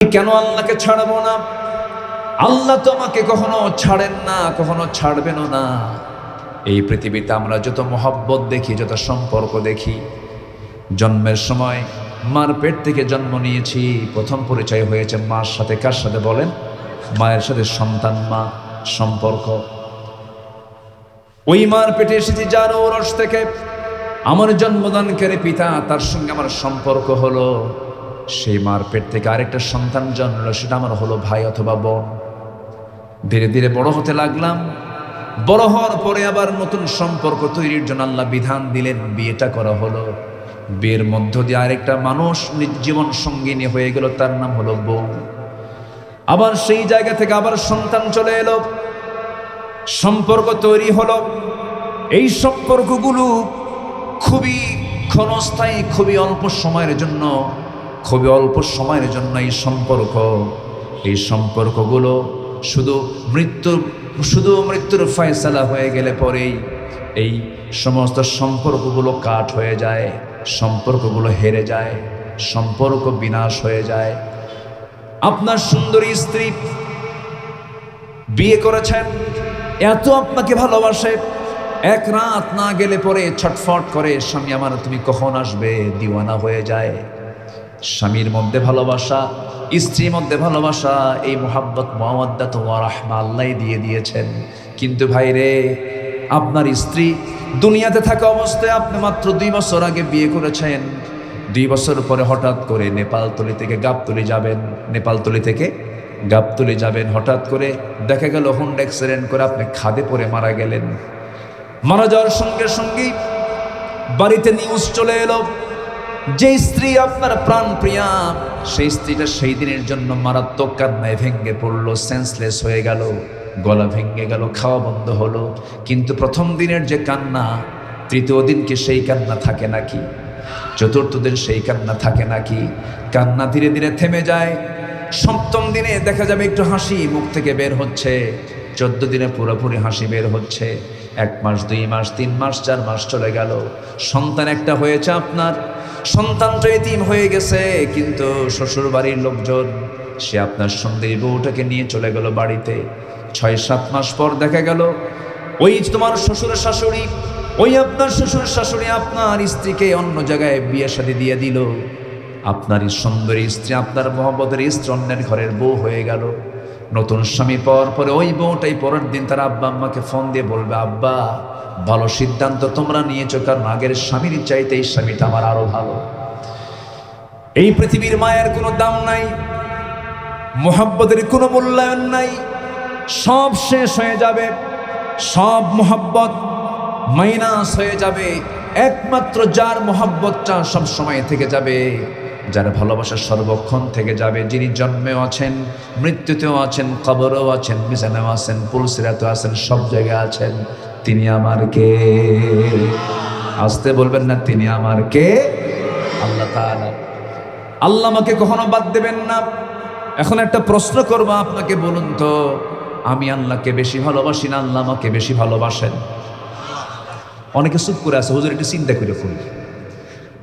কেন আল্লাহকে ছাড়বো না? আল্লাহ তো আমাকে কখনো ছাড়েন না, কখনো ছাড়বেনও না। এই পৃথিবীতে আমরা যত মহব্বত দেখি, যত সম্পর্ক দেখি, জন্মের সময় মার পেট থেকে জন্ম নিয়েছি, প্রথম পরিচয় হয়েছে মার সাথে। কার সাথে বলেন? মায়ের সাথে। সন্তান মা সম্পর্ক। ওই মার পেটে এসেছি যার ঔরস থেকে, আমার জন্মদানকারী পিতা, তার সঙ্গে আমার সম্পর্ক হলো। সেই মার পেট থেকে আরেকটা সন্তান জন্মলো, সেটা আমার হলো ভাই অথবা বোন। ধীরে ধীরে বড় হতে লাগলাম। বড় হওয়ার পরে আবার নতুন সম্পর্ক তৈরির জন্য আল্লাহ বিধান দিলেন, বিয়েটা করা হলো। বিয়ের মধ্য দিয়ে আরেকটা মানুষ জীবন সঙ্গিনী হয়ে গেল, তার নাম হলো বউ। আবার সেই জায়গা থেকে আবার সন্তান চলে এলো, সম্পর্ক তৈরি হলো। এই সম্পর্কগুলো খুবই ক্ষণস্থায়ী, খুবই অল্প সময়ের জন্য, খুবই অল্প সময়ের জন্য এই সম্পর্কগুলো শুধু মৃত্যুর ফয়সালা হয়ে গেলে পরেই এই সমস্ত সম্পর্কগুলো কাট হয়ে যায়, সম্পর্কগুলো হেরে যায়, সম্পর্ক বিনাশ হয়ে যায়। আপনার সুন্দরী স্ত্রী বিয়ে করেছেন, এত আপনাকে ভালোবাসে, এক রাত না গেলে পরে ছটফট করে, স্বামী আমার তুমি কখন আসবে, দিওয়ানা হয়ে যায়। স্বামীর মধ্যে ভালোবাসা, স্ত্রীর মধ্যে ভালোবাসা, এই মুহাব্বত মাওয়াদ্দাত ওয়া রাহমা আল্লাহ দিয়ে দিয়েছেন। কিন্তু ভাই রে, আপনার স্ত্রী দুনিয়াতে থাকা অবস্থায় আপনি মাত্র 2 বছর আগে বিয়ে করেছেন। 2 বছর পরে হঠাৎ করে নেপালতলি থেকে গাবতলি যাবেন, নেপালতলি থেকে গাবতলি যাবেন, হঠাৎ করে দেখা গেল হোন্ডা অ্যাক্সিডেন্ট করে আপনি খাদে পড়ে মারা গেলেন। মারা যাওয়ার সঙ্গে সঙ্গেই বাড়িতে নিউজ চলে এলো, যে স্ত্রী আপনার প্রাণ প্রিয়া, সেই স্ত্রীটা সেই দিনের জন্য মারাত্মক কান্নায় ভেঙে পড়লো, সেন্সলেস হয়ে গেল, গলা ভেঙে গেল, খাওয়া বন্ধ হলো। কিন্তু প্রথম দিনের যে কান্না, তৃতীয় দিন কি সেই কান্না থাকে নাকি? চতুর্থ দিন সেই কান্না থাকে নাকি? কান্না ধীরে ধীরে থেমে যায়। সপ্তম দিনে দেখা যাবে একটু হাসি মুখ থেকে বের হচ্ছে। 14 দিনে পুরোপুরি হাসি বের হচ্ছে। 1 মাস, 2 মাস, 3 মাস, 4 মাস চলে গেল। সন্তান একটা হয়েছে আপনার, সন্তানটা এতিম হয়ে গেছে। কিন্তু শ্বশুর বাড়ির লোকজন, সে আপনার সুন্দরী বউটাকে নিয়ে চলে গেল বাড়িতে। 6-7 মাস পর দেখা গেল ওই তোমার শ্বশুর শাশুড়ি, ওই আপনার শ্বশুর শাশুড়ি আপনার স্ত্রীকে অন্য জায়গায় বিয়ে শাদী দিয়ে দিল। আপনার সুন্দরী স্ত্রী, আপনার মহব্বতের স্ত্রী অন্যের ঘরের বউ হয়ে গেল। নতুন স্বামী পাওয়ার পরে ওই বউটাই পরের দিন তার আব্বা আম্মাকে ফোন দিয়ে বলবে, আব্বা ভালো সিদ্ধান্ত তোমরা নিয়েছো, কারণ আগের স্বামীর চাইতে এই স্বামীটা আমার আরো ভালো। এই পৃথিবীর মায়ের কোনো দাম নাই, মহব্বতের কোনো মূল্যায়ন নাই। সব শেষ হয়ে যাবে, সব মহব্বত মাইনাস হয়ে যাবে। একমাত্র যার মহব্বতটা সব সময় থেকে যাবে, যার ভালোবাসা সর্বক্ষণ থেকে যাবে, যিনি জন্মেও আছেন, মৃত্যুতেও আছেন, কবরেও আছেন, মিজানেও আছেন, পুলসিরাতেও আছেন, সব জায়গায় আছেন, তিনি আমার কে? আসতে বলবেন না, তিনি আমার কে? আল্লাহ তাআলা। আল্লাহ আমাকে কখনো বাদ দেবেন না। এখন একটা প্রশ্ন করবো আপনাকে, বলুন তো, আমি আল্লাহকে বেশি ভালোবাসি না আল্লাহ আমাকে বেশি ভালোবাসেন? অনেকে চুপ করে আছে, হুজুর একটু চিন্তা করে ফেলি,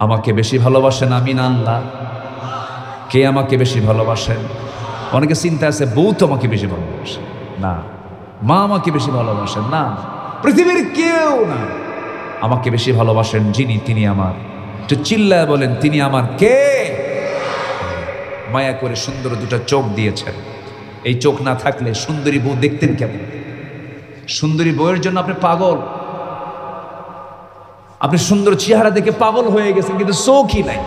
আমাকে বেশি ভালোবাসেন আমি না আল্লাহ? কে আমাকে বেশি ভালোবাসেন? অনেকে চিন্তা আছে, বউ তো আমাকে বেশি ভালোবাসে না, মা আমাকে বেশি ভালোবাসেন না, পৃথিবীর কেউ না। আমাকে বেশি ভালোবাসেন যিনি, তিনি আমার। একটু চিল্লায় বলেন, তিনি আমার কে? মায়া করে সুন্দর 2টা চোখ দিয়েছেন। এই চোখ না থাকলে সুন্দরী বউ দেখতেন কেমন? সুন্দরী বউয়ের জন্য আপনি পাগল, আপনি সুন্দর চেহারা দেখে পাগল হয়ে গেছেন, কিন্তু চোখই নাই।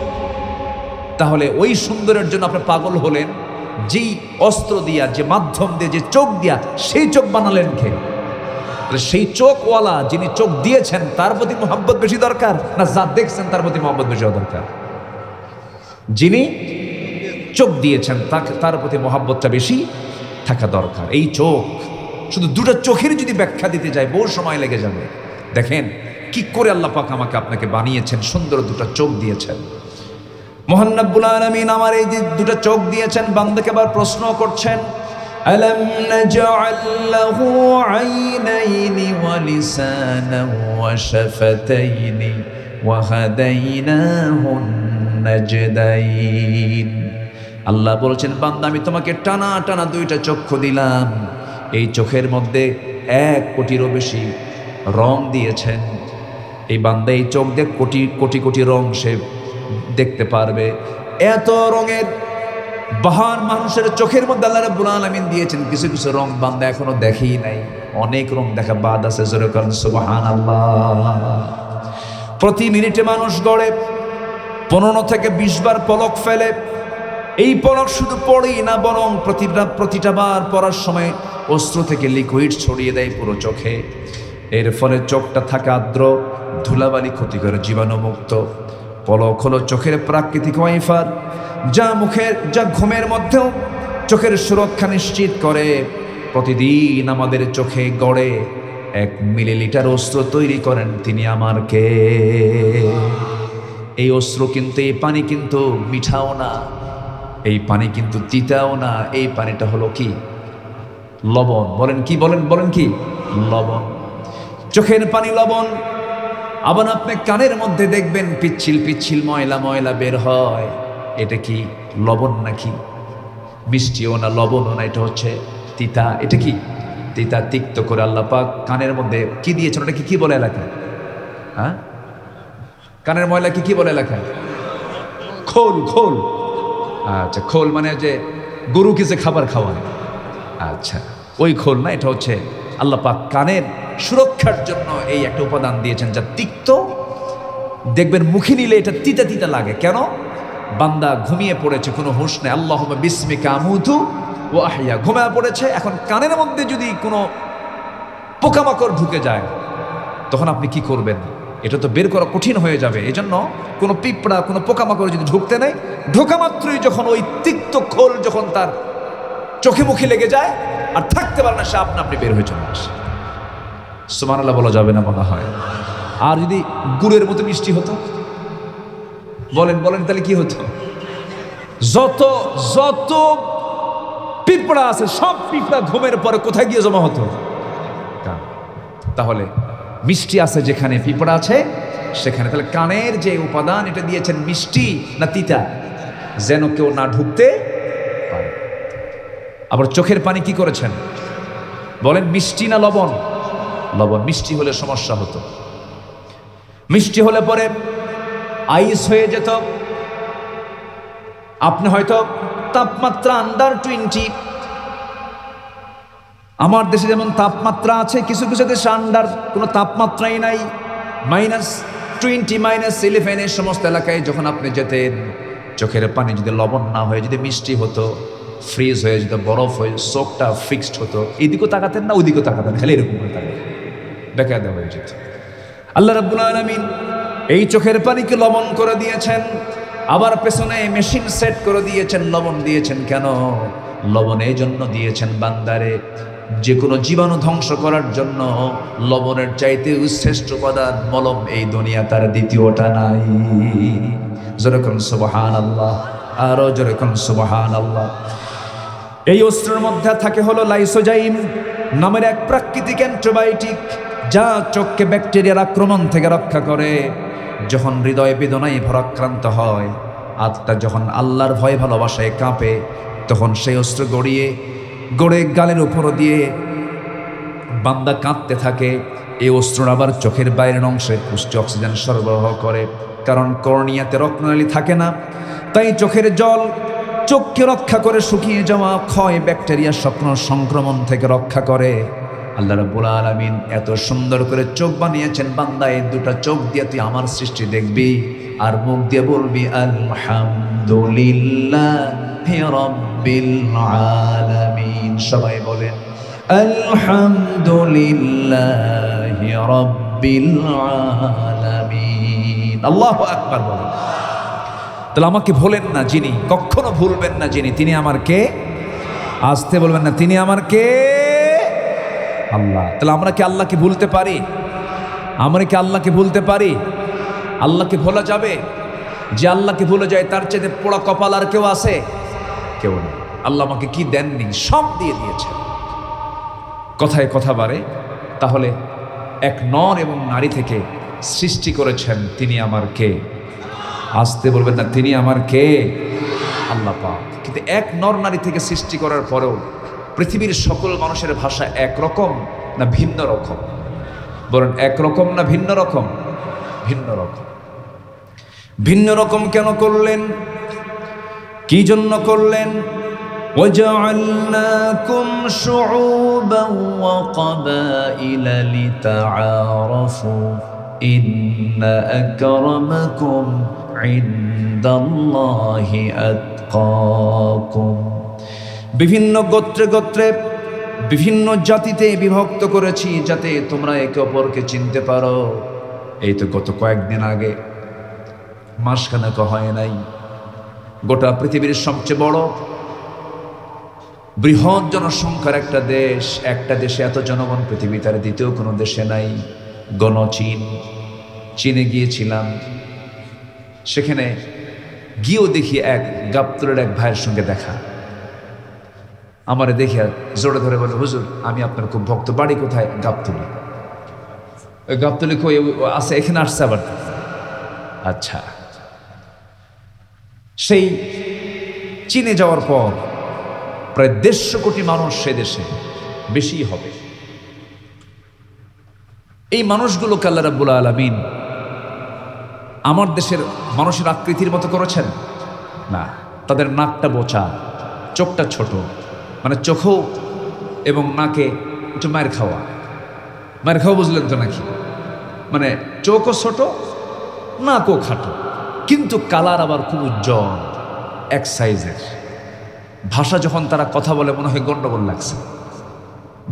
তাহলে ওই সুন্দরের জন্য আপনি পাগল হলেন, যেই অস্ত্র দিয়া, যে মাধ্যম দিয়ে, যে চোখ দিয়া, সেই চোখ বানালেন কে? সেই চোখওয়ালা যিনি চোখ দিয়েছেন তার প্রতি মহব্বত বেশি দরকার, না যা দেখছেন তার প্রতি মহব্বত বেশি দরকার? যিনি চোখ দিয়েছেন তার প্রতি মহব্বতটা বেশি থাকা দরকার। এই চোখ, শুধু 2টা চোখের যদি ব্যাখ্যা দিতে যায় বহু সময় লেগে যাবে। দেখেন কি করে আল্লাহ পাক আমাকে আপনাকে বানিয়েছেন, সুন্দর 2টা চোখ দিয়েছেন। মহান রব্বুল আলামিন আমার এই যে 2টা চোখ দিয়েছেন, বান্দাকে আবার প্রশ্ন করছেন, আলাম নাজআল লাহু আইনাইনি ওয়া লিসানান ওয়া শাফাতাইনি ওয়া হাদাইনাহুন নাজদাইন। আল্লাহ বলছেন, বান্দা আমি তোমাকে টানা টানা দুইটা চক্ষু দিলাম, এই চোখের মধ্যে 1 কোটিরও বেশি রং দিয়েছেন। এই বান্দা এই চোখ দিয়ে কোটি কোটি কোটি রং সে দেখতে পারবে। এত রঙের বাহার মানুষের চোখের মধ্যে আল্লাহ রাব্বুল আলামিন দিয়েছেন। কিছু কিছু রং বান্দা এখনো দেখেই নাই, অনেক রং দেখা বাদ আছে। জোরে করেন সুবহানাল্লাহ। প্রতি মিনিটে মানুষ গড়ে 15 থেকে 20 বার পলক ফেলে। এই পলক শুধু পড়েই না, বরং প্রতিটা বার পড়ার সময় অস্ত্র থেকে লিকুইড ছড়িয়ে দেয় পুরো চোখে। এর ফলে চোখটা থাকে আর্দ্র, ধুলাবালি ক্ষতিকর জীবাণুমুক্ত। পলক হলো চোখের প্রাকৃতিক ওয়াইফার, যা ঘুমের মধ্যেও চোখের সুরক্ষা নিশ্চিত করে। প্রতিদিন আমাদের চোখে গড়ে 1 মিলিলিটার অস্ত্র তৈরি করেন তিনি আমার কে। এই অস্ত্র কিন্তু, এই পানি কিন্তু মিঠাও না, এই পানি কিন্তু তিতাও না, এই পানিটা হলো কি? লবণ। বলেন কি? বলেন কি? লবণ। চোখের পানি লবণ। আবার আপনি কানের মধ্যে দেখবেন পিচ্ছিল পিচ্ছিল ময়লা ময়লা বের হয়, এটা কি লবণ নাকি? মিষ্টিও না, লবণও না, এটা হচ্ছে তিতা। এটা কি? তিতা, তিক্ত করে আল্লাহ পাক কানের মধ্যে কি দিয়েছেন? ওটা কি বলে এলাকায়? হ্যাঁ, কানের ময়লা কি বলে এলাকায়? খোল। খোল, আচ্ছা। খোল মানে যে গরুকে যে খাবার খাওয়ায়, আচ্ছা ওই খোল না, এটা হচ্ছে আল্লাহ পাক কানের সুরক্ষার জন্য এই একটা উপাদান দিয়েছেন যা তিক্ত। দেখবেন মুখে নিলে এটা তিতা তিতা লাগে। কেন? বান্দা ঘুমিয়ে পড়েছে, কোনো হুঁশ নেই। আল্লাহুম্মা বিসমিকা আমুতু ওয়া আহইয়া, ঘুমিয়ে পড়েছে। এখন কানের মধ্যে যদি কোনো পোকামাকড় ঢুকে যায়, তখন আপনি কি করবেন? এটা তো বের করা কঠিন হয়ে যাবে। এজন্য কোনো পিঁপড়া, কোনো পোকামাকড় যদি ঢুকতে নেই, ঢোকা মাত্রই যখন ওই তিক্ত খোল যখন তার চোখে মুখে লেগে যায়, আর থাকতে পারে না, সে আপনি বের হয়ে চলে আসে। সুবহানাল্লাহ বলা যাবে না মনে হয়। আর যদি গুড়ের মতো মিষ্টি হতো, বলেন তাহলে কি হতো? যত পিঁপড়া আছে সব পিঁপড়া ঘুমের পরে কোথায় গিয়ে জমা হতো? তাহলে মিষ্টি আছে যেখানে, পিঁপড়া আছে সেখানে। তাহলে কানের যে উপাদান এটা দিয়েছেন মিষ্টি না তিতা, যেন কেউ না ঢুকতে পারে। আবার চোখের পানি কি করেছেন? বলেন মিষ্টি না লবণ? লবণ। মিষ্টি হলে সমস্যা হতো, মিষ্টি হলে পরে আইস হয়ে যেত। আপনি হয়তো তাপমাত্রা _20, আমার দেশে যেমন তাপমাত্রা আছে, কিছু কিছু দেশে আন্ডার কোনো তাপমাত্রাই নাই, -20 -11 এই সমস্ত এলাকায় যখন আপনি যেতেন, চোখের পানি যদি লবণ না হয়ে যদি মিষ্টি হতো, ফ্রিজ হয়ে যেত, বরফ হয়ে চোখটা ফিক্সড হতো, এদিকেও তাকাতেন না ওদিকেও তাকাতেন, খালি এরকম করে তাকাতেন, বেকায়দা হয়ে যেত। আল্লাহ রাব্বুল আলামিন এই চোখের পানিকে লবণ করে দিয়েছেন, আবার পেছনে মেশিন সেট করে দিয়েছেন। লবণ দিয়েছেন কেন? লবণ এই জন্য দিয়েছেন বান্দারে যে কোনো জীবাণু ধ্বংস করার জন্য। লবণের চাইতে শ্রেষ্ঠ উপাদান মলম এই দুনিয়া তার দ্বিতীয়টা নাই। যেরকম সুবহানাল্লাহ, আরো যেরকম সুবহানাল্লাহ। এই অস্ত্রের মধ্যে থাকে হলো লাইসোজাইম নামের এক প্রাকৃতিক অ্যান্টিবায়োটিক, যা চোখকে ব্যাকটেরিয়ার আক্রমণ থেকে রক্ষা করে। যখন হৃদয় বেদনায় ভারাক্রান্ত হয়, আত্মা যখন আল্লাহর ভয় ভালোবাসায় কাঁপে, তখন সেই অস্ত্র গড়ে গালের উপর দিয়ে বান্দা কাঁদতে থাকে। এই অস্ত্র আবার চোখের বাইরের অংশে পুষ্টি অক্সিজেন সরবরাহ করে, কারণ কর্নিয়াতে রক্তনালী থাকে না, তাই চোখের জল চোখকে রক্ষা করে, শুকিয়ে যাওয়া ক্ষয় ব্যাকটেরিয়া স্বপ্ন সংক্রমণ থেকে রক্ষা করে। আল্লাহ রাব্বুল আলামিন এত সুন্দর করে চোখ বানিয়েছেন, বান্দা এই দুটা চোখ দিয়ে তুই আমার সৃষ্টি দেখবি, আর মুখ দিয়ে বলবি আলহামদুলিল্লাহি রাব্বিল আলামিন। সবাই বলেন আলহামদুলিল্লাহি রাব্বিল আলামিন। আল্লাহু আকবার বলেন। তাহলে আমাকে ভুলেন না যিনি, কখনো ভুলবেন না যিনি, তিনি আমার কে? আসতে বলবেন না, তিনি আমার কে? আল্লাহ। তাহলে আমরা কি আল্লাহকে ভুলতে পারি? আমরা কি আল্লাহকে ভুলতে পারি? আল্লাহকে ভোলা যাবে? যে আল্লাহকে ভুলে যায় তার চেয়ে পোড়া কপাল আর কেউ আছে? কেউ না। আল্লাহ আমাকে কি দেননি, সব দিয়ে দিয়েছেন। কথায় কথা বাড়ে, তাহলে এক নর এবং নারী থেকে সৃষ্টি করেছেন, তিনি আমার কে? আসতে বলবেন না, তিনি আমার কে? আল্লাহ পাক। কিন্তু এক নর নারী থেকে সৃষ্টি করার পরেও পৃথিবীর সকল মানুষের ভাষা একরকম না ভিন্ন রকম? বলেন একরকম না ভিন্ন রকম? ভিন্ন রকম। ভিন্ন রকম কেন করলেন? কি জন্য করলেন? وَجَعَلْنَاكُمْ شُعُوبًا وَقَبَائِلَ لِتَعَارَفُوا إِنَّ أَكْرَمَكُمْ عِندَ اللَّهِ أَتْقَاكُمْ। বিভিন্ন গোত্রে গোত্রে বিভিন্ন জাতিতে বিভক্ত করেছি যাতে তোমরা একে অপরকে চিনতে পারো। এই তো গত কয়েকদিন আগে, মাসখানেক হয় নাই, গোটা পৃথিবীর সবচেয়ে বড় বৃহৎ জনসংখ্যার একটা দেশে এত জনগণ পৃথিবীতে আর দ্বিতীয় কোনো দেশে নাই, গণচীন। চীনে গিয়েছিলাম, সেখানে গিয়েও দেখি এক গাবতলের এক ভাইয়ের সঙ্গে দেখা। আমারে দেখে জোরে ধরে বলে, হুজুর আমি আপনার খুব ভক্ত, বাড়ি কোথায়? গাবতলি। ওই গাবতলি কই আছে? এখানে আসছে আবার। আচ্ছা। সেই চীনে যাওয়ার পর প্রায় 150 কোটি মানুষ সে দেশে, বেশি হবে। এই মানুষগুলোকে আল্লাহ রাব্বুল আলামিন আমার দেশের মানুষের আকৃতির মতো করেছেন না। তাদের নাকটা বোচা, চোখটা ছোট, মানে চোখও এবং নাকে একটু মায়ের খাওয়া বুঝলেন তো নাকি? মানে চোখও ছোট, নাকও খাটো, কিন্তু কালার আবার খুব উজ্জ্বল, এক সাইজের। ভাষা যখন তারা কথা বলে মনে হয় গন্ডগোল লাগছে,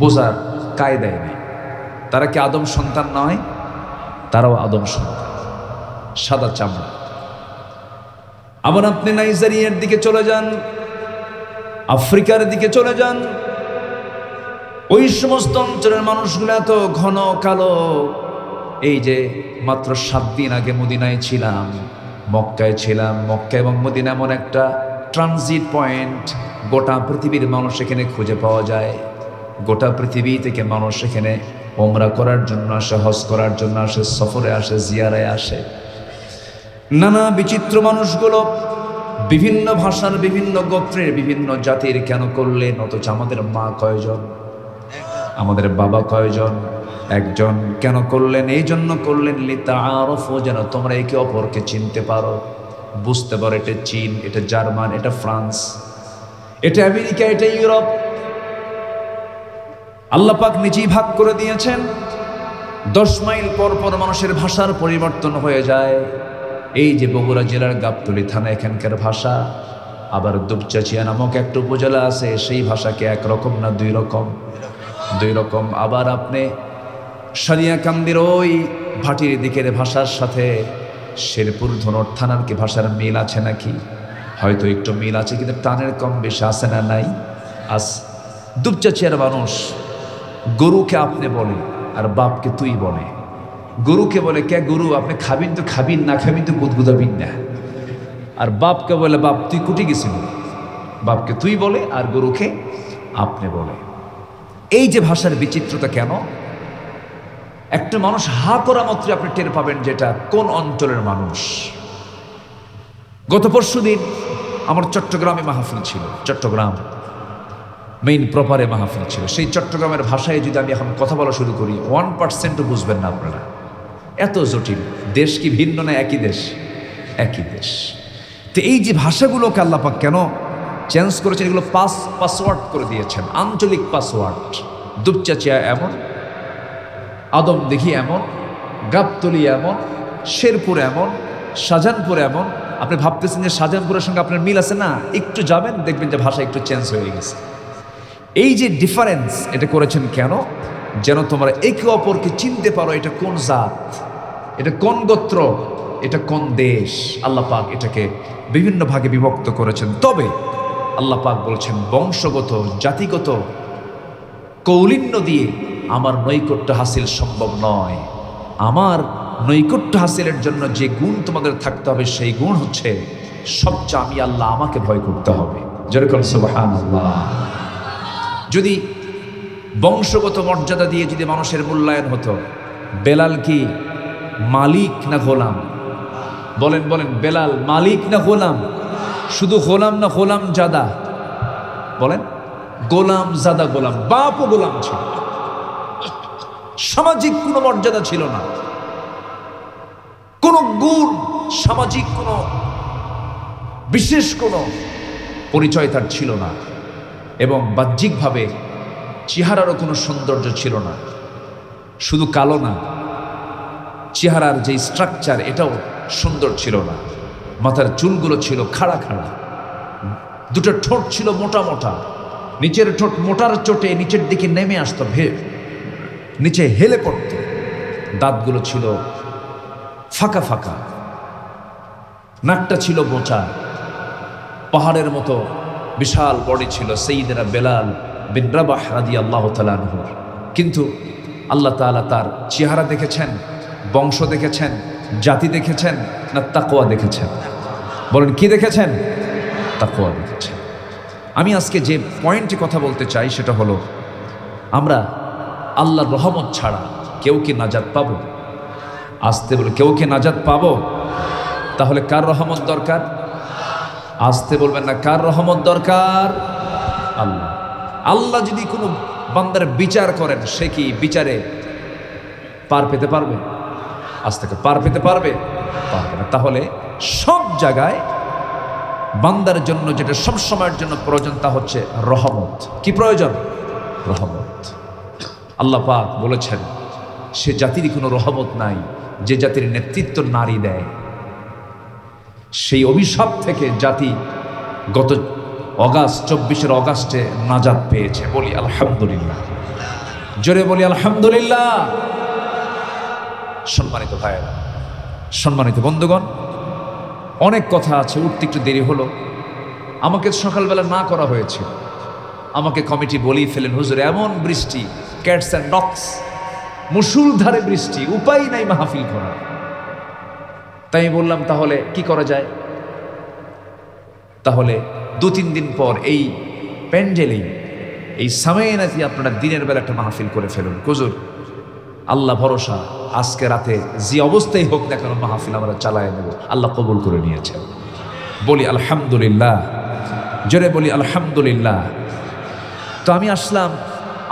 বোঝার কায়দায় নেই। তারা কি আদম সন্তান নয়? তারাও আদম সন্তান, সাদা চামড়া। আবার আপনি নাইজেরিয়ার দিকে চলে যান, আফ্রিকার দিকে চলে যান, ওই সমস্ত অঞ্চলের মানুষগুলো এত ঘন কালো। এই যে মাত্র 7 দিন আগে মদিনায় ছিলাম, মক্কায় ছিলাম। মক্কা এবং মদিনা এমন একটা ট্রানজিট পয়েন্ট, গোটা পৃথিবীর মানুষ এখানে খুঁজে পাওয়া যায়। গোটা পৃথিবী থেকে মানুষ এখানে ওমরা করার জন্য আসে, হজ করার জন্য আসে, সফরে আসে, জিয়ারায় আসে। নানা বিচিত্র মানুষগুলো, বিভিন্ন ভাষার, বিভিন্ন গোত্রের, বিভিন্ন জাতির। কেন করলেন? অথচ আমাদের মা কয়জন, আমাদের বাবা কয়জন? একজন। কেন করলেন? এই জন্য করলেন লিতাআরাফু, যেন তোমরা একে অপরকে চিনতে পারো, বুঝতে পারো এটা চীন, এটা জার্মান, এটা ফ্রান্স, এটা আমেরিকা, এটা ইউরোপ। আল্লাহ পাক নিজেই ভাগ করে দিয়েছেন। 10 মাইল পর পর মানুষের ভাষার পরিবর্তন হয়ে যায়। এই যে বগুড়া জেলার গাবতলী থানা, এখানকার ভাষা, আবার দুপচাচিয়া নামক একটা উপজেলা আছে, সেই ভাষাকে একরকম না 2 রকম? 2 রকম। আবার আপনি সারিয়াকান্দির ওই ভাটির দিকের ভাষার সাথে শেরপুর ধনর থানার কি ভাষার মিল আছে নাকি? হয়তো একটু মিল আছে, কিন্তু টানের কম বেশি আছে না নাই? আস। দুপচাচিয়ার মানুষ গরুকে আপনি বলে আর বাপকে তুই বলে। গরুকে বলে কে গরু, আপনি খাবিন তো খাবিন, না খাবিন তো গুদগুদাবিন না। আর বাপকে বলে বাপ তুই কুটি গেছিল, বাপকে তুই বলে আর গরুকে আপনি বলে। এই যে ভাষার বিচিত্রতা, কেন? একটা মানুষ হা করা মাত্র আপনি টের পাবেন যেটা কোন অঞ্চলের মানুষ। গত পরশুদিন আমার চট্টগ্রামে মাহফিল ছিল, চট্টগ্রাম মেইন প্রপারে মাহফিল ছিল। সেই চট্টগ্রামের ভাষায় যদি আমি এখন কথা বলা শুরু করি, 1%ও বুঝবেন না আপনারা, এত জটিল। দেশ কি ভিন্ন না একই দেশ? একই দেশ। তো এই যে ভাষাগুলোকে আল্লাহ পাক কেন চেঞ্জ করেছেন? এগুলো পাসওয়ার্ড করে দিয়েছেন, আঞ্চলিক পাসওয়ার্ড। দুপচাচিয়া এমন, আদম দেখি এমন, গাবতলী এমন, শেরপুর এমন, শাহজাহানপুর এমন। আপনি ভাবতেছেন যে শাহজাহানপুরের সঙ্গে আপনার মিল আছে না, একটু যাবেন দেখবেন যে ভাষা একটু চেঞ্জ হয়ে গেছে। এই যে ডিফারেন্স, এটা করেছেন কেন? যেন তোমরা একে অপরকে চিনতে পারো, এটা কোন জাত, এটা কোন গোত্র, এটা কোন দেশ। আল্লাহ পাক এটাকে বিভিন্ন ভাগে বিভক্ত করেছেন। তবে আল্লাহ পাক বলছেন বংশগত, জাতিগত কৌলিন্য দিয়ে আমার নৈকট্য হাসিল সম্ভব নয়। আমার নৈকট্য হাসিলের জন্য যে গুণ তোমাদের থাকতে হবে, সেই গুণ হচ্ছে সবচেয়ে আমি আল্লাহ, আমাকে ভয় করতে হবে। যেরকম সুবহানাল্লাহ। যদি বংশগত মর্যাদা দিয়ে যদি মানুষের মূল্যায়ন হতো, বেলাল কি মালিক না গোলাম? বলেন বলেন, বেলাল মালিক না গোলাম? শুধু গোলাম না, গোলাম জাদা, বলেন গোলাম জাদা গোলাম, বাপও গোলাম ছিল। সামাজিক কোনো মর্যাদা ছিল না, কোন গুণ, সামাজিক কোনো বিশেষ কোনো পরিচয় তার ছিল না, এবং বাহ্যিকভাবে চেহারারও কোনো সৌন্দর্য ছিল না। শুধু কালো না, চেহারার যে স্ট্রাকচার এটাও সুন্দর ছিল না। মাথার চুলগুলো ছিল খাড়া খাড়া, দুটো ঠোঁট ছিল মোটা মোটা, নিচের ঠোঁট মোটার চোটে নিচের দিকে নেমে আসতো, নিচে হেলে পড়ত। দাঁতগুলো ছিল ফাঁকা ফাঁকা, নাকটা ছিল বোঁচা, পাহাড়ের মতো বিশাল বডি ছিল সাইয়্যিদনা বেলাল বিন রাবাহ রাদিয়াল্লাহু তাআলা আনহু। কিন্তু আল্লাহ তাআলা তার চেহারা দেখেছেন, বংশ দেখেছেন, জাতি দেখেছেন, না তাকওয়া দেখেছেন? বলেন কি দেখেছেন? তাকওয়া দেখেছেন। আমি আজকে যে পয়েন্টে কথা বলতে চাই সেটা হলো, আমরা আল্লাহর রহমত ছাড়া কেউ কি নাজাত পাবো? আসতে বলে কেউ কি নাজাত পাবো? তাহলে কার রহমত দরকার? আসতে বলবেন না, কার রহমত দরকার? আল্লাহ। আল্লাহ যদি কোনো বান্দার বিচার করেন, সে কি বিচারে পার পেতে পারবে? আজ থেকে পার পেতে পারবে? পারবে না। তাহলে সব জায়গায় বান্দার জন্য যেটা সব সময়ের জন্য প্রয়োজন তা হচ্ছে রহমত। কি প্রয়োজন? রহমত। আল্লাহ পাক বলেছেন সে জাতির কোনো রহমত নাই যে জাতির নেতৃত্ব নারী দেয়। সেই অভিশাপ থেকে জাতি গত 24 অগাস্টে নাজাত পেয়েছে। বলি আলহামদুলিল্লাহ, জোরে বলি আলহামদুলিল্লাহ। সম্মানিত ভাইয়েরা, সম্মানিত বন্ধুগণ, অনেক কথা আছে, উঠতে একটু দেরি হলো। আমাকে সকালবেলা না করা হয়েছে, আমাকে কমিটি বলেই ফেলেন, হুজুর এমন বৃষ্টি, ক্যাটস অ্যান্ড ডগস, মুষলধারে বৃষ্টি, উপায় নাই মাহফিল করার। তাই আমি বললাম তাহলে কি করা যায়? তাহলে 2-3 দিন পর এই প্যান্ডেলেই, এই সামেনাতে আপনারা দিনের বেলা একটা মাহফিল করে ফেলুন। হুজুর আল্লাহ ভরসা, আজকে রাতে যে অবস্থায় হোক না কেন মাহফিল আমরা চালায় নেব। আল্লাহ কবুল করে নিয়েছেন। বলি আলহামদুলিল্লাহ, জোরে বলি আলহামদুলিল্লাহ। তো আমি আসলাম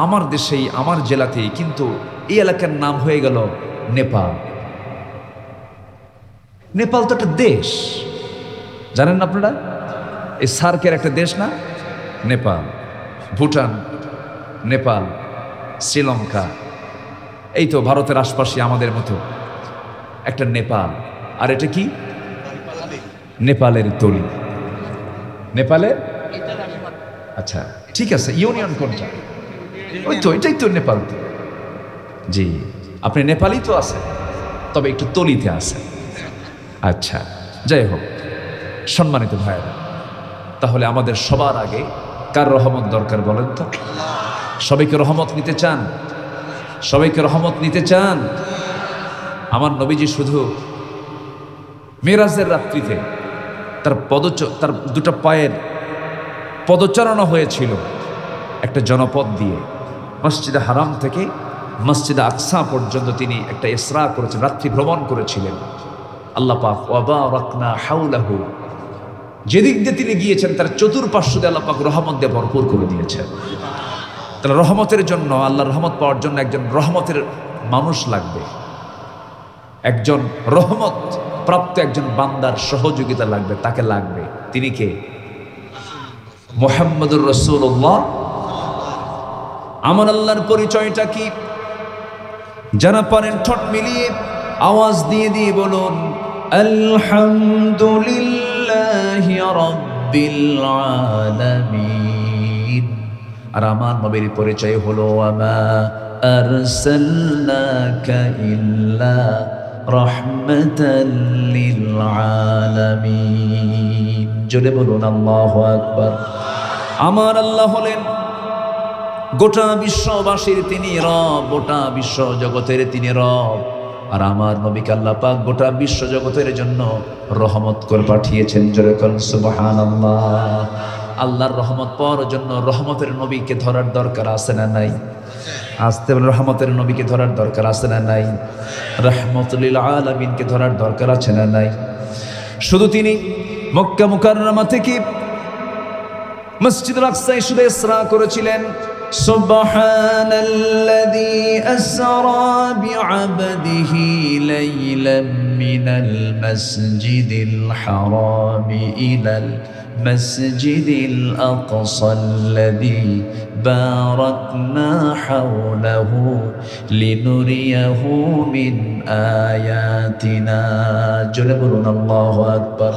আমার দেশেই, আমার জেলাতেই, কিন্তু এই এলাকার নাম হয়ে গেল নেপাল। নেপাল তো একটা দেশ, জানেন না আপনারা? এই সার্কের একটা দেশ না নেপাল? ভুটান, নেপাল, শ্রীলঙ্কা, এই তো ভারতের আশপাশে আমাদের মতো একটা নেপাল। আর এটা কি? নেপালের তলি। নেপালের, আচ্ছা ঠিক আছে, ইউনিয়ন কোনটা? ওই তো, এটাই তো নেপাল। তো জি, আপনি নেপালি তো আছেন, তবে একটু তলিতে আছেন। আচ্ছা, যাই হোক, সম্মানিত ভাইয়েরা, তাহলে আমাদের সবার আগে কার রহমত দরকার বলেন তো? সবাইকে রহমত নিতে চান? সবাইকে রহমত নিতে চান? আমার নবীজি শুধু মেরাজের রাত্রিতে তার দুটো পায়ের পদচারণা হয়েছিল একটা জনপদ দিয়ে। মসজিদে হারাম থেকে মসজিদে আকসা পর্যন্ত তিনি একটা ইসরা করেছেন, রাত্রি ভ্রমণ করেছিলেন। আল্লাহ পাক ওয়াবারাকনা হাওলাহু, যেদিক দিয়ে তিনি গিয়েছেন তার চতুর্পার্শ্ব দিয়ে আল্লাহ পাক রহমত দিয়ে ভরপুর করে দিয়েছেন। তাহলে রহমতের জন্য, আল্লাহর রহমত পাওয়ার জন্য একজন রহমতের মানুষ লাগবে, একজন রহমত প্রাপ্ত একজন বান্দার সহযোগিতা লাগবে, তাকে লাগবে। তিনি কে? মুহাম্মদুর রাসূলুল্লাহ। আমার আল্লাহর পরিচয়টা কি? যারা পারেন ঠোঁট মিলিয়ে আওয়াজ দিয়ে দিয়ে বলুন আলহামদুলিল্লাহি রাব্বিল আলামিন। আর আমার নবীর পরিচয় হলো ওয়ামা আরসালনাকা ইল্লা রাহমাতাল লিল আলামিন। জোরে বলুন আল্লাহু আকবার। আমার আল্লাহ হলেন গোটা বিশ্ববাসীর তিনি রব, গোটা বিশ্ব জগতের তিনি রব। আর আমার নবীকে আল্লাহ পাক গোটা বিশ্ব জগতের জন্য রহমত করে পাঠিয়েছেন। জোরে বলুন সুবহানাল্লাহ। আল্লাহর রহমত পাওয়ার জন্য রহমতের নবীকে ধরার দরকার আছে না নাই? আসতে বলে রহমতের নবীকে ধরার দরকার আছে না নাই? রাহমাতুল লিল আলামিনকে ধরার দরকার আছে না নাই? শুধু তিনি মক্কা মুকাররমা থেকে মসজিদুল আকসায় শুধু ইসরা করেছিলেন। সুবহানাল্লাযী আসরা বিআবদিহি লাইলাম মিনাল মাসজিদিল হারামি ইলাল মাসজিদিল আকসাল্লাযী বারাকনা হাওলাহু লিনুরিয়াহু মিন আয়াতিনা। জোরে বলুন আল্লাহু আকবার।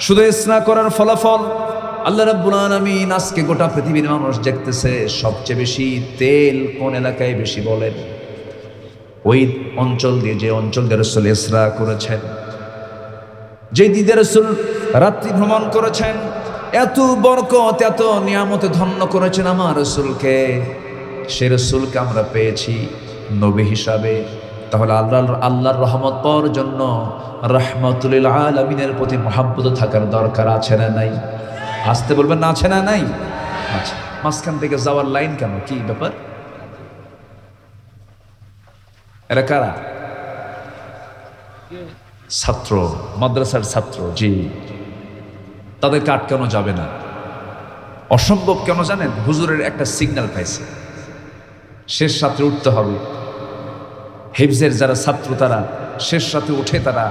শুধু ইসরা করার ফলাফল আল্লাহ রাব্বুল আলামিন আজকে গোটা পৃথিবীর মানুষ দেখতেছে সবচেয়ে বেশি তেল কোন এলাকায় বেশি বলেন? ওই অঞ্চল দিয়ে, যে অঞ্চল দিয়ে রাসূল ইসরা করেছেন, যে দিকে রাসূল রাত্রি ভ্রমণ করেছেন, এত বরকত এত নিয়ামতে ধন্য করেছেন আমার রাসূলকে। সে রাসূলকে আমরা পেয়েছি নবী হিসাবে। তাহলে আল্লাহর রহমত পাওয়ার জন্য রাহমাতুল লিল আলামিনের প্রতি মহব্বত থাকার দরকার আছে না নাই? আসতে বলবেন না, আছে না নাই? আচ্ছা, মাঝখান থেকে যাওয়ার লাইন কেন, কি ব্যাপার? এরা কারা? ছাত্র, মাদ্রাসার ছাত্র। জি, তাদেরকে আটকানো যাবে না। অসম্ভব কেন জানেন? হুজুরের একটা সিগন্যাল পাইছে, শেষ সাথে উঠতে হবে। হিফজের যারা ছাত্র তারা শেষ সাথে উঠে তারা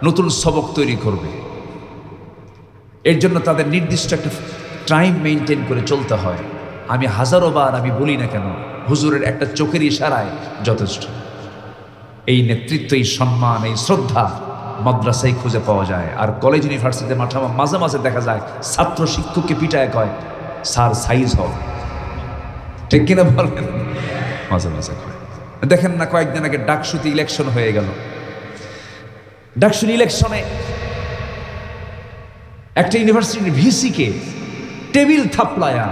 নতুন সবক তৈরি করবে। এর জন্য তাদের নির্দিষ্ট একটা টাইম মেনটেন করে চলতে হয়। আমি হাজারো বার আমি বলি না কেন, হুজুরের একটা চোখের ইশারায় যথেষ্ট। এই নেতৃত্ব, এই সম্মান, এই শ্রদ্ধা মাদ্রাসায় খুঁজে পাওয়া যায়। আর কলেজ ইউনিভার্সিটিতে মাঝে মাঝে দেখা যায় ছাত্র শিক্ষককে পিটায় কয়, স্যার সাইজ হও। ঠিক কিনা বলেন? মাঝে মাঝে কয়। দেখেন না, কয়েকদিন আগে ডাকসুতে ইলেকশন হয়ে গেল। ডাকসুর ইলেকশনে একটা ইউনিভার্সিটির ভিসিকে টেবিল থাপলায়া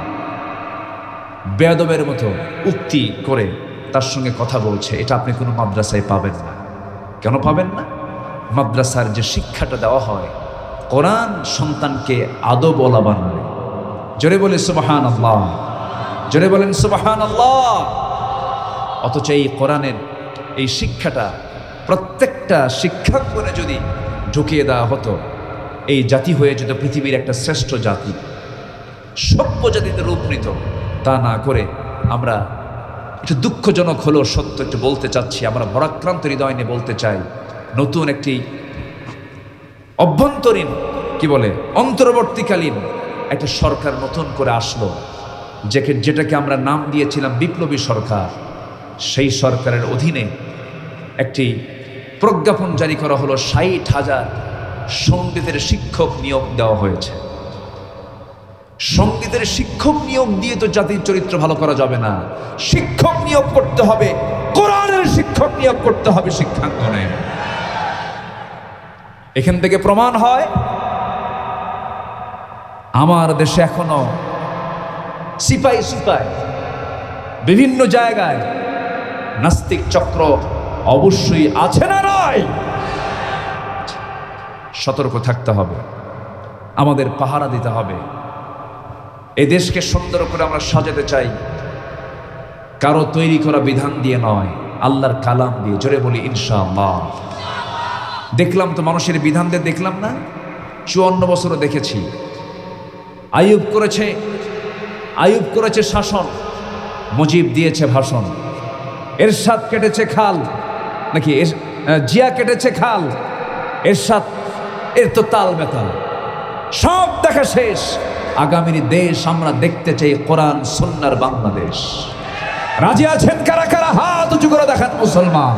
বেয়াদবের মতো উক্তি করে তার সঙ্গে কথা বলছে। এটা আপনি কোনো মাদ্রাসায় পাবেন না। কেন পাবেন না? মাদ্রাসার যে শিক্ষাটা দেওয়া হয়, কোরআন সন্তানকে আদব ওয়ালা বানায়। জোরে বলে সুবহানাল্লাহ, জোরে বলেন সুবহানাল্লাহ। অথচ এই কোরআনের এই শিক্ষাটা প্রত্যেকটা শিক্ষাঙ্গনে যদি ঢুকিয়ে দেওয়া হতো, এই জাতি হয়ে যেত পৃথিবীর একটা শ্রেষ্ঠ জাতি, সভ্য জাতিতে রূপ নিত। তা না করে আমরা, একটু দুঃখজনক হলেও সত্য একটু বলতে চাচ্ছি, আমরা ভরাক্রান্ত হৃদয় নিয়ে বলতে চাই, নতুন একটি অভ্যন্তরীণ কি বলে অন্তর্বর্তীকালীন একটা সরকার নতুন করে আসলো, যেটাকে আমরা নাম দিয়েছিলাম বিপ্লবী সরকার। সেই সরকারের অধীনে একটি প্রজ্ঞাপন জারি করা হলো, 60,000 সঙ্গীতের শিক্ষক নিয়োগ দেওয়া হয়েছে। সঙ্গীতের শিক্ষক নিয়োগ দিয়ে তো জাতির চরিত্র ভালো করা যাবে না। শিক্ষক নিয়োগ করতে হবে, কোরআনের শিক্ষক নিয়োগ করতে হবে শিক্ষাঙ্গনে। এখান থেকে প্রমাণ হয় আমার দেশে এখনো সিপাই বিভিন্ন জায়গায় নাস্তিক চক্র অবশ্যই আছে না নয়? সতর্ক থাকতে হবে, আমাদের পাহারা দিতে হবে। এই দেশকে সুন্দর করে আমরা সাজাতে চাই, কারো তৈরি করা বিধান দিয়ে নয়, আল্লাহর কালাম দিয়ে। জোরে বলি ইনশাআল্লাহ। দেখলাম তো মানুষের বিধান দিয়ে, দেখলাম না? 54 বছরও দেখেছি। আইয়ুব করেছে শাসন, মুজিব দিয়েছে ভাষণ। এরশাদ কেটেছে খাল, নাকি জিয়া কেটেছে খাল, এরশাদ এর তো তাল বেতাল। সব দেখা শেষ। আগামীর দেশ আমরা দেখতে চাই কোরআন সুন্নাহর বাংলাদেশ। রাজি আছেন কারা কারা? হাত উঁচু করে দেখান মুসলমান।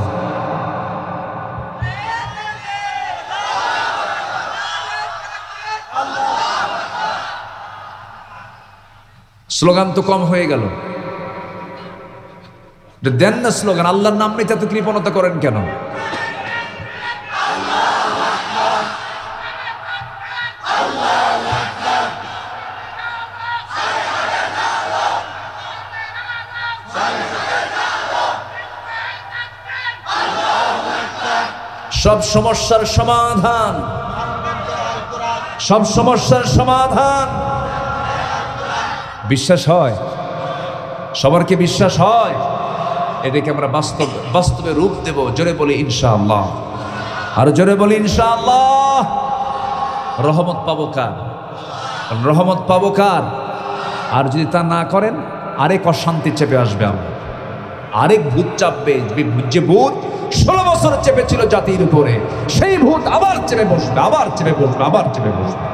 স্লোগান তো কম হয়ে গেল, দেন না স্লোগান। আল্লাহর নাম নিতে এত কৃপণতা করেন কেন? সব সমস্যার সমাধান বিশ্বাস হয়। সবার কি বিশ্বাস হয়? এটাকে আমরা বাস্তবে রূপ দেব। জোরে বলি ইনশাআল্লাহ, আর জোরে বলি ইনশাআল্লাহ। রহমত পাবো কার? রহমত পাবো কার? আর যদি তা না করেন আরেক অশান্তি চেপে আসবে, আমরা আরেক ভূত চাপবে। যে ভূত 16 বছর চেপেছিল জাতির উপরে, সেই ভূত আবার চেপে বসবে, আবার চেপে বসবে, আবার চেপে বসবে।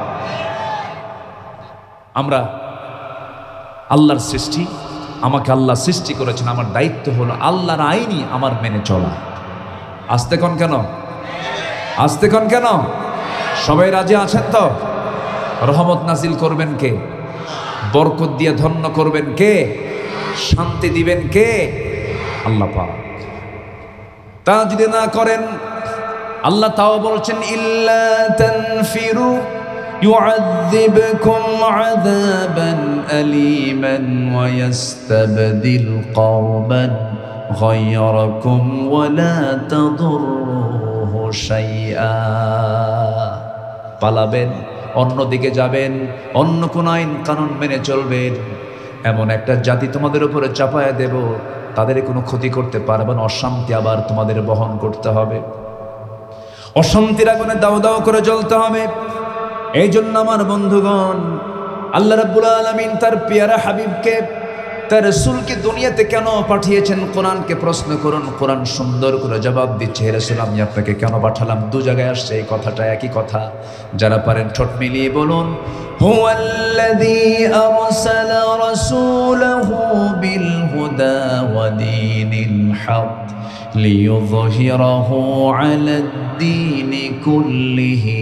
আমরা আল্লাহর সৃষ্টি, আমাকে আল্লাহ সৃষ্টি করেছেন, আমার দায়িত্ব হলো আল্লাহর আইনই আমার মেনে চলা। আসতে কোন কেন? আসতে কোন কেন? সবাই রাজি আছেন তো? রহমত নাজিল করবেন কে? বরকত দিয়ে ধন্য করবেন কে? শান্তি দিবেন কে? আল্লাহ পাক। তা যদি না করেন, আল্লাহ তাও বলছেন ইল্লা তানফিরু يعذبكم عذابا أليما ويستبدل قوما غيركم ولا تضروه شيئا। পালাবেন, অন্যদিকে যাবেন, অন্য কোন আইন কানুন মেনে চলবেন, এমন একটা জাতি তোমাদের উপরে চাপায়া দেব, তাদের কোনো ক্ষতি করতে পারবে না। অশান্তি আবার তোমাদের বহন করতে হবে, অশান্তির আগুনে দাও দাও করে জ্বলতে হবে। এই জন্য আমার বন্ধুগণ, আল্লাহ রাব্বুল আলামিন তার পেয়ারা হাবিবকে, তার রাসূলকে দুনিয়াতে কেন পাঠিয়েছেন? কোরআনকে প্রশ্ন করুন, কোরআন সুন্দর করে জবাব দিচ্ছে। হে রাসূল, আমি আপনাকে কেন পাঠালাম? দু জায়গায় আসছে এই কথাটা, একই কথা। যারা পারেন ঠোঁট মিলিয়ে বলুন, হুয়াল্লাযী আরসালা রাসূলাহু বিল হুদা ওয়া দীনিল হক লিইয়ুযহিরাহু আলাদ-দীনি কুল্লিহি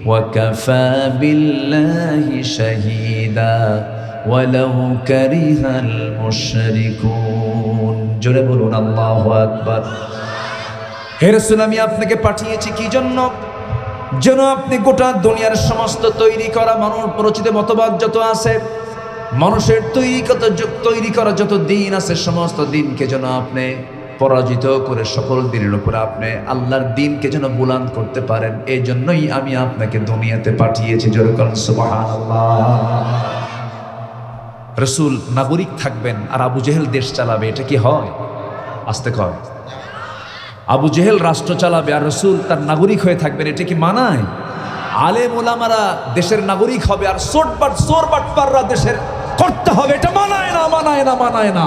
ওয়া কাফা বিল্লাহি শাহীদা ওয়ালাউ কারিহাল মুশরিকুন। জোরে বলুন আল্লাহু আকবার। হে রাসূল, আমি আপনাকে পাঠিয়েছি কি জন্য? যেন আপনি গোটা দুনিয়ার সমস্ত তৈরি করা মানুষ প্রচিত মতবাদ যত আছে, মানুষের তৈরি করা যত দিন আছে, সমস্ত দিনকে যেন আপনি পরাজিত করে সকল দিনের উপর আপনি আল্লাহর দিনকে যেন বুলান্দ করতে পারেন। এই জন্যই আমি আপনাকে দুনিয়াতে পাঠিয়েছি। জোরে বলুন সুবহানাল্লাহ। রাসূল নাগরিক থাকবেন আর আবু জেহেল দেশ চালাবে, এটা কি হয়? আস্তে কয়। আবু জেহেল রাষ্ট্র চালাবে আর রাসূল তার নাগরিক হয়ে থাকবেন, এটা কি মানায়? আলেম ওলামারা দেশের নাগরিক হবে আর চোর বাটপাররা দেশের করতে হবে, এটা মানায় না, মানায় না, মানায় না,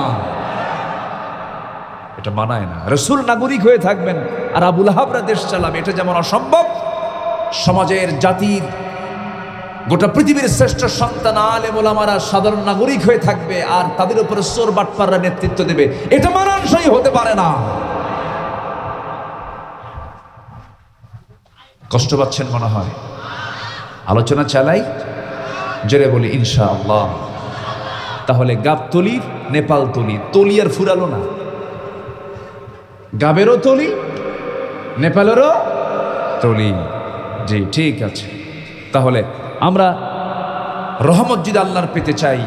এটা মানায় না। রাসূল নাগরিক হয়ে থাকবেন আর আবু লাহাবরা দেশ চালাবে, এটা যেমন অসম্ভব, সমাজের, জাতির, গোটা পৃথিবীর শ্রেষ্ঠ সন্তান আলেম ওলামারা সাধারণ নাগরিক হয়ে থাকবে আর তাদের উপরে চোর বাটপাররা নেতৃত্ব দেবে, এটা মানানসই হতে পারে না। কষ্ট পাচ্ছেন মনে হয়? আলোচনা চালাই, জোরে বলি ইনশাআল্লাহ। তাহলে গাবতলির নেপাল তলি, তলি আর ফুরালো না, গাবেরও তলি, নেপালেরও তলি। জি ঠিক আছে। তাহলে আমরা রহমত যদি আল্লাহর পেতে চাই,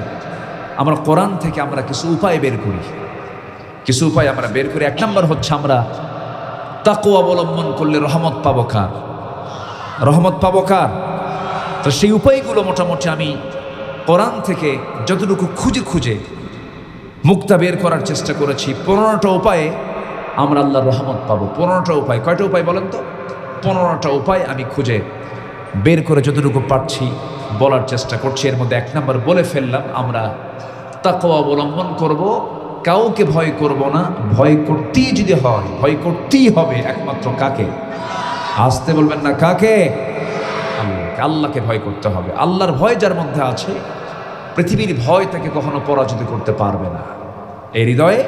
আমরা কোরআন থেকে আমরা কিছু উপায় বের করি, কিছু উপায় আমরা বের করি। এক নম্বর হচ্ছে আমরা তাকওয়া অবলম্বন করলে রহমত পাবো কার? রহমত পাবো কার? তো সেই উপায়গুলো মোটামুটি আমি কোরআন থেকে যতটুকু খুঁজে মুক্তা বের করার চেষ্টা করেছি। 15টা উপায়ে আমরা আল্লাহর রহমত পাবো। 15টা উপায়। কয়টা উপায় বলেন তো? 15টা উপায় আমি খুঁজে বের করে যতটুকু পারছি বলার চেষ্টা করছি। এর মধ্যে 1 নম্বর বলে ফেললাম, আমরা তাকওয়া অবলম্বন করব, কাউকে ভয় করব না। ভয় করতেই যদি হয়, ভয় করতেই হবে একমাত্র কাকে? আসতে বলবেন না, কাকে? আল্লাহকে। আল্লাহকে ভয় করতে হবে। আল্লাহর ভয় যার মধ্যে আছে, পৃথিবীর ভয় তাকে কখনো পরাজিত করতে পারবে না। এই হৃদয়ে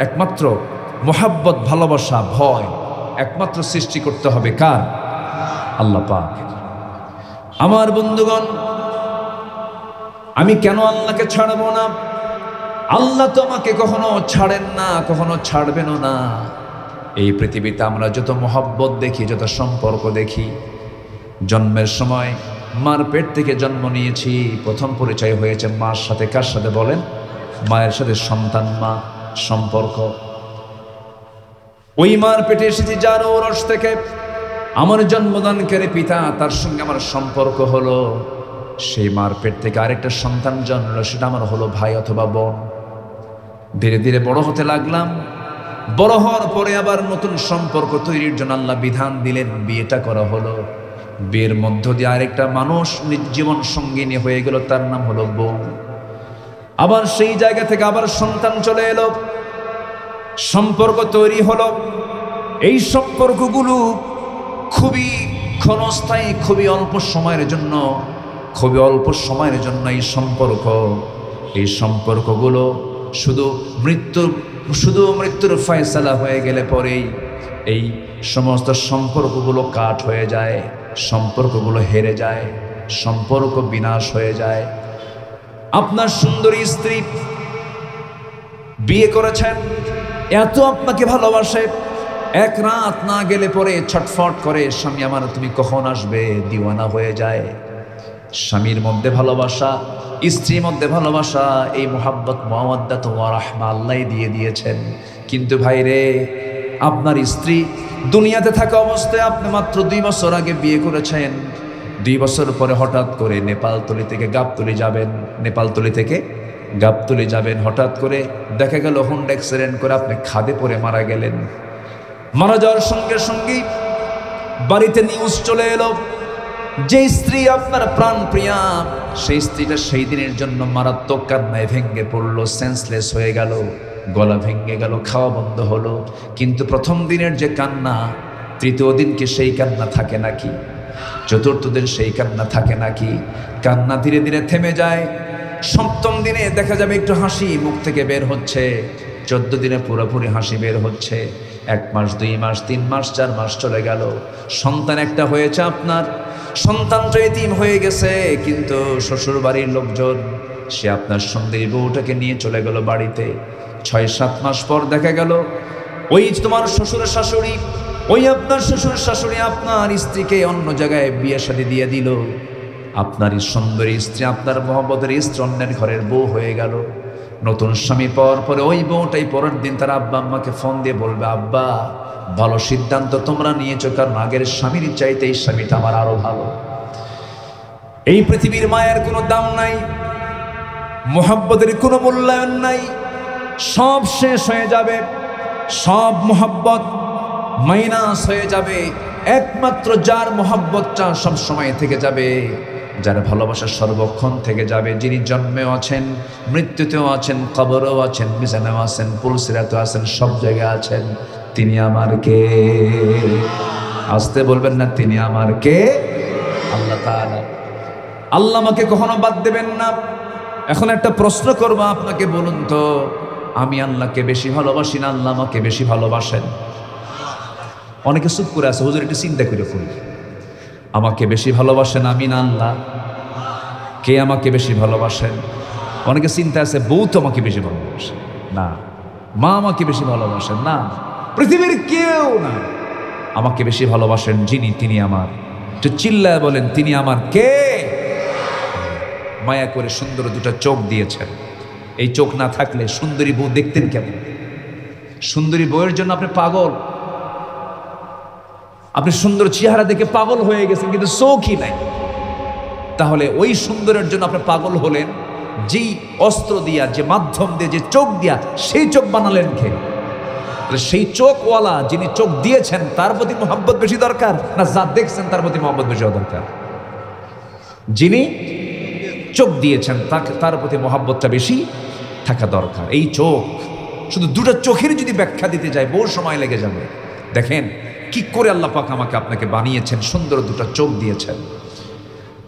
একমাত্র মোহাব্বত, ভালোবাসা, ভয় একমাত্র সৃষ্টি করতে হবে কার? আল্লাহ পাক। আমার বন্ধুগণ, আমি কেন আল্লাহকে ছাড়বো না? আল্লাহ তো আমাকে কখনো ছাড়েন না, কখনো ছাড়বেনও না। এই পৃথিবীতে আমরা যত মোহাব্বত দেখি, যত সম্পর্ক দেখি, জন্মের সময় মার পেট থেকে জন্ম নিয়েছি, প্রথম পরিচয় হয়েছে মার সাথে। কার সাথে বলেন? মায়ের সাথে সন্তান মা সম্পর্ক। ওই মার পেটে এসেছি যার ওরস থেকে, আমার জন্মদানকারী পিতা, তার সঙ্গে আমার সম্পর্ক হলো। সেই মার পেট থেকে আরেকটা সন্তান জন্মলো, সেটা আমার হলো ভাই অথবা বোন। ধীরে ধীরে বড় হতে লাগলাম। বড় হওয়ার পরে আবার নতুন সম্পর্ক তৈরির জন্য আল্লাহ বিধান দিলেন, বিয়েটা করা হলো। বিয়ের মধ্য দিয়ে আরেকটা মানুষ জীবন সঙ্গিনী হয়ে গেল, তার নাম হলো বউ। আবার সেই জায়গা থেকে আবার সন্তান চলে এলো, সম্পর্ক তৈরি হলো। এই সম্পর্কগুলো খুবই ক্ষণস্থায়ী, খুবই অল্প সময়ের জন্য, খুবই অল্প সময়ের জন্য এই সম্পর্কগুলো শুধু মৃত্যুর ফয়সালা হয়ে গেলে পরেই এই সমস্ত সম্পর্কগুলো কাট হয়ে যায়, সম্পর্কগুলো হেরে যায়, সম্পর্ক বিনাশ হয়ে যায়। আপনার সুন্দরী স্ত্রী বিয়ে করেছেন, এত আপনাকে ভালোবাসে, এক রাত না গেলে পরে ছটফট করে, স্বামী আমার তুমি কখন আসবে, দিওয়ানা হয়ে যায়। স্বামীর মধ্যে ভালোবাসা, স্ত্রীর মধ্যে ভালোবাসা, এই মুহাব্বত মাওয়াদ্দাত ওয়া রাহমা আল্লাহ দিয়ে দিয়েছেন। কিন্তু ভাইরে, আপনার স্ত্রী দুনিয়াতে থাকা অবস্থায় আপনি মাত্র 2 বছর আগে বিয়ে করেছেন, 2 বছর পরে হঠাৎ করে নেপালতলি থেকে গাবতলি যাবেন, হঠাৎ করে দেখা গেল হোন্ডা অ্যাক্সিডেন্ট করে আপনি খাদে পড়ে মারা গেলেন। মারা যাওয়ার সঙ্গে সঙ্গেই বাড়িতে নিউজ চলে এলো যে স্ত্রী আপনার প্রাণ প্রিয়া, সেই স্ত্রীটা সেই দিনের জন্য মারাত্মক কান্নায় ভেঙে পড়লো, সেন্সলেস হয়ে গেল, গলা ভেঙে গেল, খাওয়া বন্ধ হলো। কিন্তু প্রথম দিনের যে কান্না, তৃতীয় দিন কি সেই কান্না থাকে নাকি? চতুর্থ দিন সেই কান্না থাকে নাকি? কান্না ধীরে ধীরে থেমে যায়। সপ্তম দিনে দেখা যাবে একটু হাসি মুখ থেকে বের হচ্ছে, 14 দিনে পুরোপুরি হাসি বের হচ্ছে। 1 মাস, 2 মাস, 3 মাস, 4 মাস চলে গেল, সন্তান একটা হয়েছে আপনার, সন্তানটা এতিম হয়ে গেছে। কিন্তু শ্বশুর বাড়ির লোকজন, সে আপনার সুন্দরী বউটাকে নিয়ে চলে গেল বাড়িতে। 6-7 মাস পর দেখা গেল ওই তোমার শ্বশুর শাশুড়ি, ওই আপনার শ্বশুর শাশুড়ি আপনার স্ত্রীকে অন্য জায়গায় বিয়ে শাদী দিয়ে দিল। আপনার সুন্দরী স্ত্রী, আপনার মহব্বতের স্ত্রী অন্যের ঘরের বউ হয়ে গেল। নতুন স্বামী পাওয়ার পরে ওই বউটাই পরের দিন তার আব্বা আম্মাকে ফোন দিয়ে বলবে, আব্বা ভালো সিদ্ধান্ত তোমরা নিয়েছো, কারণ আগের স্বামীর চাইতে এই স্বামীটা আমার আরো ভালো। এই পৃথিবীর মায়ের কোনো দাম নাই, মহব্বতের কোনো মূল্যায়ন নাই, সব শেষ হয়ে যাবে, সব মহব্বত মাইনাস হয়ে যাবে। একমাত্র যার মহব্বতটা সব সময় থেকে যাবে, যার ভালোবাসা সর্বক্ষণ থেকে যাবে, যিনি জন্মেও আছেন, মৃত্যুতেও আছেন, কবরেও আছেন, মিজানেও আছেন, পুলসিরাতেও আছেন, সব জায়গায় আছেন, তিনি আমার কে? আসতে বলবেন না, তিনি আমার কে? আল্লাহ তাআলা। আল্লাহ আমাকে কখনো বাদ দেবেন না। এখন একটা প্রশ্ন করব আপনাকে, বলুন তো, আমি আল্লাহকে বেশি ভালোবাসি না আল্লাহ আমাকে বেশি ভালোবাসেন? অনেকে চুপ করে আছে, হুজুর একটু চিন্তা করে করি, আমাকে বেশি ভালোবাসেন আমি না আল্লাহ? কে আমাকে বেশি ভালোবাসেন? অনেকে চিন্তা আছে, বউ তো আমাকে বেশি ভালোবাসে না, মা আমাকে বেশি ভালোবাসেন না, পৃথিবীর কেউ না। আমাকে বেশি ভালোবাসেন যিনি, তিনি আমার। তো চিল্লায় বলেন, তিনি আমার কে? মায়া করে সুন্দর 2টা চোখ দিয়েছেন। এই চোখ না থাকলে সুন্দরী বউ দেখতেন কেমন? সুন্দরী বউয়ের জন্য আপনি পাগল, আপনি সুন্দর চেহারা দেখে পাগল হয়ে গেছেন, কিন্তু চোখই নাই। তাহলে ওই সুন্দরের জন্য আপনি পাগল হলেন, যেই অস্ত্র দিয়া, যে মাধ্যম দিয়ে, যে চোখ দিয়া, সেই চোখ বানালেন কে? সেই চোখওয়ালা যিনি চোখ দিয়েছেন তার প্রতি মহব্বত বেশি দরকার, না যা দেখছেন তার প্রতি মহব্বত বেশি দরকার? যিনি চোখ দিয়েছেন তার প্রতি মহব্বতটা বেশি থাকা দরকার। এই চোখ, শুধু 2টা চোখের যদি ব্যাখ্যা দিতে যায় বহু সময় লেগে যাবে। দেখেন কি করে আল্লাহ পাক আমাকে আপনাকে বানিয়েছেন, সুন্দর 2টা চোখ দিয়েছেন।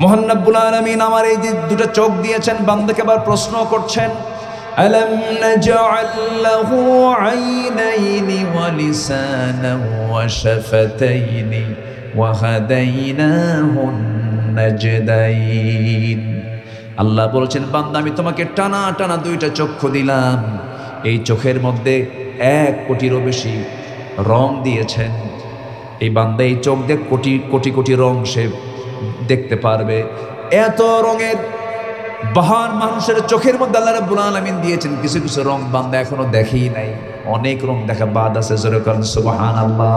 মহান রব্বুল আলামিন আমার এই যে 2টা চোখ দিয়েছেন, বান্দাকে আবার প্রশ্ন করছেন, আলাম নাজআল লাহু আইনাইনি ওয়া লিসানান ওয়া শাফাতাইনি ওয়া হাদাইনাহুন নাজদাইন। আল্লাহ বলেছেন, বান্দা আমি তোমাকে টানা টানা 2টা চক্ষু দিলাম, এই চোখের মধ্যে 1 কোটিরও বেশি রং দিয়েছেন। এই বান্দা এই চোখ দিয়ে কোটি কোটি কোটি রং সে দেখতে পারবে। এত রঙের বাহার মানুষের চোখের মধ্যে আল্লাহ রাব্বুল আলামিন দিয়েছেন। কিছু কিছু রং বান্দা এখনো দেখেই নাই, অনেক রং দেখা বাদ আছে। জোরে বলেন সুবহানাল্লাহ।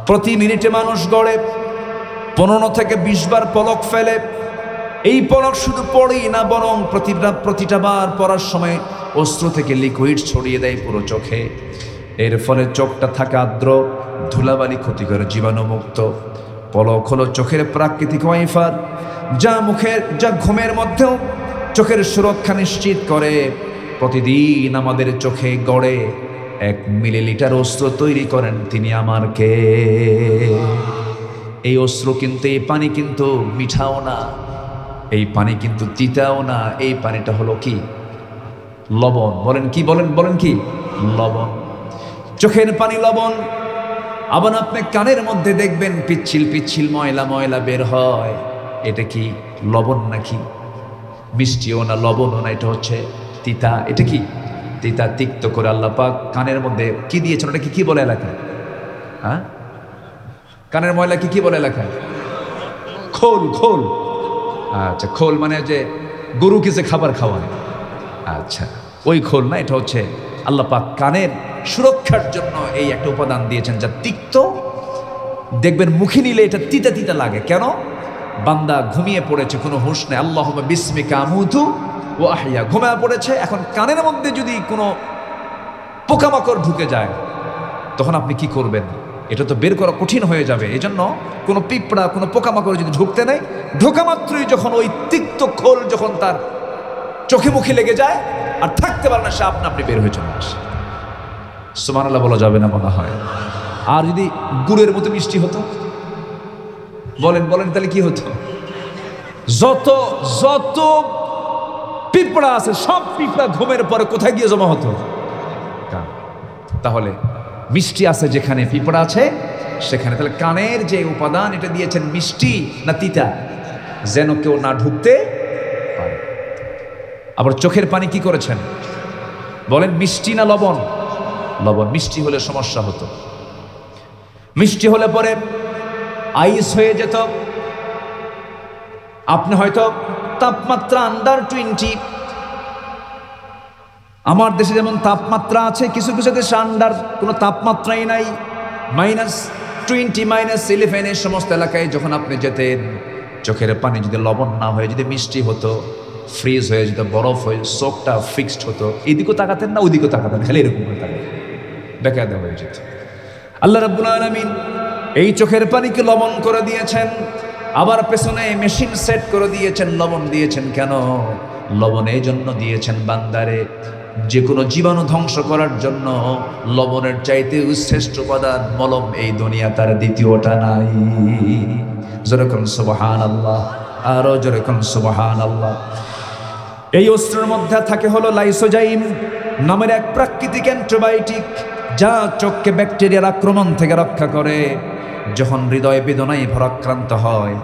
প্রতি মিনিটে মানুষ গড়ে 15 থেকে 20 বার পলক ফেলে। এই পলক শুধু পড়েই না, বরং প্রতিটা বার পড়ার সময় অশ্রু থেকে লিকুইড ছড়িয়ে দেয় পুরো চোখে। এর ফলে চোখটা থাকে আর্দ্র, ধুলাবালি ক্ষতি করে, জীবাণুমুক্ত। পলক হলো চোখের প্রাকৃতিক ওয়াইফার, যা ঘুমের মধ্যেও চোখের সুরক্ষা নিশ্চিত করে। প্রতিদিন আমাদের চোখে গড়ে 1 মিলিলিটার অস্ত্র তৈরি করেন তিনি আমার কে। এই অস্ত্র কিন্তু, এই পানি কিন্তু মিঠাও না, এই পানি কিন্তু তিতাও না, এই পানিটা হলো কি? লবণ। বলেন কি? বলেন কি? লবণ। চোখের পানি লবণ। আবার আপনি কানের মধ্যে দেখবেন পিচ্ছিল পিচ্ছিল ময়লা বের হয়, এটা কি লবণ নাকি? মিষ্টিও না, লবণও না, এটা হচ্ছে তিতা। এটা কি? তিতা। তিক্ত করে আল্লাহ পাক কানের মধ্যে কি দিয়েছেন? ওটা কি বলে এলাকায়? হ্যাঁ, কানের ময়লা কি বলে এলাকায়? খোল। আচ্ছা, খোল মানে যে গরু কিছু খাবার খাওয়ায়, আচ্ছা ওই খোল না, এটা হচ্ছে আল্লাহ পাক কানের সুরক্ষার জন্য এই একটা উপাদান দিয়েছেন যা তিক্ত। দেখবেন মুখে নিলে এটা তিতা তিতা লাগে। কেন? বান্দা ঘুমিয়ে পড়েছে, কোনো হুঁশ নেই, আল্লাহুম্মা বিসমিকা আমুতু ও আহিয়া, ঘুমিয়ে পড়েছে। এখন কানের মধ্যে যদি কোনো পোকামাকড় ঢুকে যায় তখন আপনি কি করবেন? এটা তো বের করা কঠিন হয়ে যাবে। এই জন্য কোনো পিঁপড়া, কোনো পোকামাকড় যদি ঢুকতে নেই, ঢোকা মাত্রই যখন ওই তিক্ত খোল যখন তার চোখে মুখে লেগে যায় আর থাকতে পারে না, সে আপনি বের হয়ে চলে আসে। সুবহানাল্লাহ বলা যাবে না মনে হয়। আর যদি গুড়ের মতো মিষ্টি হতো, বলেন তাহলে কি হতো? যত পিঁপড়া আছে সব পিঁপড়া ঘুমের পরে কোথায় গিয়ে জমা হতো? তাহলে মিষ্টি আছে যেখানে, পিঁপড়া আছে সেখানে। তাহলে কানের যে উপাদান এটা দিয়েছেন মিষ্টি না তিতা, যেন কেউ না ঢুকতে পারে। আবার চোখের পানি কি করেছেন? বলেন মিষ্টি না লবণ? লবণ। মিষ্টি হলে সমস্যা হতো, মিষ্টি হলে পরে আইস হয়ে যেত। আপনি হয়তো তাপমাত্রা _20, আমার দেশে যেমন তাপমাত্রা আছে, কিছু কিছু দেশে আন্ডার কোনো তাপমাত্রাই নাই, -20 -11 এর সমস্ত এলাকায় যখন আপনি যেতেন, চোখের পানি যদি লবণ না হয়ে যদি মিষ্টি হতো, ফ্রিজ হয়ে যেত, বরফ হয়ে চোখটা ফিক্সড হতো, এদিকেও তাকাতেন না ওইদিকেও তাকাতেন, খালি এরকম করে তাকাতেন, বেকায়দা হয়ে যেত। আল্লাহ রাব্বুল আলামিন এই চোখের পানিকে লবণ করে দিয়েছেন, আবার পেছনে মেশিন সেট করে দিয়েছেন। লবণ দিয়েছেন কেন? লবণ এই জন্য দিয়েছেন বান্দারে যে কোনো জীবাণু ধ্বংস করার জন্য। লবণের চাইতে শ্রেষ্ঠ উপাদান মলম এই দুনিয়া তার দ্বিতীয়টা নাই। যেরকম সুবহানাল্লাহ, আরো যেরকম সুবহানাল্লাহ। এই অস্ত্রের মধ্যে থাকে হলো লাইসোজাইম নামের এক প্রাকৃতিক অ্যান্টিবায়োটিক, যা চোখকে ব্যাকটেরিয়ার আক্রমণ থেকে রক্ষা করে। যখন হৃদয় বেদনায় ভারাক্রান্ত হয়,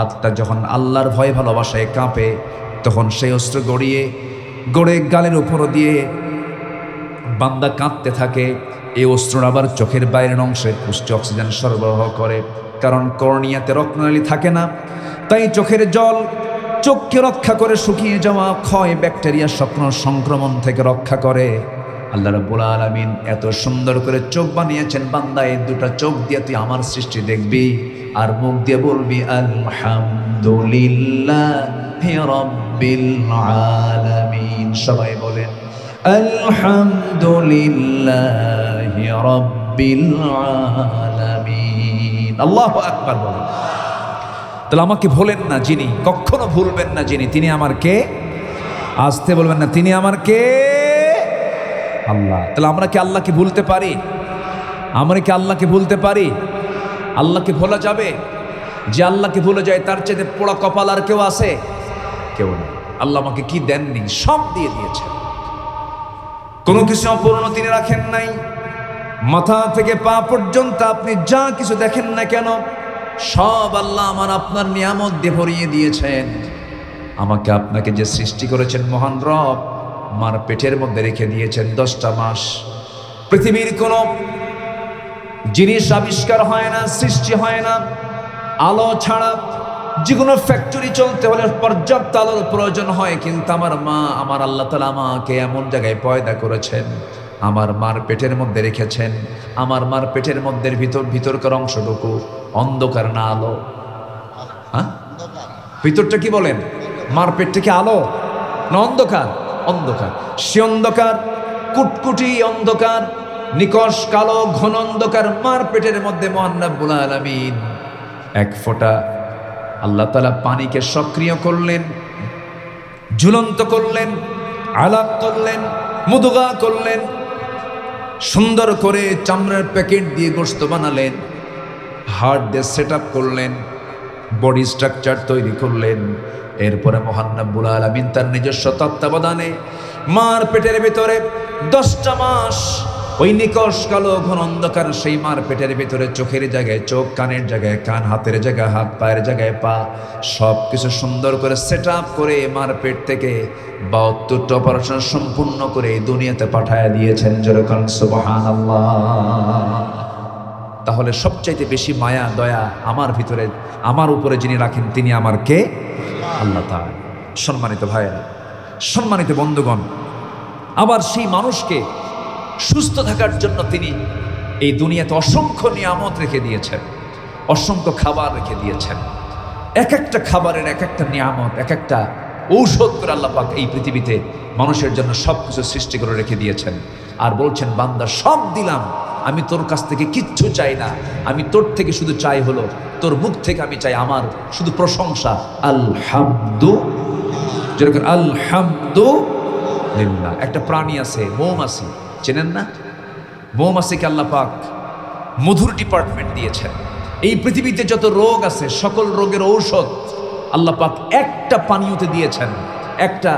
আত্মা যখন আল্লাহর ভয় ভালোবাসায় কাঁপে, তখন সেই অস্ত্র গড়ে গালের উপর দিয়ে বান্দা কাঁদতে থাকে। এই অস্ত্র আবার চোখের বাইরের অংশে পুষ্টি অক্সিজেন সরবরাহ করে, কারণ কর্নিয়াতে রক্তনালী থাকে না, তাই চোখের জল চোখকে রক্ষা করে, শুকিয়ে যাওয়া ক্ষয় ব্যাকটেরিয়া স্বপ্ন সংক্রমণ থেকে রক্ষা করে। আল্লাহ রাব্বুল আলামিন এত সুন্দর করে চোখ বানিয়েছেন, বান্দা এই দুটা চোখ দিয়ে তুই আমার সৃষ্টি দেখবি আর মুখ দিয়ে বলবি আলহামদুলিল্লাহি রাব্বিল আলামিন। সবাই বলেন আলহামদুলিল্লাহি রাব্বিল আলামিন। আল্লাহু আকবার বলেন। তাহলে আমাকে ভুলেন না যিনি, কখনো ভুলবেন না যিনি, তিনি আমার কে? আসতে বলবেন না, তিনি আমার কে? আল্লাহ। তাহলে আমরা কি আল্লাহকে ভুলতে পারি? আমরা কি আল্লাহকে ভুলতে পারি? আল্লাহকে ভোলা যাবে? যে আল্লাহকে ভুলে যায় তার চেয়ে পোড়া কপাল আর কেউ আছে? কেউ না। আল্লাহ আমাকে কি দেননি? সব দিয়ে দিয়েছেন, কোনো কিছু অপূর্ণ তিনি রাখেন নাই। মাথা থেকে পা পর্যন্ত আপনি যা কিছু দেখেন না কেন, সব আল্লাহ আমার আপনার নিয়ামত দিয়ে ভরিয়ে দিয়েছেন। আমাকে আপনাকে যে সৃষ্টি করেছেন মহান রব, মার পেটের মধ্যে রেখে দিয়েছেন 10টা মাস। পৃথিবীর কোনো জিনিস আবিষ্কার হয় না, সৃষ্টি হয় না আলো ছাড়া। যে কোনো ফ্যাক্টরি চলতে হলে পর্যাপ্ত আলোর প্রয়োজন হয়, কিন্তু আমার মা, আমার আল্লাহ তাআলা আমাকে এমন জায়গায় পয়দা করেছেন, আমার মার পেটের মধ্যে রেখেছেন। আমার মার পেটের মধ্যে ভিতরকার অংশটুকু অন্ধকার না আলো? হ্যাঁ, ভিতরটা কি বলেন? মার পেটটা কি আলো না অন্ধকার? অন্ধকার। সে অন্ধকার কুটকুটি অন্ধকার, নিকষ কালো ঘন অন্ধকার। মার পেটের মধ্যে মহান রব্বুল আলামিন এক ফোঁটা আল্লাহ তাআলা পানিকে সক্রিয় করলেন, ঝুলন্ত করলেন, আলাপ করলেন, মুদগা করলেন, সুন্দর করে চামড়ার প্যাকেট দিয়ে গোশত বানালেন, হার্ট দিয়ে সেট আপ করলেন, বডি স্ট্রাকচার তৈরি করলেন। এরপরে মহান রব্বুল আলামিন তার নিজস্ব তত্ত্বাবধানে মার পেটের ভিতরে 10টা মাস ওই নিকষ কালো ঘন অন্ধকার সেই মার পেটের ভিতরে চোখের জায়গায় চোখ, কানের জায়গায় কান, হাতের জায়গায় হাত, পায়ের জায়গায় পা, সব কিছু সুন্দর করে সেট আপ করে মার পেট থেকে 72টা অপারেশন সম্পূর্ণ করে এই দুনিয়াতে পাঠায় দিয়েছেন। যেরকম সুবহানাল্লাহ। তাহলে সবচাইতে বেশি মায়া দয়া আমার ভিতরে, আমার উপরে যিনি রাখেন তিনি আমার কে? আল্লাহ তাআলা। সম্মানিত ভাইয়েরা, সম্মানিত বন্ধুগণ, আবার সেই মানুষকে সুস্থ থাকার জন্য তিনি এই দুনিয়াতে অসংখ্য নিয়ামত রেখে দিয়েছেন, অসংখ্য খাবার রেখে দিয়েছেন। এক একটা খাবারের এক একটা নিয়ামত, এক একটা ঔষধ করে আল্লাহ পাক এই পৃথিবীতে মানুষের জন্য সব কিছু সৃষ্টি করে রেখে দিয়েছেন। আর বলছেন, বান্দা সব দিলাম, আমি তোর কাছ থেকে কিচ্ছু চাই না, আমি তোর থেকে শুধু চাই হলো তোর মুখ থেকে আমি চাই আমার শুধু প্রশংসা। আলহামদু, যেরকম আলহামদুলিল্লাহ। একটা প্রাণী আছে মৌমাছি, চেনেন না? মৌমাছিকে আল্লাহ পাক মধুর ডিপার্টমেন্ট দিয়েছেন। এই পৃথিবীতে যত রোগ আছে সকল রোগের ঔষধ আল্লাহ পাক একটা পানীয়তে দিয়েছেন। একটা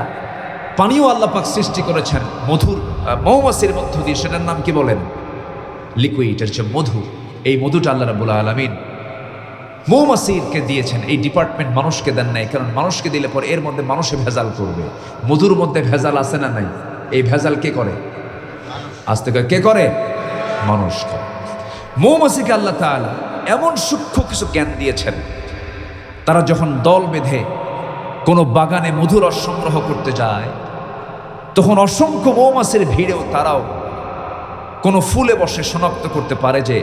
পানীয় আল্লাহ পাক সৃষ্টি করেছেন মধুর মৌমাছির মধ্য দিয়ে, সেটার নাম কি বলেন? লিকুইড, এর যে মধু। এই মধুটা আল্লাহ রাব্বুল আলামিন মৌমাছিকে দিয়েছেন। এই ডিপার্টমেন্ট মানুষকে দেন নাই, কারণ মানুষকে দিলে পরে এর মধ্যে মানুষে ভেজাল করবে। মধুর মধ্যে ভেজাল আছে না নাই? এই ভেজাল কে করে? আজ থেকে কে করে? মানুষ করে। মৌমাছিকে আল্লাহ তাআলা এমন সূক্ষ্ম কিছু জ্ঞান দিয়েছেন, তারা যখন দল বেঁধে কোনো বাগানে মধু রস সংগ্রহ করতে যায়, তখন অসংখ্য মৌমাছির ভিড়েও তারাও কোনো ফুলে বসে শনাক্ত করতে পারে যে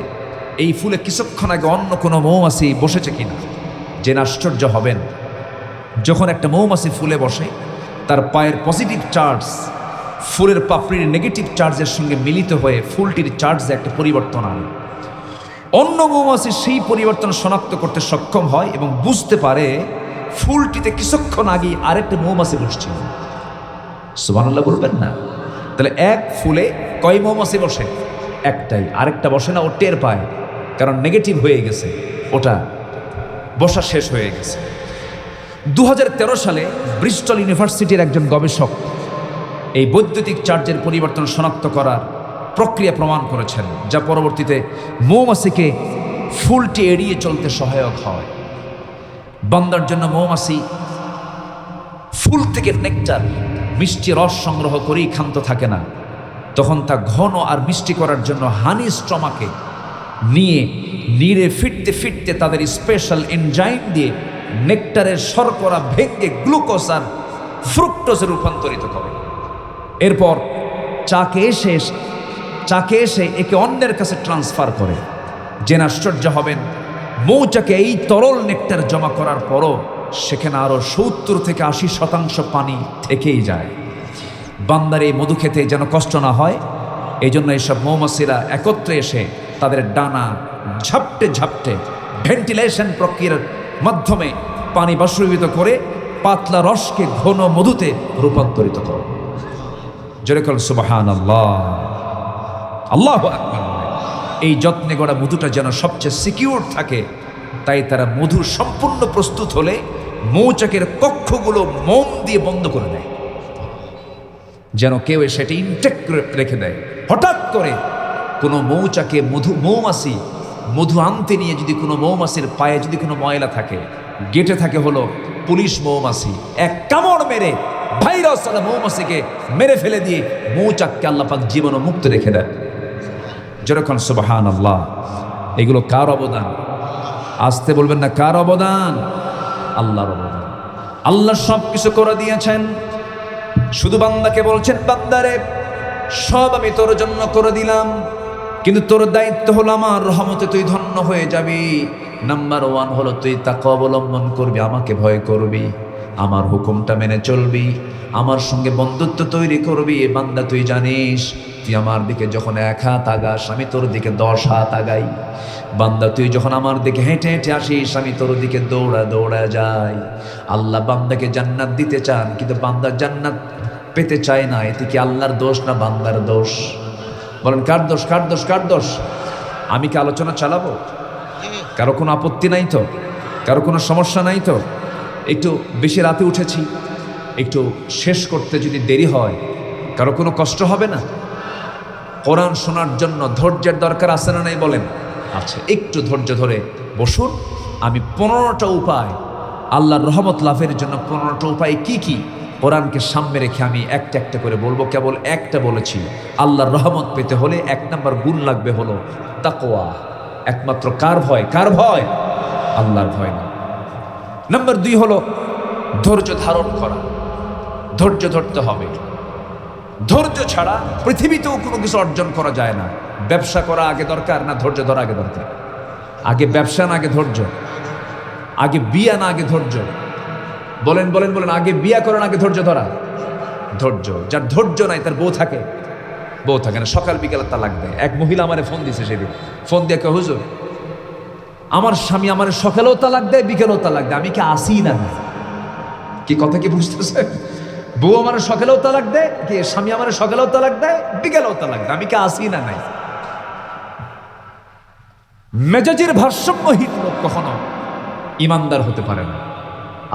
এই ফুলে কিছুক্ষণ আগে অন্য কোনো মৌমাছি বসেছে কিনা। জেনে আশ্চর্য হবেন, যখন একটা মৌমাছি ফুলে বসে তার পায়ের পজিটিভ চার্জ ফুলের পাপড়ির নেগেটিভ চার্জের সঙ্গে মিলিত হয়ে ফুলটির চার্জে একটা পরিবর্তন আনে। অন্য মৌমাছি সেই পরিবর্তন শনাক্ত করতে সক্ষম হয় এবং বুঝতে পারে ফুলটিতে কিছুক্ষণ আগে আরেকটা মৌমাছি বসছিল। সুবহানাল্লাহ বলবেন না? তাহলে এক ফুলে কয় মৌমাছি বসে? একটাই। আরেকটা বসে না, ও টের পায়, কারণ নেগেটিভ হয়ে গেছে, ওটা বসা শেষ হয়ে গেছে। 2013 সালে ব্রিস্টল ইউনিভার্সিটির একজন গবেষক এই বৈদ্যুতিক চার্জের পরিবর্তন শনাক্ত করার প্রক্রিয়া প্রমাণ করেছেন, যা পরবর্তীতে মৌমাছিকে ফুলটি এড়িয়ে চলতে সহায়ক হয়। বান্দার জন্য মৌমাছি ফুল থেকে নেকটার, মিষ্টি রস সংগ্রহ করেই ক্ষান্ত থাকে না, তখন তা ঘন আর মিষ্টি করার জন্য হানি স্টমাকে নিয়ে নিড়ে ফিরতে ফিরতে তাদের স্পেশাল এনজাইম দিয়ে নেকটারের শর্করা ভেঙে গ্লুকোজ আর ফ্রুক্টোজে রূপান্তরিত করে। এরপর চাকে এসে একে অন্যের কাছে ট্রান্সফার করে। জেনে আশ্চর্য হবেন, মৌচাকে এই তরল নেকটার জমা করার পরও সেখানে আরও 70 থেকে 80% পানি থেকেই যায়। বান্দার এই মধু খেতে যেন কষ্ট না হয়, এই জন্য এইসব মৌমাছিরা একত্রে এসে তাদের ডানা ঝাপটে ঝাপটে ভেন্টিলেশন প্রক্রিয়ার মাধ্যমে পানি বাষ্পীভূত করে পাতলা রসকে ঘন মধুতে রূপান্তরিত করে। যেরকম সুবহানাল্লাহ, আল্লাহু আকবার। এই যত্নে গড়া মধুটা যেন সবচেয়ে সিকিউর থাকে, তাই তারা মধু সম্পূর্ণ প্রস্তুত হলে মৌচাকের কক্ষগুলো মোম দিয়ে বন্ধ করে দেয়, যেন কেউ সেটি ইনটেক রেখে দেয়। হঠাৎ করে কোনো মৌচাকে মৌমাছি মধু আনতে নিয়ে যদি কোনো মৌমাছির পায়ে যদি কোনো ময়লা থাকে, গেটে থাকে হলো পুলিশ মৌমাছি, এক কামড় মেরে ভাইরাস মৌমাছিকে মেরে ফেলে দিয়ে মৌচাককে আল্লাহ পাক জীবন মুক্ত রেখে দেয়। যেরকম সুবহানাল্লাহ। এগুলো কার অবদান? আসতে বলবেন না, কার অবদান? আল্লাহর অবদান। আল্লাহ সব কিছু করে দিয়েছেন, শুধু বান্দাকে বলছেন, বান্দারে সব আমি তোর জন্য করে দিলাম, কিন্তু তোর দায়িত্ব হলো আমার রহমতে তুই ধন্য হয়ে যাবি। নাম্বার 1 হলো তুই তাকওয়া অবলম্বন করবি, আমাকে ভয় করবি, আমার হুকুমটা মেনে চলবি, আমার সঙ্গে বন্ধুত্ব তৈরি করবি। বান্দা তুই জানিস তুই আমার দিকে যখন 1 হাত আগাস আমি তোর দিকে 10 হাত আগাই। বান্দা তুই যখন আমার দিকে হেঁটে হেঁটে আসিস আমি তোর দিকে দৌড়া দৌড়া যাই। আল্লাহ বান্দাকে জান্নাত দিতে চান, কিন্তু বান্দা জান্নাত পেতে চায় না। এতে কি আল্লাহর দোষ না বান্দার দোষ? বলেন কার দোষ? কার দোষ? কার দোষ? আমি কি আলোচনা চালাবো? কারো কোনো আপত্তি নাই তো? কারো কোনো সমস্যা নাই তো? একটু বেশি রাতে উঠেছি, একটু শেষ করতে যদি দেরি হয় কারো কোনো কষ্ট হবে না? কোরআন শোনার জন্য ধৈর্যের দরকার আছে না নাই বলেন? আচ্ছা, একটু ধৈর্য ধরে বসুন। আমি 15টা উপায় আল্লাহর রহমত লাভের জন্য, 15টা উপায় কি কি কোরআনকে সামনে রেখে আমি একটা একটা করে বলবো। কেবল একটা বলেছি, আল্লাহর রহমত পেতে হলে 1 নম্বর গুণ লাগবে হলো তাকওয়া। একমাত্র কার ভয়? কার ভয়? আল্লাহর ভয় না। নাম্বার 2 হলো ধৈর্য ধারণ করা। ধৈর্য ধরতে হবে। ধৈর্য ছাড়া পৃথিবীতেও কোনো কিছু অর্জন করা যায় না। ব্যবসা করা আগে দরকার না ধৈর্য ধরা আগে দরকার? আগে ব্যবসা না আগে ধৈর্য? আগে বিয়া না আগে ধৈর্য? বলেন বলেন বলেন, আগে বিয়া করেন আগে ধৈর্য ধরা? ধৈর্য। যার ধৈর্য নাই তার বউ থাকে? বউ থাকে না। সকাল বিকালে তালাক দেয়। এক মহিলা আমারে ফোন দিছে সেদিন, ফোন দিয়ে কে, হুজুর আমার স্বামী আমার সকালেও তালাক দেয় বিকেলেও তালাক দেয়, আমি কি আসি না? কি কথা কি বুঝতেছে? বউ আমার সকালেও তালাক দেয়, কি স্বামী আমার সকালেও তালাক দেয় বিকেলেও তালাক দেয়, আমি কি আসি না? নাই। মেজাজের ভারসাম্যহীন লোক কখনো ইমানদার হতে পারে না,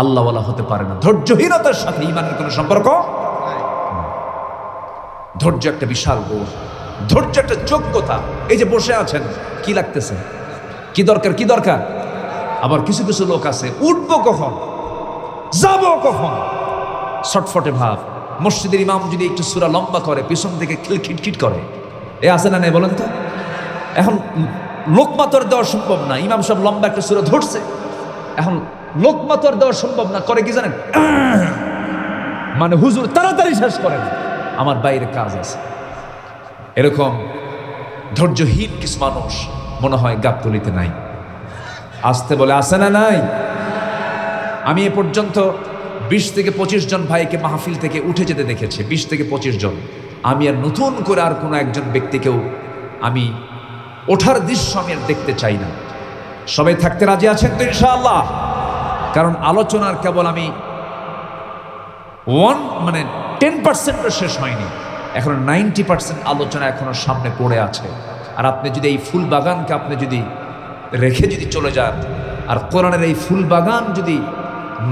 আল্লাহওয়ালা হতে পারে না। ধৈর্যহীনতার সাথে ইমানের কোনো সম্পর্ক। ধৈর্য একটা বিশাল গুণ, ধৈর্য একটা যোগ্যতা। এই যে বসে আছেন, কি লাগতেছে? কি দরকার? কি দরকার? আবার কিছু কিছু লোক আছে, উঠবো কখন, যাবো কখন, ছটফটে ভাব। মসজিদের ইমাম যদি একটু সূরা লম্বা করে পিছন থেকে খিটখিট করে, এ আছে না নাই বলেন তো? এখন লোকমাতর দেওয়া সম্ভব না, ইমাম সব লম্বা একটা সূরা ধরছে, এখন লোকমাতর দেওয়া সম্ভব না, করে কি জানেন? মানে হুজুর তাড়াতাড়ি শেষ করেন, আমার বাইরে কাজ আছে। এরকম ধৈর্যহীন কিছু মানুষ মনে হয় গাবতলিতে নাই। আসতে বলে আসে না নাই? আমি এ পর্যন্ত 20 থেকে 25 জন ভাইকে মাহফিল থেকে উঠে যেতে দেখেছি, 20 থেকে 25 জন। আমি আর নতুন করে আর কোনো একজন ব্যক্তিকেও আমি ওঠার দৃশ্য আমি আর দেখতে চাই না। সবাই থাকতে রাজি আছেন তো ইনশাআল্লাহ? কারণ আলোচনার কেবল আমি 10% শেষ হয়নি, এখন 90% আলোচনা এখনো সামনে পড়ে আছে। আর আপনি যদি এই ফুল বাগানকে আপনি যদি রেখে যদি চলে যান, আর কোরআনের এই ফুল বাগান যদি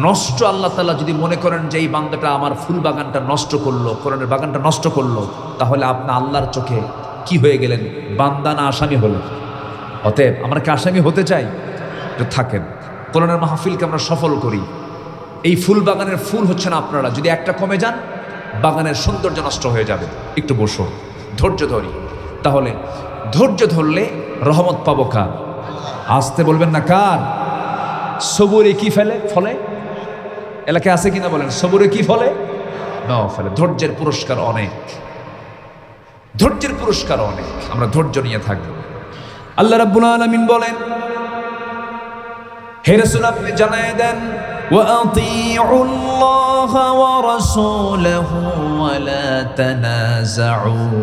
নষ্ট, আল্লাহ তাআলা যদি মনে করেন যে এই বান্দাটা আমার ফুল বাগানটা নষ্ট করলো, কোরআনের বাগানটা নষ্ট করলো, তাহলে আপনি আল্লাহর চোখে কি হয়ে গেলেন? বান্দা না আসামি হলেন। অতএব আমরা কি আসামি হতে চাই? তো থাকেন, কোরআনের মাহফিলকে আমরা সফল করি। এই ফুল বাগানের ফুল হচ্ছে না আপনারা, যদি একটা কমে যান বাগানের সৌন্দর্য নষ্ট হয়ে যাবে। একটু বসো, ধৈর্য ধরি। তাহলে ধৈর্য ধরলে রহমত পাবো কার? আসতে বলবেন না কার? সবুরে কি ফলে এলাকায় আছে কিনা বলেন? সবুরে কি ফলে? ফলে। ধৈর্যের পুরস্কার অনেক, ধৈর্যের পুরস্কার অনেক। আমরা ধৈর্য নিয়ে থাকবো। আল্লাহ রাব্বুল আলামিন বলেন, হে রাসূল আপনি জানায় দেন, وأطيعوا الله ورسوله ولا تنازعوا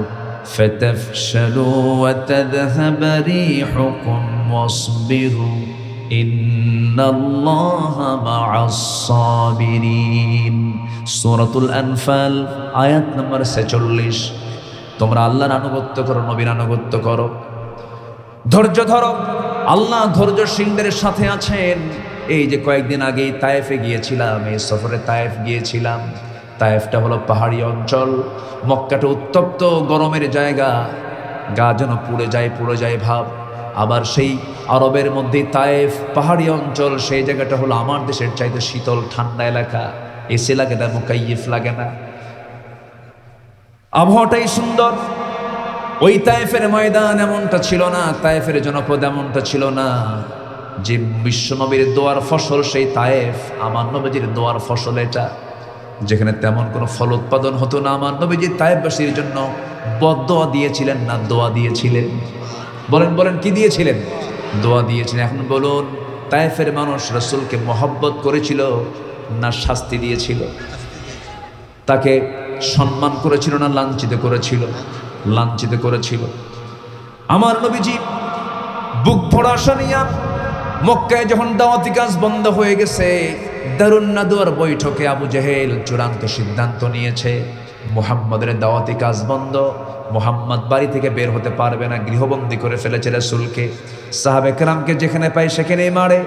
فتفشلوا وتذهب ريحكم واصبروا إن الله مع الصابرين। সূরাতুল আনফাল আয়াত নম্বর 46। তোমরা আল্লাহর আনুগত্য করো, নবীর আনুগত্য করো, ধৈর্য ধরো। আল্লাহ ধৈর্যশীলদের সাথে আছেন। এই যে কয়েকদিন আগেই তায়েফে গিয়েছিলাম, এই সফরে তায়েফ গিয়েছিলাম। তায়েফটা হলো পাহাড়ি অঞ্চল, মক্কাটা উত্তপ্ত গরমের জায়গা, গা যেন পুড়ে যায় ভাব। আবার সেই আরবের মধ্যে তায়েফ পাহাড়ি অঞ্চল, সেই জায়গাটা হলো আমার দেশের চাইতে শীতল ঠান্ডা এলাকা। এসি লাগে না, মুকাইয়িফ লাগে না, আবহাওয়াটাই সুন্দর। ওই তায়েফের ময়দান এমনটা ছিল না, তায়েফের জনপদ এমনটা ছিল না। যে বিশ্ব নবীর দোয়ার ফসল সেই তায়েফ, আমার নবীজির দোয়ার ফসল এটা। যেখানে তেমন কোনো ফল উৎপাদন হতো না, আমার নবীজি তায়েফবাসীর জন্য বদদোয়া দিয়েছিলেন না দোয়া দিয়েছিলেন? বলেন বলেন, কি দিয়েছিলেন? দোয়া দিয়েছিলেন। এখন বলুন, তায়েফের মানুষ রাসূলকে মহব্বত করেছিল না শাস্তি দিয়েছিল? তাকে সম্মান করেছিল না লাঞ্ছিত করেছিল? লাঞ্ছিত করেছিল। আমার নবীজি বুক ভরা আশা নিয়া মক্কায় যখন দাওয়াতি কাজ বন্ধ হয়ে গেছে, দারুন নাদওয়ার বৈঠকে আবু জেহেল চূড়ান্ত সিদ্ধান্ত নিয়েছে, মুহাম্মাদের দাওয়াতি কাজ বন্ধ, মুহাম্মদ বাড়ি থেকে বের হতে পারবে না, গৃহবন্দী করে ফেলেছে রাসূলকে। সাহাবে কেরামকে যেখানে পায় সেখানেই মারে,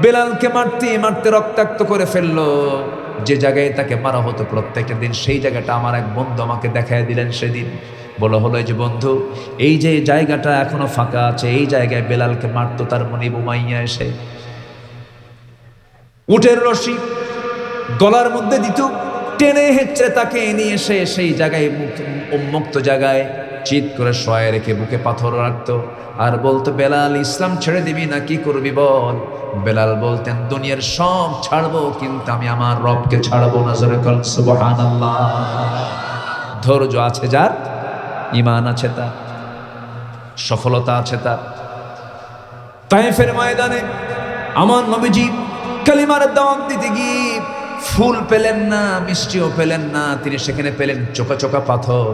বেলালকে মারতে মারতে রক্তাক্ত করে ফেললো। যে জায়গায় তাকে মারা হতো প্রত্যেকটা দিন, সেই জায়গাটা আমার এক বন্ধু আমাকে দেখায় দিলেন সেদিন। বলা হলো, যে বন্ধু, এই যে জায়গাটা এখনো ফাঁকা আছে, এই জায়গায় বেলালকে মারতো তার মনিব উমাইয়া এসে উটের রশি গলার মধ্যে দিত, টেনে হেঁচড়ে তাকে নিয়ে এসে সেই জায়গায় উন্মুক্ত জায়গায় চিৎ করে শোয়ায় রেখে বুকে পাথর রাখতো আর বলতো, বেলাল ইসলাম ছেড়ে দিবি না কি করবি বল? বেলাল বলতেন, দুনিয়ার সব ছাড়বো কিন্তু আমি আমার রবকে ছাড়বো না। জোরে বল সুবহানাল্লাহ। ধৈর্য আছে যার, ঈমান আছে তার, সফলতা আছে তার। তায়েফের ময়দানে আমার নবীজি কালিমার দাওয়াত দিতে গিয়ে ফুল পেলেন না, মিষ্টিও পেলেন না, তিনি সেখানে পেলেন চোকা চোকা পাথর।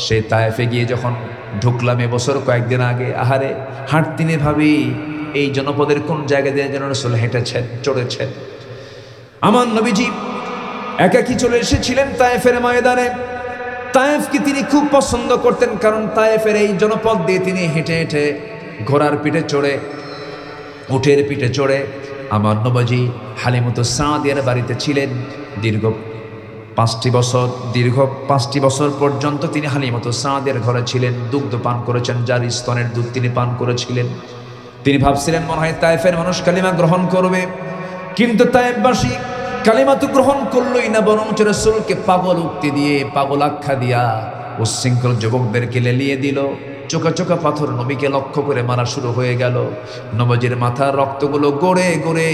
সেই তায়েফে গিয়ে যখন ঢুকলাম এবছর কয়েকদিন আগে, আহারে হাঁটতিনি ভাবি এই জনপদের কোন জায়গা দিয়ে যেন রাসূল হেঁটেছেন, চড়েছেন। আমার নবীজি একাকী চলে এসেছিলেন তায়েফের ময়দানে। তায়েফকে তিনি খুব পছন্দ করতেন, কারণ তায়েফের এই জনপদ দিয়ে তিনি হেঁটে হেঁটে ঘোড়ার পিঠে চড়ে, উটের পিঠে চড়ে আমার নবীজি হালিমাতুস সাদিয়ার বাড়িতে ছিলেন দীর্ঘ 5টি বছর পর্যন্ত তিনি হালিমাতুস সাদিয়ার ঘরে ছিলেন। দুগ্ধ পান করেছেন, যার স্তনের দুধ তিনি পান করেছিলেন। তিনি ভাবছিলেন মনে হয় তায়েফের মানুষ কালিমা গ্রহণ করবে, কিন্তু তায়েফবাসী কালিমা তো গ্রহণ করলই না, বরং রাসূলকে পাগল উক্তি দিয়ে, পাগল আখ্যা দিয়া উচ্ছৃঙ্খল যুবকদেরকে লেলিয়ে দিল। চোকা চোকা পাথর নবীকে লক্ষ্য করে মারা শুরু হয়ে গেল। নবীজির মাথার রক্তগুলো গড়ে গড়ে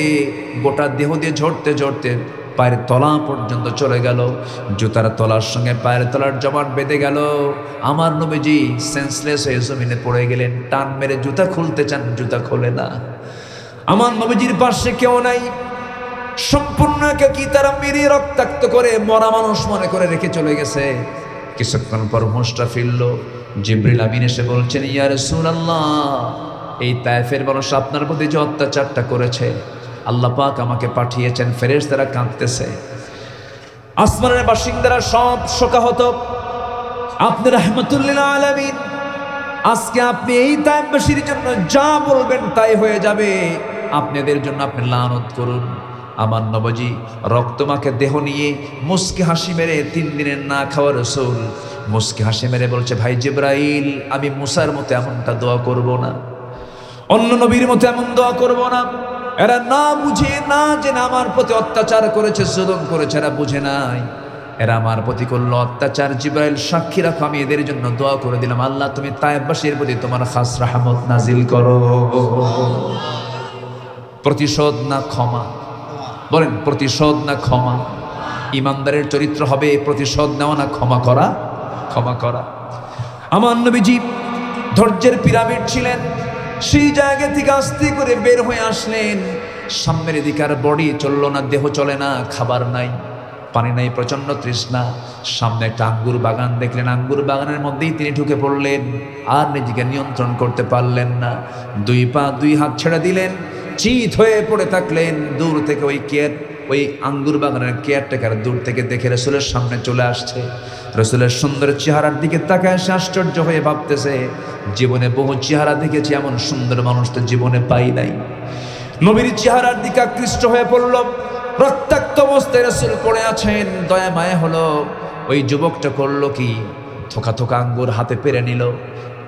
গোটা দেহ দিয়ে ঝরতে ঝরতে পায়ের তলা পর্যন্ত চলে গেল। জুতার তলার সঙ্গে পায়ের তলার জমাট বেঁধে গেল। আমার নবীজি সেন্সলেস হয়ে জমিনে পড়ে গেলেন। টান মেরে জুতা খুলতে চান, জুতা খোলে না। আমার নবীজির পাশে কেউ নাই, সম্পূর্ণ একাকী। তারা মেরে রক্তাক্ত করে মরা মানুষ মনে করে রেখে চলে গেছে। কিছুক্ষণ পর হুঁশটা ফিরল। জিবরিল আমিন এসে বলছেন, ইয়া রাসূলুল্লাহ, এই তায়েফের মানুষ আপনার প্রতি যে অত্যাচারটা করেছে, আল্লাহ পাক আমাকে পাঠিয়েছেন, ফেরেশতারা কাঁদতেছে, আসমানের বাসিন্দারা সব শোকাহত। আপনি রাহমাতুল লিল আলামিন, আজকে আপনি এই তায়েফবাসীর জন্য যা বলবেন তাই হয়ে যাবে। আপনাদের জন্য আপনি লানত করুন। আমার নবীজি রক্তমাখা দেহ নিয়ে মুস্কি হাসি মেরে 3 দিনের না খাওয়া রাসূল মুস্কি হাসি মেরে বলছে, ভাই জিবরাইল, আমি মুসার মতো এমনটা দোয়া করব না, অন্য নবীর মতো এমন দোয়া করব না। এরা না বুঝে, না জেনে আমার প্রতি অত্যাচার করেছে, জুলুম করেছে, এরা বুঝে নাই। এরা আমার প্রতি করলো অত্যাচার। জিবরাইল, সাক্ষী রাখো, আমি এদের জন্য দোয়া করে দিলাম, আল্লাহ তুমি তায়েফবাসীর প্রতি তোমার খাস রহমত নাজিল করো। প্রতিশোধ না ক্ষমা? বলেন, প্রতিশোধ না ক্ষমা? ইমানদারের চরিত্র হবে প্রতিশোধ নেওয়া না ক্ষমা করা। ক্ষমা করা। আমার নবীজি ধৈর্যের পিরামিড ছিলেন। সেই জায়গা থেকে আস্তে করে বের হয়ে আসলেন। সামনের দিকে আর বডি চললো না, দেহ চলে না, খাবার নাই, পানি নাই, প্রচন্ড তৃষ্ণা। সামনে একটা আঙ্গুর বাগান দেখলেন, আঙ্গুর বাগানের মধ্যেই তিনি ঢুকে পড়লেন। আর নিজেকে নিয়ন্ত্রণ করতে পারলেন না। 2 পা 2 হাত ছেড়ে দিলেন, চিত হয়ে পড়ে থাকলেন। দূর থেকে ওই আঙ্গুর বাগানের কেয়ারটেকার দূর থেকে দেখে রাসূলের সামনে চলে আসছে। রাসূলের সুন্দর চেহারার দিকে তাকায় সে আশ্চর্য হয়ে ভাবতেছে, জীবনে বহু চেহারা দেখেছি, এমন সুন্দর মানুষ তো জীবনে পাই নাই। নবীর চেহারার দিকে আকৃষ্ট হয়ে পড়ল। রক্তাক্ত অবস্থায় রাসূল পড়ে আছেন। দয়া মায়া হলো। ওই যুবকটা করলো কি, থোকা থোকা আঙ্গুর হাতে পেরে নিল।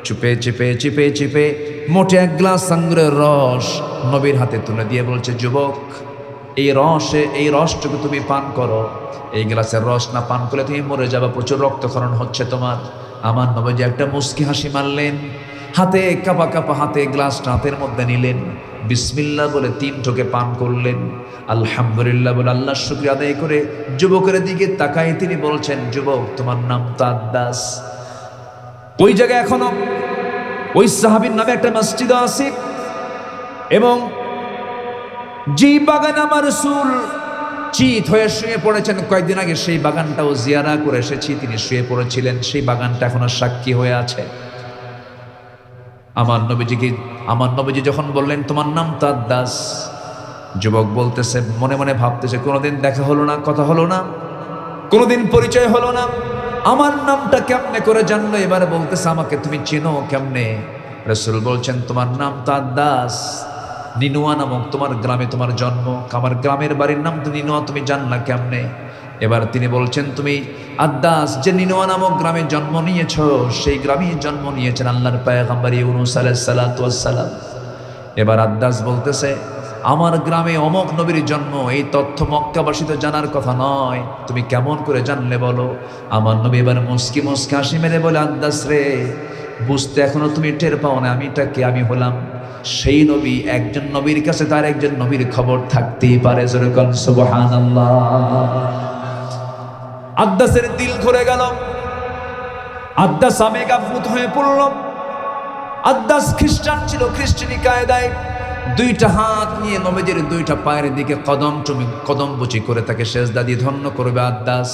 চুপে চেপে চিপে চিপে মোটে 1 গ্লাস আঙ্গুরের রস নবীর হাতে তুলে দিয়ে বলছে, যুবক, এই রসটুকু তুমি পান করো। এই গ্লাসের রস না পান করলে তুমি মরে যাবে, প্রচুর রক্তক্ষরণ হচ্ছে তোমার। আমার নবীজি একটা মুস্কি হাসি মারলেন, হাতে কাঁপা কাঁপা হাতে গ্লাসটা হাতের মধ্যে নিলেন, বিসমিল্লাহ বলে 3 ঢোকে পান করলেন। আলহামদুলিল্লাহ বলে আল্লাহর শুকরিয়া আদায় করে যুবকের দিকে তাকাই তিনি বলছেন, যুবক, তোমার নাম তো আদ্দাস। ওই জায়গায় এখনো ওই সাহাবীর নামে একটা মসজিদ আছে, এবং যেই বাগান আমার রাসূল চিত হয়ে শুয়ে পড়েছেন। কয়েকদিন আগে সেই বাগানটাও জিয়ারা করে এসেছি, তিনি শুয়ে পড়েছিলেন, সেই বাগানটা এখনো সাক্ষী হয়ে আছে। আমার নবীজি যখন বললেন তোমার নাম তো আদ্দাস, যুবক বলতেছে, মনে মনে ভাবতেছে কোনোদিন দেখা হলো না, কথা হলো না, কোনোদিন পরিচয় হলো না, আমার নামটা কেমনে করে জানলো? এবারে বলতেছে আমাকে তুমি চেনো কেমনে? রাসূল বলছেন তোমার নাম তো আদ্দাস, নিনুয়া নামক তোমার গ্রামে তোমার জন্ম, আমার গ্রামের বাড়ির নাম তো নিনুয়া, তুমি জানলা কেমনে? এবার তিনি বলছেন তুমি আদ্দাস যে নিনুয়া নামক গ্রামে জন্ম নিয়েছ, সেই গ্রামেই জন্ম নিয়েছেন আল্লাহর পয়গম্বর ইউনূস আলাইহিস সালাতু ওয়াস সালাম। এবার আদ্দাস বলতেছে আমার গ্রামে অমক নবীর জন্ম, এই তথ্য মক্কাবাসী তো জানার কথা নয়, তুমি কেমন করে জানলে বলো? আমার নবী এবার মুস্কি মুস্কি হাসি মেরে বলে আদ্দাস রে, বুঝতে এখনো তুমি টের পাও না আমিটা কে? আমি হলাম সেই নবী। একজন নবীর কাছে তার একজন নবীর খবর থাকতেই পারে। জোরে বলেন সুবহানাল্লাহ। আদ্দাসের দিল ঘুরে গেল, আদ্দাস আবেগ আপ্লুত হয়ে পড়ল। আদ্দাস খ্রিস্টান ছিল, খ্রিস্টানি কায়দায় দুইটা হাত নিয়ে নবীজির দুইটা পায়ের দিকে কদম বুচি করে তাকে সেজদা দিয়ে ধন্য করবে আদ্দাস।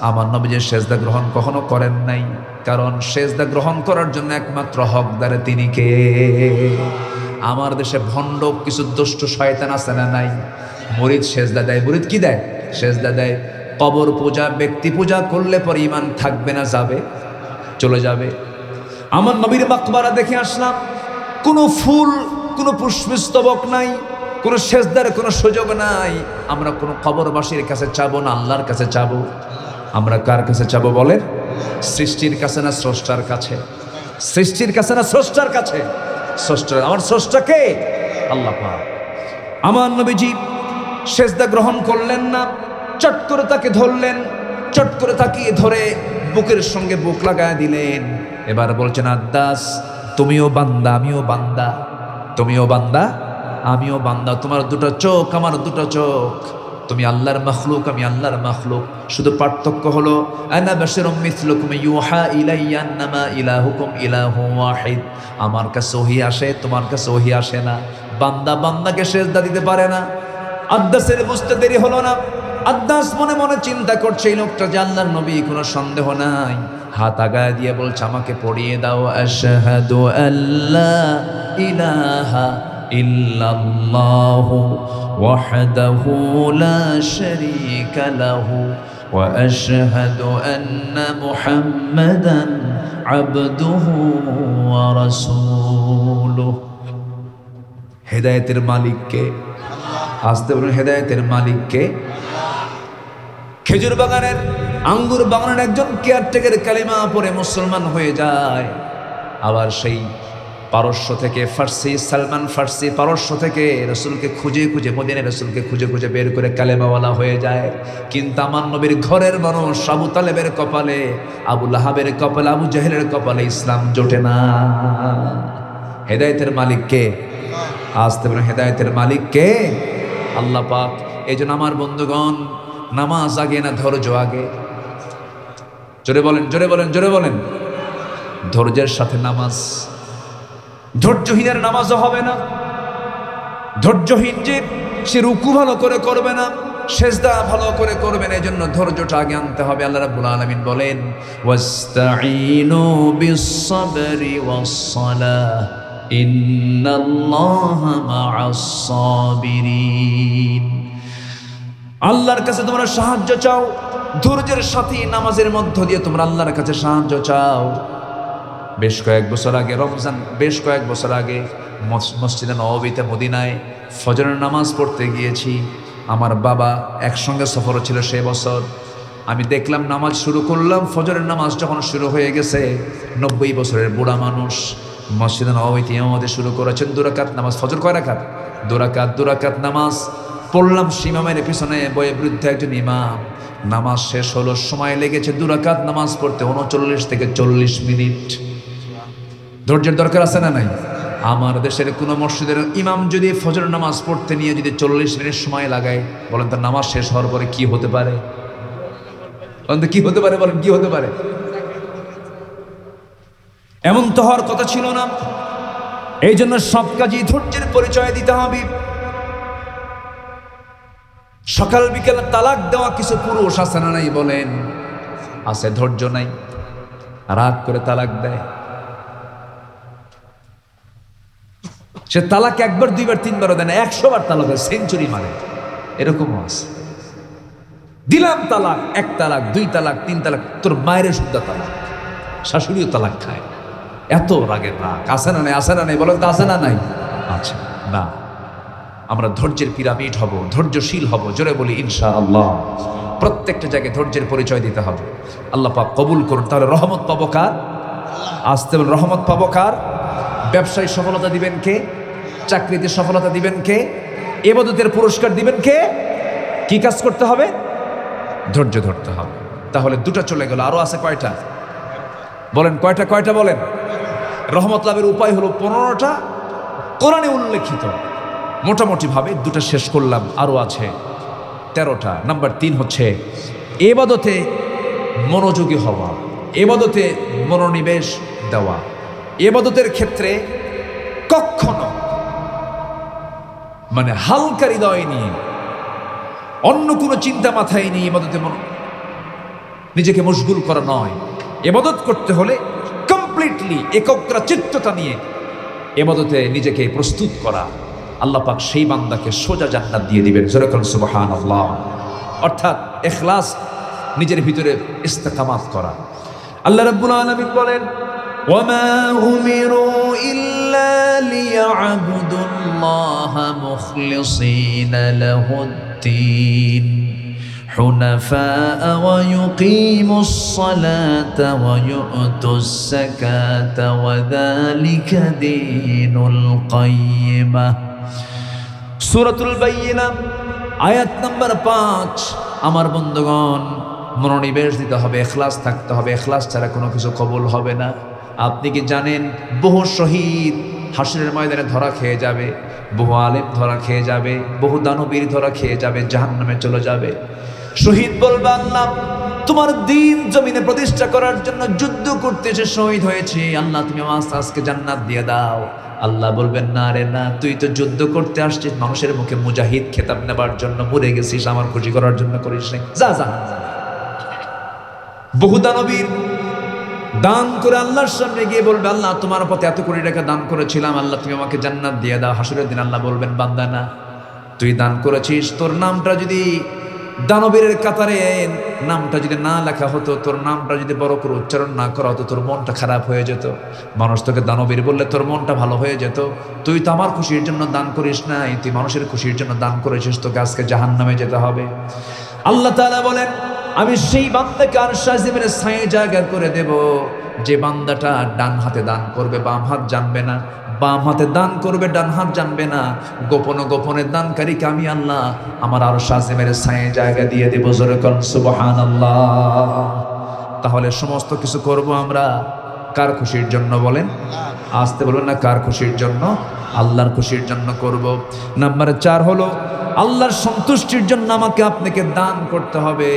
আমার নবীজির সেজদা গ্রহণ কখনো করেন নাই, কারণ সেজদা গ্রহণ করার জন্য একমাত্র হকদারে তিনি কে? আমার দেশে ভণ্ড কিছু দুষ্ট শয়তান আছে না নাই? মুরিদ সেজদা দেয়। মুরিদ কি দেয়? সেজদা দেয়। কবর পূজা, ব্যক্তি পূজা করলে পরে ইমান থাকবে না, যাবে, চলে যাবে। আমার নবীর মাকবারা দেখে আসলাম, কোনো ফুল, কোনো পুষ্পস্তবক নাই, কোনো সেজদার কোনো সুযোগ নাই। আমরা কোনো কবরবাসীর কাছে চাবো না, আল্লাহর কাছে চাবো। আমরা কার কাছে চাবো বলেন? সৃষ্টির কাছে না স্রষ্টার কাছে? সৃষ্টির কাছে না স্রষ্টার কাছে? স্রষ্টা। আমার স্রষ্টা কে? আল্লাহ পাক। আমার নবীজি সেজদা গ্রহণ করলেন না, চট করে তাকে ধরলেন, চট করে তাকিয়ে ধরে বুকের সঙ্গে বুক লাগায় দিলেন। এবার বলছেন আদ্দাস তুমিও বান্দা আমিও বান্দা, তুমিও বান্দা আমিও বান্দা, তোমার দুটো চোখ আমার দুটো চোখ, তুমি আল্লাহর মখলুক আমি আল্লাহর মখলুক। শুধু পার্থক্য হলো আনা বাশারুম মিসলুকুম ইউহা ইলাইয়া আন্নামা ইলাহুকুম ইলাহুন ওয়াহিদ। আমার কাছে ওহী আসে, তোমার কাছে ওহী আসে না। বান্দা বান্দাকে সেজদা দিতে পারে না। আদ্দাসের বুঝতে দেরি হলো না। আদ্দাস মনে মনে চিন্তা করছে এই লোকটা যে আল্লাহর নবী, কোনো সন্দেহ নাই। হাত আগায় দিয়ে বলছে আমাকে পড়িয়ে দাও, আশহাদু আল্লা ইলাহা ইল্লাল্লাহু ওয়াহদাহু লা শারীকা লাহু ওয়া আশহাদু আন্না মুহাম্মাদান আবদুহু ওয়া রাসূলুহু। হেদায়েতের মালিক কে? আসতে বলুন, হেদায়েতের মালিক কে? খেজুর বাগানের, আঙ্গুর বাগানের একজন কেয়ারটেকের কালিমা পড়ে মুসলমান হয়ে যায়। আবার সেই পারস্য থেকে ফার্সি, সালমান ফার্সি পারস্য থেকে রসুলকে খুঁজে খুঁজে, মদিনার রসুলকে খুঁজে খুঁজে বের করে কালেমাওয়ালা হয়ে যায়। কিন্তু আমার নবীর ঘরের মানুষ আবু তালেবের কপালে, আবু লাহাবের কপালে, আবু জাহেলের কপালে ইসলাম জোটে না। হেদায়েতের মালিক কে? আসতে বলেন, হেদায়েতের মালিক কে? আল্লাহ পাক। এই জন্য আমার বন্ধুগণ, নামাজ আগে না ধৈর্য আগে? জোরে বলেন, জোরে বলেন, জোরে বলেন। ধৈর্যের সাথে নামাজ। ধৈর্যহীনের নামাজও হবে না। ধৈর্যহীন যে সে রুকু ভালো করে করবে না, সেজদা ভালো করে করবে না। এই জন্য ধৈর্যটা আগে আনতে হবে। আল্লাহ রাব্বুল আলামিন বলেন ওয়াস্তাঈনু বিস-সাবরি ওয়াস-সালাহ ইন্নাল্লাহা মা'আস-সাবিরিন। আল্লাহর কাছে তোমরা সাহায্য চাও, ধৈর্যের সাথে নামাজের মধ্য দিয়ে তোমরা আল্লাহর কাছে সাহায্য চাও। বেশ কয়েক বছর আগে মসজিদে নববীতে মদিনায় ফজরের নামাজ পড়তে গিয়েছি। আমার বাবা একসঙ্গে সফর ছিল সে বছর। আমি দেখলাম নামাজ শুরু করলাম, ফজরের নামাজ যখন শুরু হয়ে গেছে, 90 বছরের বুড়া মানুষ মসজিদে নববীতে ইমামতি শুরু করেছেন। 2 রাকাত নামাজ। ফজর কয় রাকাত? 2 রাকাত নামাজ পড়লাম। ইমামের পিছনে বয়ে বৃদ্ধ একজন ইমাম। নামাজ শেষ হলো, সময় লেগেছে 2 রাকাত নামাজ পড়তে 39 থেকে 40 মিনিট। ধৈর্যের দরকার আছে না নাই? আমার দেশের কোনো মসজিদের ইমাম যদি ফজর নামাজ পড়তে নিয়ে যদি 40 মিনিট সময় লাগায়, বলেন তার নামাজ শেষ হওয়ার পরে কি হতে পারে? বলেন তো কি হতে পারে? বলেন কি হতে পারে? এমন তো হওয়ার কথা ছিল না। এই জন্য সব কাজই ধৈর্যের পরিচয় দিতে হবে। সকাল বিকেল তালাক দেওয়া কিছু পুরুষ আছে না নাই বলেন? আছে, ধৈর্য নাই, রাগ করে তালাক দেয়। সে তালাক একবার দুইবার তিনবারও দেয় না, 100 বার তালাক দেয়, সেঞ্চুরি মারে, এরকমও আছে। দিলাম তালাক, 1 তালাক 2 তালাক 3 তালাক, তোর মায়ের শুদ্ধ তালাক, শাশুড়িও তালাক খায়। এত রাগের রাগ আছে না নাই? আছে না নাই বলেন তো? আছে না নাই? আচ্ছা না, আমরা ধৈর্যের পিরামিড হব, ধৈর্যশীল হব, জোরে বলি ইনশাআল্লাহ। প্রত্যেকটা জায়গায় ধৈর্যের পরিচয় দিতে হবে। আল্লাহ পাক কবুল করুন। তাহলে রহমত পাবো কার? আসতে বল, রহমত পাবো কার? ব্যবসায় সফলতা দিবেন কে? চাকরিতে সফলতা দিবেন কে? ইবাদতের পুরস্কার দিবেন কে? কি কাজ করতে হবে? ধৈর্য ধরতে হবে। তাহলে 2টা চলে গেল, আরো আছে কয়টা বলেন? কয়টা বলেন? রহমত লাভের উপায় হলো 15টা, কোরআনে উল্লেখিত। মোটামুটি ভাবে 2টা শেষ করলাম, আরো আছে 13টা। নাম্বার 3 হচ্ছে ইবাদতে মনোযোগী হওয়া, ইবাদতে মনোনিবেশ দেওয়া। ইবাদতের ক্ষেত্রে কখনো মানে হালকা হৃদয় নিয়ে, অন্য কোনো চিন্তা মাথায় নিয়ে ইবাদতে নিজেকে মশগুল করা নয়। ইবাদত করতে হলে কমপ্লিটলি একাগ্রচিত্ততা নিয়ে ইবাদতে নিজেকে প্রস্তুত করা। আল্লাহ পাক সেই বান্দাকে সোজা জান্নাত দিয়ে দিবেন, জোরে বলুন সুবহানাল্লাহ। অর্থাৎ ইখলাস, নিজের ভিতরে ইস্তেকামাত করা। আল্লাহ রাব্বুল আলামিন বলেন, ওয়ামা উমিরু ইল্লা লিয়া'বুদুল্লাহা মুখলিসিনা লাহুদ-দ্বীন হুনাফাআ ওয়া ইউকিমুস সালাতা ওয়া ইউতুস যাকাতা ওয়া যালিকা দীনুল কাইয়্যিমাহ। সূরাতুল বাইয়িনা আয়াত নাম্বার 5। আমার বন্ধুগণ, মনোনিবেশ দিতে হবে, ইখলাস থাকতে হবে। ইখলাস ছাড়া কোনো কিছু কবুল হবে না। আপনি কি জানেন বহু শহীদ হাসরের ময়দানে ধরা খেয়ে যাবে, বহু আলেম ধরা খেয়ে যাবে, বহু দানবীর ধরা খেয়ে যাবে, জাহান্নামে চলে যাবে। শহীদ বলবে, আল্লাহ তোমার দ্বীন জমিনে প্রতিষ্ঠা করার জন্য যুদ্ধ করতে এসে শহীদ হয়েছে, আল্লাহ তুমি আজকে জান্নাত দিয়ে দাও। আল্লাহ বলবেন, না রে না, তুই তো যুদ্ধ করতে আসছিস, মানুষের মুখে মুজাহিদ খেতাব নেবার জন্য, মরে গেছিস আমার খুশি করার জন্য করিস নাই, যা যা। বহু দানবীর দান করে আল্লাহর সামনে গিয়ে বলবে, আল্লাহ তোমার পথে এত কোটি টাকা দান করেছিলাম, আল্লাহ তুমি আমাকে জান্নাত দিয়ে দাও। হাসরের দিন আল্লাহ বলবেন, বান্দা না, তুই দান করেছিস, তোর নামটা যদি দানবীরের কাতারে নামটা যদি না লেখা হতো, তোর নামটা যদি বড় করে উচ্চারণ না করা হতো, তোর মনটা খারাপ হয়ে যেত। মানুষ তোকে দানবীর বললে তোর মনটা ভালো হয়ে যেত। তুই তো আমার খুশির জন্য দান করিস নাই, তুই মানুষের খুশির জন্য দান করেছিস, তোকে আজকে জাহান্নামে যেতে হবে। আল্লাহ তাআলা বলেন, আমি সেই বান্দাকে আরশ আজিমের ছায়ে জায়গা করে দেব, যে বান্দাটা ডান হাতে দান করবে, বাম হাত জানবে না, বাম হাতে দান করবে, ডান হাত জানবে না। গোপনে গোপনে দানকারীকে আমি আল্লাহ আমার আরশ আজিমের ছায়ে জায়গা দিয়ে দেব, জোরে বলুন সুবহানাল্লাহ। তাহলে সমস্ত কিছু করব আমরা কার খুশির জন্য বলেন? আসতে বলুন না, কার খুশির জন্য? আল্লাহর খুশির জন্য করব। নাম্বার 4 হলো আল্লাহর সন্তুষ্টির জন্য আমাকে আপনাকে দান করতে হবে।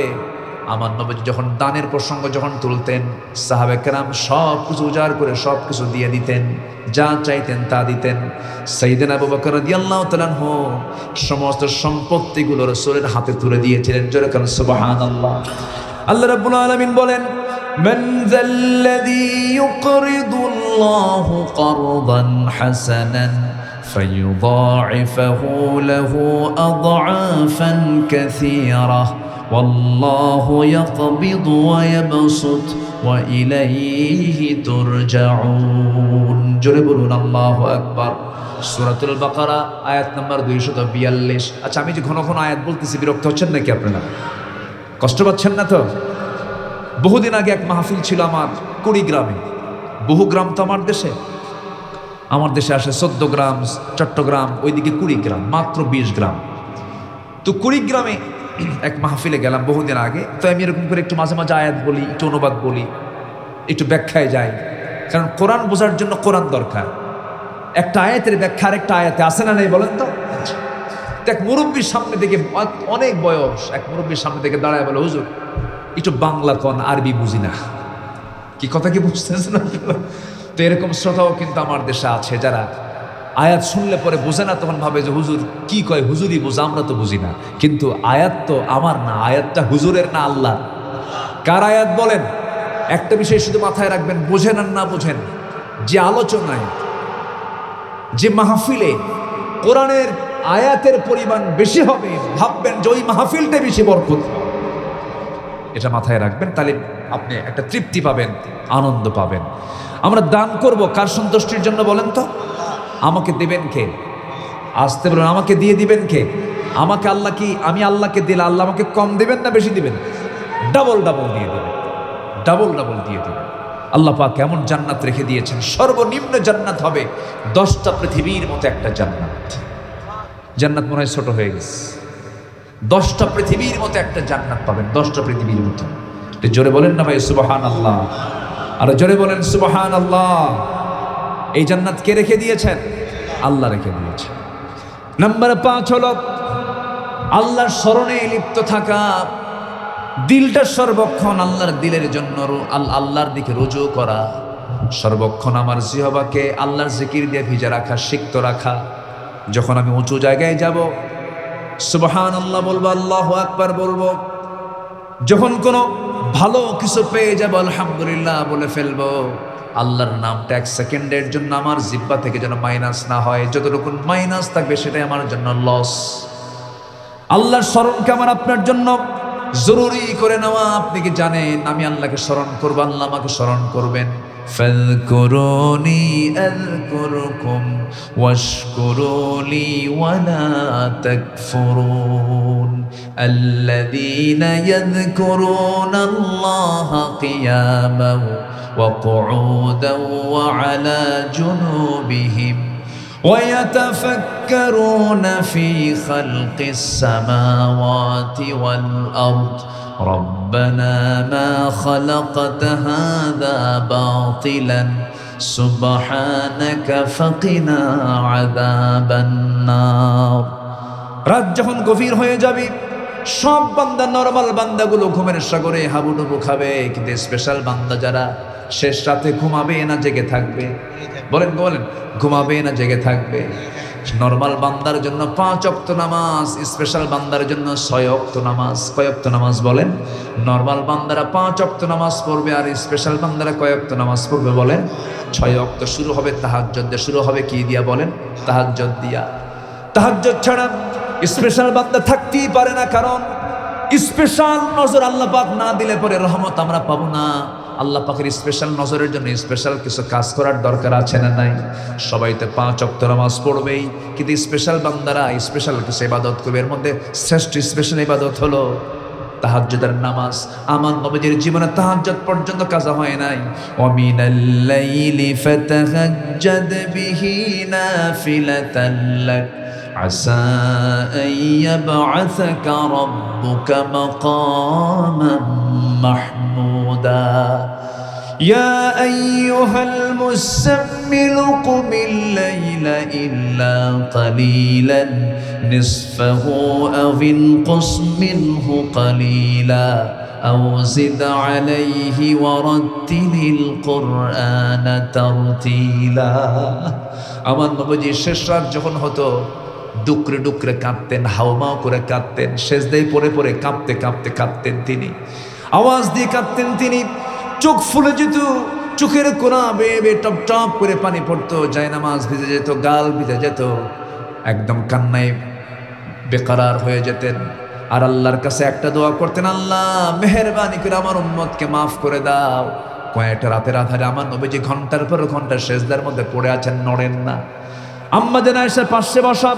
আমার নবী যখন দানের প্রসঙ্গ যখন তুলতেন, সাহাবে কেরাম সব কিছু উজাড় করে সব কিছু দিয়ে দিতেন, যা চাইতেন তা দিতেন। সাইয়েদনা আবু বকর রাদিয়াল্লাহু তাআলা আনহু সমস্ত সম্পত্তিগুলো রাসূলের হাতে তুলে দিয়েছিলেন, জোরে বলুন সুবহানাল্লাহ। আল্লাহ রাব্বুল আলামিন বলেন, মান যাল্লাযী ইউকরিদুল্লাহু কারদান হাসানান ফায়ুদাঈফাহু লাহু আদআফান কাসীরাহ ওয়াল্লাহু ইয়াকবিদু ওয়া ইয়াবসুত ওয়া ইলাইহি তুরজাউন। জোরে বলুন আল্লাহু আকবার। সূরাতুল বাকারা আয়াত নাম্বার 242। আচ্ছা, আমি যে ঘন ঘন আয়াত বলতেছি, বিরক্ত হচ্ছেন নাকি আপনারা? কষ্ট পাচ্ছেন না তো? বহুদিন আগে এক মাহফিল ছিল আমার কুড়িগ্রামে। বহু গ্রাম তো আমার দেশে আসে 14 গ্রাম, চট্টগ্রাম, ওইদিকে কুড়িগ্রাম, মাত্র 20 গ্রাম। তো কুড়িগ্রামে এক মাহফিলে গেলাম বহুদিন আগে। তো আমি এরকম করে একটু মাঝে মাঝে আয়াত বলি, একটু অনুবাদ বলি, একটু ব্যাখ্যায় যাই, কারণ কোরআন বোঝার জন্য কোরআন দরকার। একটা আয়াতের ব্যাখ্যা আরেকটা আয়াতে আসে না নেই বলেন তো? এক মুরব্বীর সামনে থেকে, অনেক বয়স, এক মুরব্বীর সামনে থেকে দাঁড়ায় বলে, হুজুর একটু বাংলা কোন, আরবি বুঝি না। কি কথা কি বুঝতেছেন? তো এরকম শ্রোতাও কিন্তু আমার দেশে আছে, যারা আয়াত শুনলে পরে বোঝে না, তখন ভাবে যে হুজুর কি কয়, হুজুরই বোঝা, আমরা তো বুঝি না। কিন্তু আয়াত তো আমার না, আয়াতটা হুজুরের না আল্লাহ। কার আয়াত বলেন? একটা বিষয় শুধু মাথায় রাখবেন, বোঝেন আর না বোঝেন, যে আলোচনায়, যে মাহফিলে কোরআনের আয়াতের পরিমাণ বেশি হবে, ভাববেন যে ওই মাহফিলটা বেশি বরকত। এটা মাথায় রাখবেন, তাহলে আপনি একটা তৃপ্তি পাবেন, আনন্দ পাবেন। আমরা দান করব কার সন্তুষ্টির জন্য বলেন তো? আমাকে দেবেন কে? আসতে বলুন, আমাকে দিয়ে দিবেন কে? আমাকে আল্লাহ কি, আমি আল্লাহকে দিলে আল্লাহ আমাকে কম দিবেন না বেশি দিবেন? ডাবল ডাবল দিয়ে দিবেন, ডাবল ডাবল দিয়ে দিবেন। আল্লাহ পাক কেমন জান্নাত রেখে দিয়েছেন, সর্বনিম্ন জান্নাত হবে 10টা পৃথিবীর মতো একটা জান্নাত। জান্নাত মনে হয় ছোট হয়ে গেছে। 10টা পৃথিবীর মতো একটা জান্নাত পাবেন, 10টা পৃথিবীর মতো। জোরে বলেন না ভাই সুবহানাল্লাহ, আর জোরে বলেন সুবহানাল্লাহ। এই জান্নাত কে রেখে দিয়েছেন? আল্লাহ রেখে দিয়েছেন। নাম্বার 5 হলো আল্লাহর স্মরণে লিপ্ত থাকা, দিলটা সর্বক্ষণ আল্লাহর দিলের জন্য আল্লাহর দিকে রুজু করা, সর্বক্ষণ আমার জিহ্বাকে আল্লাহর জিকির দিয়ে ভিজা রাখা, সিক্ত রাখা। যখন আমি উঁচু জায়গায় যাব সুবহানাল্লাহ বলবো, আল্লাহু আকবার বলবো। যখন কোনো ভালো কিছু পেয়ে যাবো আলহামদুলিল্লাহ বলে ফেলবো। আল্লাহর নামটা 1 সেকেন্ডের জন্য আমার জিহ্বা থেকে যেন মাইনাস না হয়, যতটুকু মাইনাস থাকবে সেটাই আমার জন্য লস। আল্লাহর স্মরণকে আমার আপনার জন্য জরুরি করে নেওয়া। আপনি কি জানেন আমি আল্লাহকে স্মরণ করবো, আল্লাহ আমাকে স্মরণ করবেন? ফাযকুরুনি আযকুরকুম ওয়াশকুরুলি ওয়ালা তাকফুরুন আল্লাযীনা ইয়াযকুরুনাল্লাহা কিয়ামান ওয়া কুউদান ওয়া আলা জুনুবিহিম ويتفكرون في خلق السماوات والأرض ربنا ما خلقت هذا باطلا سبحانك فقنا عذاب النار। রাত যখন গভীর হয়ে যাবে, সব বান্দা, নরমাল বান্দাগুলো ঘুমের সাগরে হাবুডুবু খাবে, কিন্তু স্পেশাল বান্দা যারা শেষ রাতে ঘুমাবে না জেগে থাকবে? বলেন বলেন, ঘুমাবে না জেগে থাকবে? নরমাল বান্দার জন্য 5 ওয়াক্ত নামাজ, স্পেশাল বান্দার জন্য 6 ওয়াক্ত নামাজ। কয় ওয়াক্ত নামাজ বলেন? নরমাল বান্দারা 5 ওয়াক্ত নামাজ পড়বে, আর স্পেশাল বান্দারা কয় ওয়াক্ত নামাজ পড়বে বলেন? 6 ওয়াক্ত। শুরু হবে তাহাজ্জুদ দিয়ে, শুরু হবে কি দিয়া বলেন? তাহাজ্জুদ দিয়া। তাহাজ্জুদ ছাড়া স্পেশাল বান্দা থাকতেই পারে না, কারণ স্পেশাল নজর আল্লাহ পাক না দিলে পরে রহমত আমরা পাবো না। আল্লাহ পাকের স্পেশাল নজরের জন্য স্পেশাল কিছু কাজ করার দরকার আছে না নাই? সবাই তো 5 ওয়াক্ত নামাজ পড়বেই, কিন্তু স্পেশাল বান্দারা স্পেশাল কিছু ইবাদত করবে। এর মধ্যে শ্রেষ্ঠ স্পেশাল ইবাদত হলো তাহাজ্জুদের নামাজ। আমার নবীর জীবনে তাহাজ্জুদ পর্যন্ত কাজা হয় নাই। ওয়া মিনাল লাইলি ফাতাহাজ্জাদ বিহি নাফিলাতান লাক আসা আন ইয়াবআসাকা রাব্বুকা মাকামান মাহমুদা। ইয়া আইয়ুহাল মুসাম্মিল কুমিল লাইলা ইল্লা কালিলান নিসফাহু আও ইনকুস মিনহু কালিলা আও জিদ আলাইহি ওয়ারাত্তিলিল কুরআনা তারতিলা। আমার নবী শেষ রাত যখন হতো ডুকরে ডুকরে কাঁদতেন, হাউমাউ করে কাঁদতেন, সেজদায় পড়ে পড়ে কাঁদতে কাঁদতে কাঁদতেন তিনি, আওয়াজ দিয়ে কাঁদতেন তিনি। চোখ ফুলে যেত, চোখের কোনা বেয়ে বেয়ে টপ টপ করে পানি পড়তো, জায়নামাজ ভিজে যেত, গাল ভিজে যেত, একদম কান্নায় বেকারার হয়ে যেতেন। আর আল্লাহর কাছে একটা দোয়া করতেন, আল্লাহ মেহেরবানি করে আমার উম্মতকে মাফ করে দাও। কয়েকটা রাতের আধারে আমার নবীজি ঘন্টার পর ঘন্টা সেজদার মধ্যে পড়ে আছেন, নড়েন না। আম্মা জান আয়েশার পাশে বসা,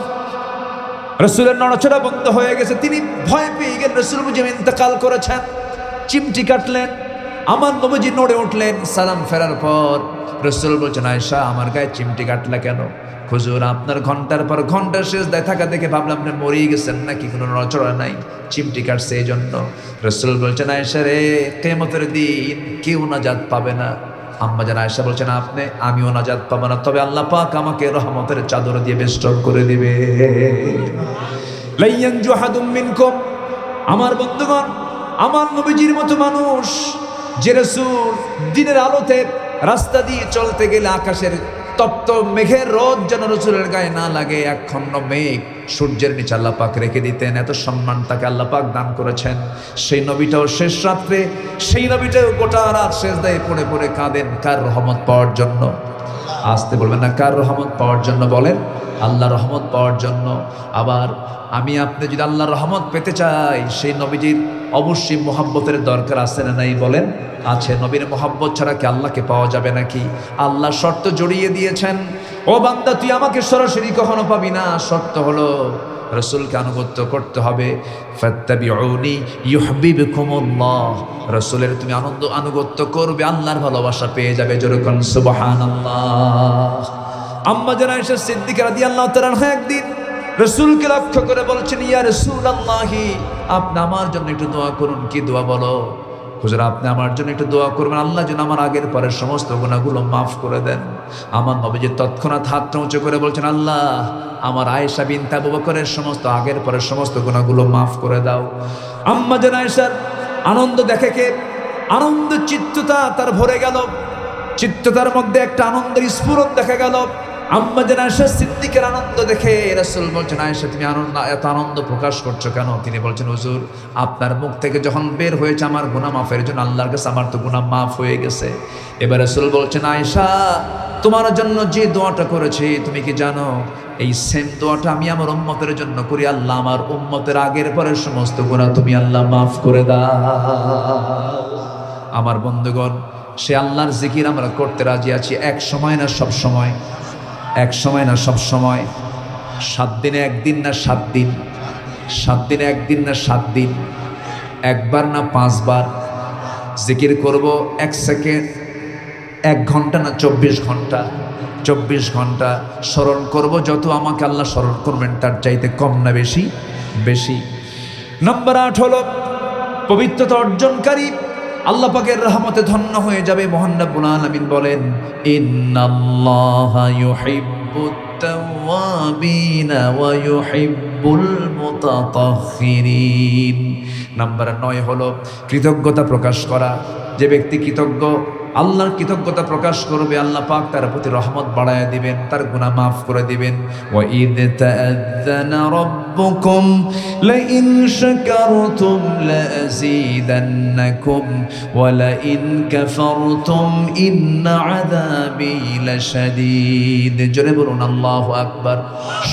রাসূলের নড়াচড়া বন্ধ হয়ে গেছে, তিনি ভয় পেয়ে গেলেন রাসূল বুঝি ইন্তেকাল করেছেন। চিমটি কাটলেন, আমার নবীজি নড়ে উঠলেন। সালাম ফেরার পর রাসূল বলছেন, আয়েশা আমার গায়ে চিমটি কাটলা কেন? হুজুর আপনার ঘন্টার পর ঘন্টা সেজদায় থাকা দেখে ভাবলাম আপনি মরেই গেছেন নাকি, কোনো নড়াচড়া নাই, চিমটি কাটছে এই জন্য। রাসূল বলছেন, আয়েশা রে, কিয়ামতের দিন কেউ নাজাত পাবে না। আম্মা জান আয়েশা বলছেন, আমিও নাজাত পাবো না, তবে আল্লাহ পাক আমাকে রহমতের চাদর দিয়ে বেষ্টন করে দিবে। লাইয়ানজু আহাদুম মিনকুম, আমার বন্ধুগণ, আমার নবীজির মতো মানুষ যে রাসূল দিনের আলোতে রাস্তা দিয়ে চলতে গেলে আকাশের তপ্ত মেঘের রোদ যেন রসুলের গায়ে না লাগে, একখণ্ড মেঘ সূর্যের নিচে আল্লাহ পাক রেখে দিতেন। এত সম্মান তাকে আল্লাহ পাক দান করেছেন। সেই নবীটাও শেষ রাত্রে, সেই নবীটাও গোটা রাত সেজদায় পড়ে পড়ে কাঁদেন। কার রহমত পাওয়ার জন্য? আসতে বলবেন না, কার রহমত পাওয়ার জন্য? বলেন, আল্লাহ রহমত পাওয়ার জন্য। আবার আমি আপনি যদি আল্লাহর রহমত পেতে চাই, সেই নবীজির অবশ্যই মোহাব্বতের দরকার আছে না নাই? বলেন, আছে। নবীর মোহাব্বত ছাড়া কি আল্লাহকে পাওয়া যাবে নাকি? আল্লাহ শর্ত জড়িয়ে দিয়েছেন, ও বান্দা তুই আমাকে সরাসরি কখনো পাবি না, শর্ত হলো রসুলকে আনুগত্য করতে হবে। ফাত্তাবিউনি ইউহিব্বুকুমুল্লাহ, রসুলের তুমি আনুগত্য করবে, আল্লাহর ভালোবাসা পেয়ে যাবে। জোরে কোন সুবহানাল্লাহ। আম্মা জান আয়েশা সিদ্দিকা রাদিয়াল্লাহু তাআলা একদিন রসুলকে লক্ষ্য করে বলছেন, ইয়া রাসূলুল্লাহি, আপনি আমার জন্য একটু দোয়া করুন। কি দোয়া বলো? হুজুর আপনি আমার জন্য একটু দোয়া করবেন, আল্লাহ যেন আমার আগের পরের সমস্ত গুনাহগুলো মাফ করে দেন। আমার নবীজি তৎক্ষণাৎ হাতটা উঁচু করে বলছেন, আল্লাহ আমার আয়েশা বিনতে আবু বকরের সমস্ত আগের পরের সমস্ত গুনাহগুলো মাফ করে দাও। আম্মা জান আয়েশার আনন্দ দেখে কে? আনন্দ চিত্ততা তার ভরে গেল, চিত্ততার মধ্যে একটা আনন্দের স্ফুরণ দেখা গেল। আম্মা জান আয়েশা সিদ্দিকের আনন্দ দেখে রাসূল বলছেন, আয়েশা তুমি এত আনন্দ প্রকাশ করছো কেন? তিনি বলছেন, হুজুর আপনার মুখ থেকে যখন বের হয়েছে আমার গুনাহ মাফের জন্য, আল্লাহর কাছে আমার তো গুনাহ মাফ হয়ে গেছে। এবার রাসূল বলছেন, আয়েশা তোমার জন্য যে দোয়াটা করেছি তুমি কি জানো? এই সেম দোয়াটা আমি আমার উম্মতের জন্য করি, আল্লাহ আমার উম্মতের আগের পরের সমস্ত গুনাহ তুমি আল্লাহ মাফ করে দাও। আমার বন্ধুগণ, সে আল্লাহর জিকির আমরা করতে রাজি আছি, এক সময় না সব সময়? এক সময় না সব সময়? 7 দিনে একদিন না 7 দিন? 7 দিনে একদিন না 7 দিন? একবার না 5 বার? জিকির করব 1 সেকেন্ড, 1 ঘন্টা না 24 ঘন্টা? 24 ঘন্টা স্মরণ করব, যত আমাকে আল্লাহ স্মরণ করবেন তার চাইতে কম না বেশি? বেশি। নাম্বার 8 হলো পবিত্রতা অর্জনকারী, আল্লাহ পাকের রহমতে ধন্য হয়ে যাবে। মহান রব্বুল আলামিন বলেন, ইন্নাল্লাহা ইউহিব্বুত তাওয়াবিনা ওয়া ইউহিব্বুল মুতাতাহহিরিন। নাম্বার 9 হলো কৃতজ্ঞতা প্রকাশ করা। যে ব্যক্তি কৃতজ্ঞ, আল্লাহর কৃতজ্ঞতা প্রকাশ করবে, আল্লাহ পাক তার প্রতি রহমত বাড়ায় দিবেন, তার গুনাহ মাফ করে দিবেন। ওয়া ইদ তাআযানা রাব্বুকুম লাইন শাকারতুম লাযীদান্নাকুম ওয়া লাইন কাফারতুম ইন্না আযাবি লাশাদীদ। জোরে বলুন আল্লাহু আকবার।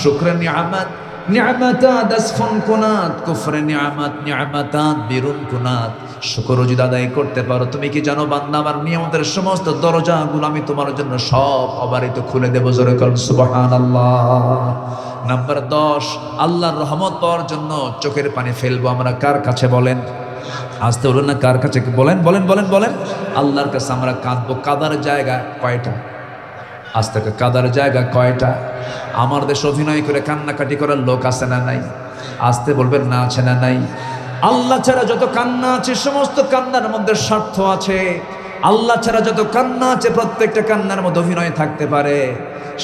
শুকর নিয়ামত, নিয়ামাতাত আসফুন কুনাত, কুফরে নিয়ামত, নিয়ামাতাত বিরুন কুনাত। শুকর যদি আদায় করতে পারো, তুমি কি জানো বান্দা আমার নিয়ামতের সমস্ত দরজাগুলো আমি তোমার জন্য সব অবারিত খুলে দেব। জোরে করুন সুবহানাল্লাহ। নাম্বার 10, আল্লাহর রহমত পাওয়ার জন্য চোখের পানি ফেলবো আমরা কার কাছে? বলেন, আসতে বলুন না, কার কাছে? বলেন বলেন বলেন বলেন। আল্লাহর কাছে আমরা কাঁদবো। কাদার জায়গা কয়টা? আজ থেকে কাদার জায়গা কয়টা? আমার দেশে অভিনয় করে কান্নাকাটি করার লোক আছে না নাই? আসতে বলবেন না, আছে না নাই? আল্লাহ ছাড়া যত কান্না আছে সমস্ত কান্নার মধ্যে স্বার্থ আছে। আল্লাহ ছাড়া যত কান্না আছে প্রত্যেকটা কান্নার মধ্যে অভিনয় থাকতে পারে।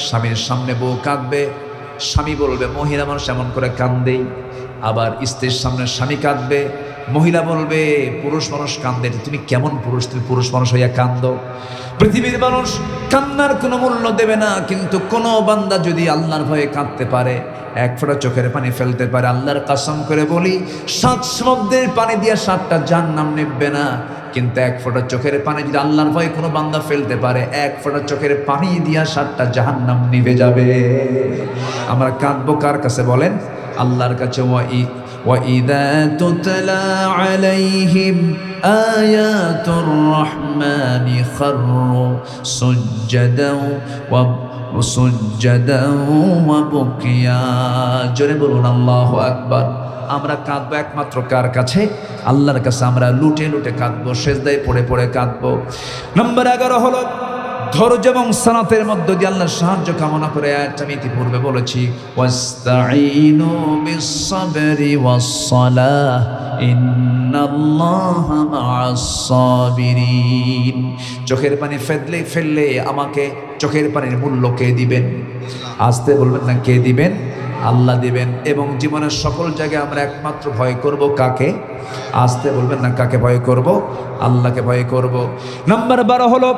স্বামীর সামনে বউ কাঁদবে, স্বামী বলবে মহিলা মানুষ এমন করে কান্দেই। আবার স্ত্রীর সামনে স্বামী কাঁদবে, মহিলা বলবে পুরুষ মানুষ কান্দে, তুমি কেমন পুরুষ, তুমি পুরুষ মানুষ হইয়া কান্দো। পৃথিবীর মানুষ কান্নার কোনো মূল্য দেবে না, কিন্তু কোনো বান্দা যদি আল্লাহর ভয়ে কাঁদতে পারে, এক ফোঁটা চোখের পানি ফেলতে পারে, আল্লাহর কসম করে বলি 7 সমুদ্রের পানি দিয়ে 7টা জাহান্নাম নিববে না। কিন্তু এক ফোঁটা চোখের পানি যদি আল্লাহর ভয়ে কোনো বান্দা ফেলতে পারে, এক ফোঁটা চোখের পানি দিয়া 7টা জাহান্নাম নিভে যাবে। আমরা কাঁদবো কার কাছে? বলেন, আল্লাহর কাছে। وَإِذَا تُتْلَى عَلَيْهِمْ آيَاتُ الرَّحْمَنِ خَرُّوا سُجَّدًا وَبُكْيًا। জোরে বলুন আল্লাহু আকবার। আমরা কাঁদবো একমাত্র কার কাছে? আল্লাহর কাছে। আমরা লুটে লুটে কাঁদবো, সেজদায় পড়ে পড়ে কাঁদবো। নাম্বার 11 হলো ধৈর্য এবং সালাতের মধ্য দিয়ে আল্লাহর সাহায্য কামনা করে। আয়াতটা আমি ইতিপূর্বে বলেছি, ওয়াস্তাঈনু বিস-সাবরি ওয়াস-সালাহ ইন্নাল্লাহা মা'আস-সাবিরিন। চোখের পানি ফেললে আমাকে চোখের পানির মূল্য কে দিবেন? আসতে বলবেন না, কে দিবেন? আল্লাহ দিবেন। এবং জীবনের সকল জায়গায় আমরা একমাত্র ভয় করব কাকে? আসতে বলবেন না, কাকে ভয় করব? আল্লাহকে ভয় করব। নাম্বার 12 হলো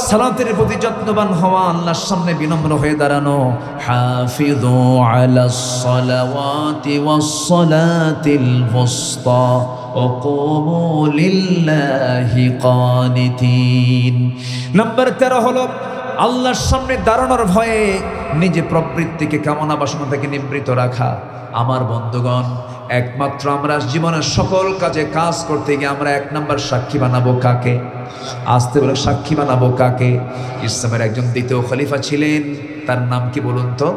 সালাতের প্রতি যত্নবান হওয়া, আল্লাহর সামনে বিনম্র হয়ে দাঁড়ানো। হাফিযু আলাস সালাওয়াতি ওয়াস সালাতিল ওয়ুসতা ওয়া কুমু লিল্লাহি কানিতিন। নাম্বার 13 হলো আল্লাহর সামনে দাঁড়ানোর ভয়ে নিজে প্রবৃত্তিকে কামনা বাসনা থেকে নিবৃত রাখা। আমার বন্ধুগণ, একমাত্র আমরা জীবনের সকল কাজে কাজ করতে গিয়ে আমরা এক নাম্বার সাক্ষী বানাবো কাকে? আসতে বলে সাক্ষী বানাবো কাকে? ইসলামের একজন দ্বিতীয় খলিফা ছিলেন, তার নাম কি বলুন তো?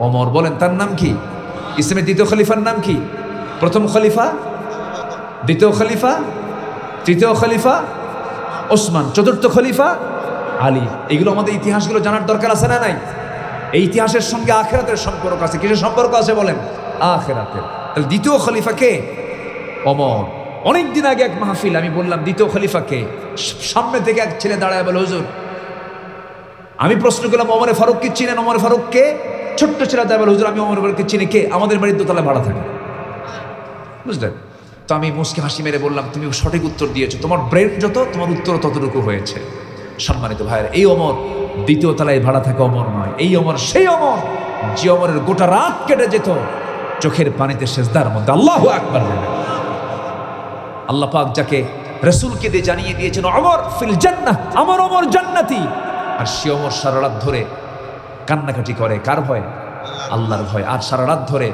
ওমর। বলেন তার নাম কি? ইসলামের দ্বিতীয় খলিফার নাম কি? প্রথম খলিফা, দ্বিতীয় খলিফা, তৃতীয় খলিফা ওসমান, চতুর্থ খলিফা আলী। এগুলো আমাদের ইতিহাসগুলো জানার দরকার আছে না নাই? এই ইতিহাসের সঙ্গে আখেরাতের সম্পর্ক আছে। কিসের সম্পর্ক আছে বলেন? আখেরাতের। তাহলে দ্বিতীয় খলিফা কে? ওমর। অনেকদিন আগে এক মাহফিল আমি বললাম দ্বিতীয় খলিফা কে? সামনে থেকে এক ছেলে দাঁড়ায় বলে, হুজুর, আমি প্রশ্ন করলাম ওমরে ফারুক কি চিনেন? ওমরে ফারুক কে? ছোট্ট ছেলে দাঁড়ায় বলে, হুজুর আমি ওমরে ফারুককে চিনি। কে? আমাদের বাড়ির দোতলায় ভাড়া থাকে। বুঝলেন? তো আমি মুস্কি হাসি মেরে বললাম, তুমি সঠিক উত্তর দিয়েছো, তোমার ব্রেন যত তোমার উত্তর ততটুকু হয়েছে। সম্মানিত ভাইয়েরা, এই ওমর দ্বিতীয় তলায় ভাড়া থাকা ওমর নয়। এই ওমর সেই ওমর যে ওমরের গোটা রাত কেটে যেত চোখের পানিতে সেজদার মধ্যে। আল্লাহু আকবার। আল্লাহ পাক যাকে রাসূলকে দিয়ে জানিয়ে দিয়েছেন ওমর ফিল জান্নাহ, আমার ওমর জান্নাতি, আর সে ওমর সারা রাত ধরে কান্নাকাটি করে কার ভয়? আল্লাহর ভয়। আর সারা রাত ধরে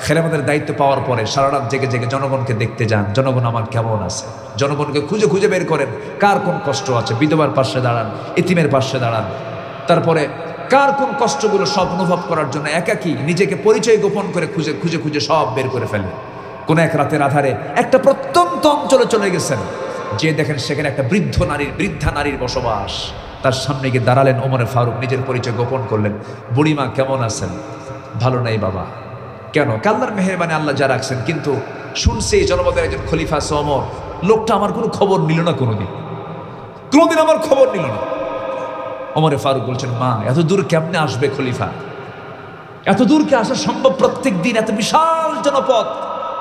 খেলাফতের দায়িত্ব পাওয়ার পরে সারা রাত জেগে জেগে জনগণকে দেখতে যান, জনগণ আমার কেমন আছে। জনগণকে খুঁজে খুঁজে বের করেন কার কোন কষ্ট আছে। বিধবার পাশে দাঁড়ান, এতিমের পাশে দাঁড়ান। তারপরে কার কোন কষ্টগুলো সব অনুভব করার জন্য একাকী নিজেকে পরিচয় গোপন করে খুঁজে খুঁজে খুঁজে সব বের করে ফেলেন। কোন এক রাতের আধারে একটা প্রত্যন্ত অঞ্চলে চলে গেছেন, যে দেখেন সেখানে একটা বৃদ্ধা নারীর বসবাস। তার সামনে গিয়ে দাঁড়ালেন ওমরে ফারুক, নিজের পরিচয় গোপন করলেন। বুড়িমা কেমন আছেন? ভালো নাই বাবা। কেন? আল্লাহর মেহেরবানি, আল্লাহ যা রাখছেন। কিন্তু শুনছি জনপদের একজন খলিফা আছে ওমর, লোকটা আমার কোনো খবর নিল না, কোনোদিন আমার খবর নিল না। ওমরে ফারুক বলছেন, মা এত দূর কেমনে আসবে খলিফা? এত দূর কি আসা সম্ভব? প্রত্যেক দিন এত বিশাল জনপদ,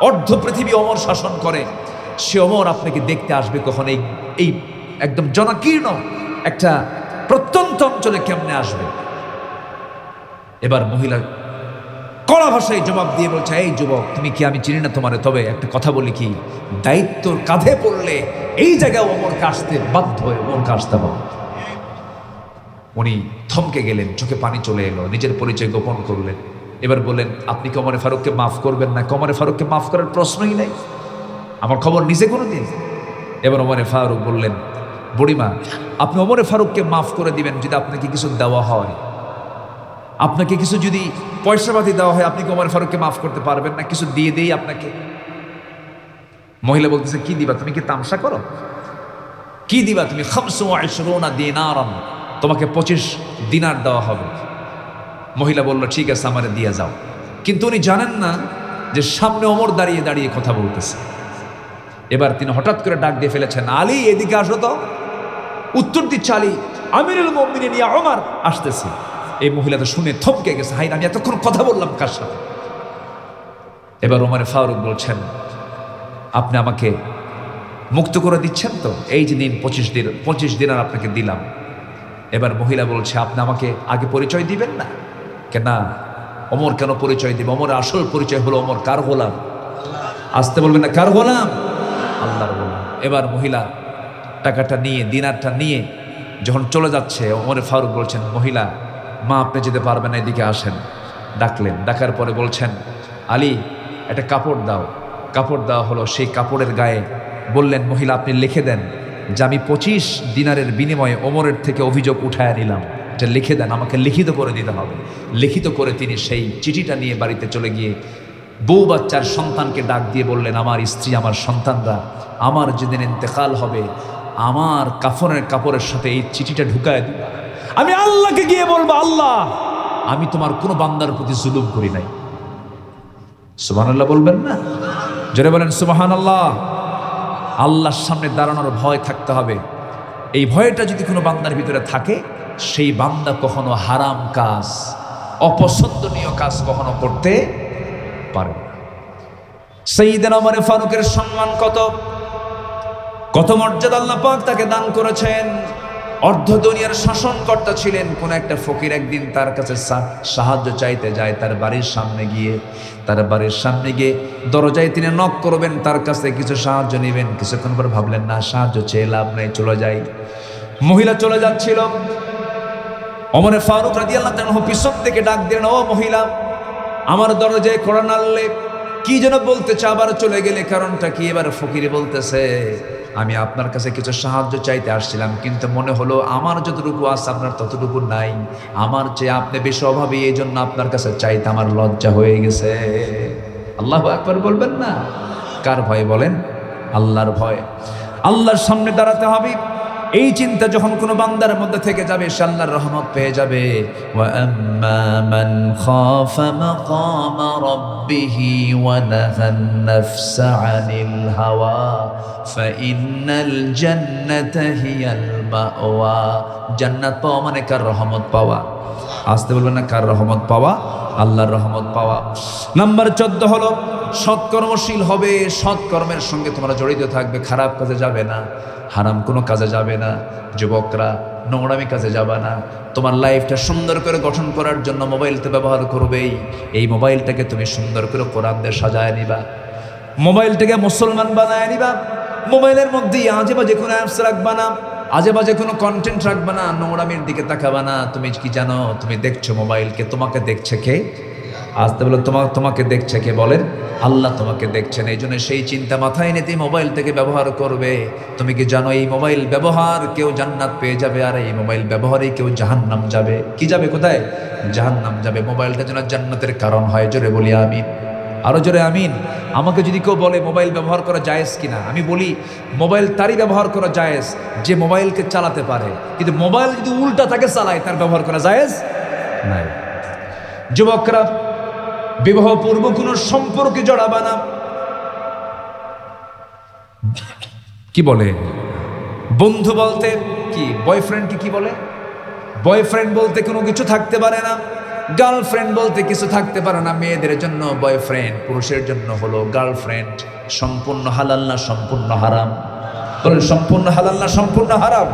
অর্ধ পৃথিবী ওমর শাসন করে, সে ওমর আপনাকে দেখতে আসবে কখন? এই একদম জনাকীর্ণ একটা প্রত্যন্ত অঞ্চলে কেমনে আসবে? এবার মহিলা কড়া ভাষায় জবাব দিয়ে বলছে, এই যুবক, তুমি কি আমি চিনি না তোমারে, তবে একটা কথা বলি কি, দায়িত্বর কাঁধে পড়লে এই জায়গায় ওমরকে আসতে বাধ্য হয়ে ওমরকে আসতে হবে। উনি থমকে গেলেন, চোখে পানি চলে এলো, নিজের পরিচয় গোপন করলেন। এবার বললেন, আপনি কি ওমরে ফারুককে মাফ করবেন না? ওমরে ফারুককে মাফ করার প্রশ্নই নাই, আমার খবর নিচে কোনো দিন। এবার ওমরে ফারুক বললেন, বুড়িমা আপনি ওমরে ফারুককে মাফ করে দিবেন যদি আপনাকে কিছু দেওয়া হয়, আপনাকে কিছু যদি পয়সাপাতি দেওয়া হয়, আপনি কি ওমর ফারুককে মাফ করতে পারবেন না? কিছু দিয়ে দেই আপনাকে। মহিলা বলতেছে, কি দিবা? তুমি কি তামসা করো? কি দিবা তুমি? 25 দিনারান, তোমাকে 25 দিনার দেওয়া হবে। মহিলা বলল, ঠিক আছে আমারে দিয়ে যাও। কিন্তু উনি জানেন না যে সামনে ওমর দাঁড়িয়ে দাঁড়িয়ে কথা বলতেছে। এবার তিনি হঠাৎ করে ডাক দিয়ে ফেলেছেন, আলী এদিকে আসো তো। উত্তর দিচ্ছে আলী, আমিরুল মুমিনিন ইয়া ওমর আসতেছে। এই মহিলা তো শুনে থমকে গেছে, হাই আমি এতক্ষণ কথা বললাম কার সাথে? এবার ওমরে ফারুক বলছেন, আপনি আমাকে মুক্ত করে দিচ্ছেন তো? এই যে নিন 25 দিনার আপনাকে দিলাম। এবার মহিলা বলছে, আপনি আমাকে আগে পরিচয় দিবেন না? না, ওমর কেন পরিচয় দিব? ওমরের আসল পরিচয় হলো ওমর কার গোলাম? আসতে বলবেন না, কার গোলাম? আল্লাহর গোলাম। এবার মহিলা টাকাটা নিয়ে, দিনারটা নিয়ে যখন চলে যাচ্ছে, ওমরে ফারুক বলছেন, মহিলা মা আপনি যেতে পারবেন না, এদিকে আসেন। ডাকলেন, ডাকার পরে বলছেন, আলী একটা কাপড় দাও। কাপড় দেওয়া হলো। সেই কাপড়ের গায়ে বললেন, মহিলা আপনি লিখে দেন যে আমি 25 দিনারের বিনিময়ে ওমরের থেকে অভিযোগ উঠায় নিলাম, এটা লিখে দেন, আমাকে লিখিত করে দিতে হবে। লিখিত করে তিনি সেই চিঠিটা নিয়ে বাড়িতে চলে গিয়ে বউ বাচ্চার সন্তানকে ডাক দিয়ে বললেন, আমার স্ত্রী, আমার সন্তানরা, আমার যেদিন ইন্তেকাল হবে আমার কাফনের কাপড়ের সাথে এই চিঠিটা ঢুকায় দিবা। আমি আল্লাহকে গিয়ে বলবো, আল্লাহ আমি তোমার কোনো বান্দার প্রতি জুলুম করি নাই। সুবহানাল্লাহ বলবেন না? জোরে বলেন সুবহানাল্লাহ। আল্লাহর সামনে দাঁড়ানোর ভয় থাকতে হবে। এই ভয়টা যদি কোনো বান্দার ভিতরে থাকে, সেই বান্দা কখনো হারাম কাজ, অপছন্দনীয় কাজ কখনো করতে পারেন না। সাইয়েদনা ওমর ফারুকের সম্মান কত, কত মর্যাদা আল্লাহ পাক তাকে দান করেছেন। অর্ধ দুনিয়ার শাসনকর্তা ছিলেন। কোন একটা ফকির একদিন তার কাছে সাহায্য চাইতে যায়, তার বাড়ির সামনে গিয়ে দরজায় তিনি নক করবেন, তার কাছে কিছু সাহায্য নেবেন। কিছুক্ষণ পর ভাবলেন না, সাহায্য চেয়ে লাভ নাই, চলে যাই। মহিলা চলে যাচ্ছিল, ওমর ফারুক রাদিয়াল্লাহু তাআলা পিছন থেকে ডাক দিলেন, ও মহিলা, আমার দরজায় কড়া নাড়লে, কি যেন বলতে চা, আবার চলে গেলে, কারণটা কি? এবার ফকির বলতেছে, আমি আপনার কাছে কিছু সাহায্য চাইতে আসছিলাম, কিন্তু মনে হলো আমার যতটুকু আছে আপনার ততটুকু নাই, আমার চেয়ে আপনি বেশি অভাবী, এই জন্য আপনার কাছে চাইতে আমার লজ্জা হয়ে গেছে। আল্লাহু আকবার বলবেন না? কার ভয় বলেন? আল্লাহর ভয়। আল্লাহর সামনে দাঁড়াতে হবে, এই চিন্তা যখন কোনো বান্দার মধ্যে থেকে যাবে, সে আল্লাহর রহমত পেয়ে যাবে। ওয়া আম্মা মান খাফা মাকামা রাব্বিহি ওয়া নাহান নাফসা আনিল হাওয়া ফাইন্নাল জান্নাতা হিয়াল মাওয়া। জান্নাত পাওয়া মানে কার রহমত পাওয়া? আসতে বলবেন না, কার রহমত পাওয়া? আল্লাহর রহমত পাওয়া। নাম্বার 14 হলো সৎকর্মশীল হবে। সৎকর্মের সঙ্গে তোমরা জড়িত থাকবে, খারাপ কাজে যাবে না, হারাম কোনো কাজে যাবে না। যুবকরা, নোংরামি কাজে যাবে না। তোমার লাইফটা সুন্দর করে গঠন করার জন্য মোবাইলটা ব্যবহার করবেই। এই মোবাইলটাকে তুমি সুন্দর করে কোরআন দিয়ে সাজায় নিবা, মোবাইলটাকে মুসলমান বানায় নিবা। মোবাইলের মধ্যে আজে বাজে কোনো অ্যাপস রাখবা না, আজে বাজে কোনো কন্টেন্ট রাখবা না, নোংরামির দিকে তাকাবা না। তুমি কি জানো, তুমি দেখছো মোবাইলকে, তোমাকে দেখছে কে? আসতে বলো, তোমাকে দেখছে কে? বলেন, আল্লাহ তোমাকে দেখছেন। এই জন্য সেই চিন্তা মাথায় নিতে মোবাইল থেকে ব্যবহার করবে। তুমি কি জানো, এই মোবাইল ব্যবহার কেউ জান্নাত পেয়ে যাবে, আর এই মোবাইল ব্যবহারে কেউ জাহান্নাম যাবে। কি যাবে? কোথায়? জাহান্নাম যাবে। মোবাইলটা যেন জান্নাতের কারণ হয়। জোরে বলি আমিন, আরো জোরে আমিন। আমাকে যদি কেউ বলে মোবাইল ব্যবহার করা জায়েজ কিনা, আমি বলি মোবাইল তারই ব্যবহার করা জায়েজ যে মোবাইলকে চালাতে পারে, কিন্তু মোবাইল যদি উল্টা তাকে চালায়, তার ব্যবহার করা জায়েজ নাই। যুবকরা, বিবাহ পূর্ব কোন সম্পর্কে জড়াবা না। কি বলে বন্ধু বলতে কি? বয়ফ্রেন্ডকে কি বলে? বয়ফ্রেন্ড বলতে কোনো কিছু থাকতে পারে না, গার্লফ্রেন্ড বলতে কিছু থাকতে পারে না। মেয়েদের জন্য বয়ফ্রেন্ড, পুরুষের জন্য হলো গার্লফ্রেন্ড। সম্পূর্ণ হালাল না সম্পূর্ণ হারাম? বলেন, সম্পূর্ণ হালাল না সম্পূর্ণ হারাম?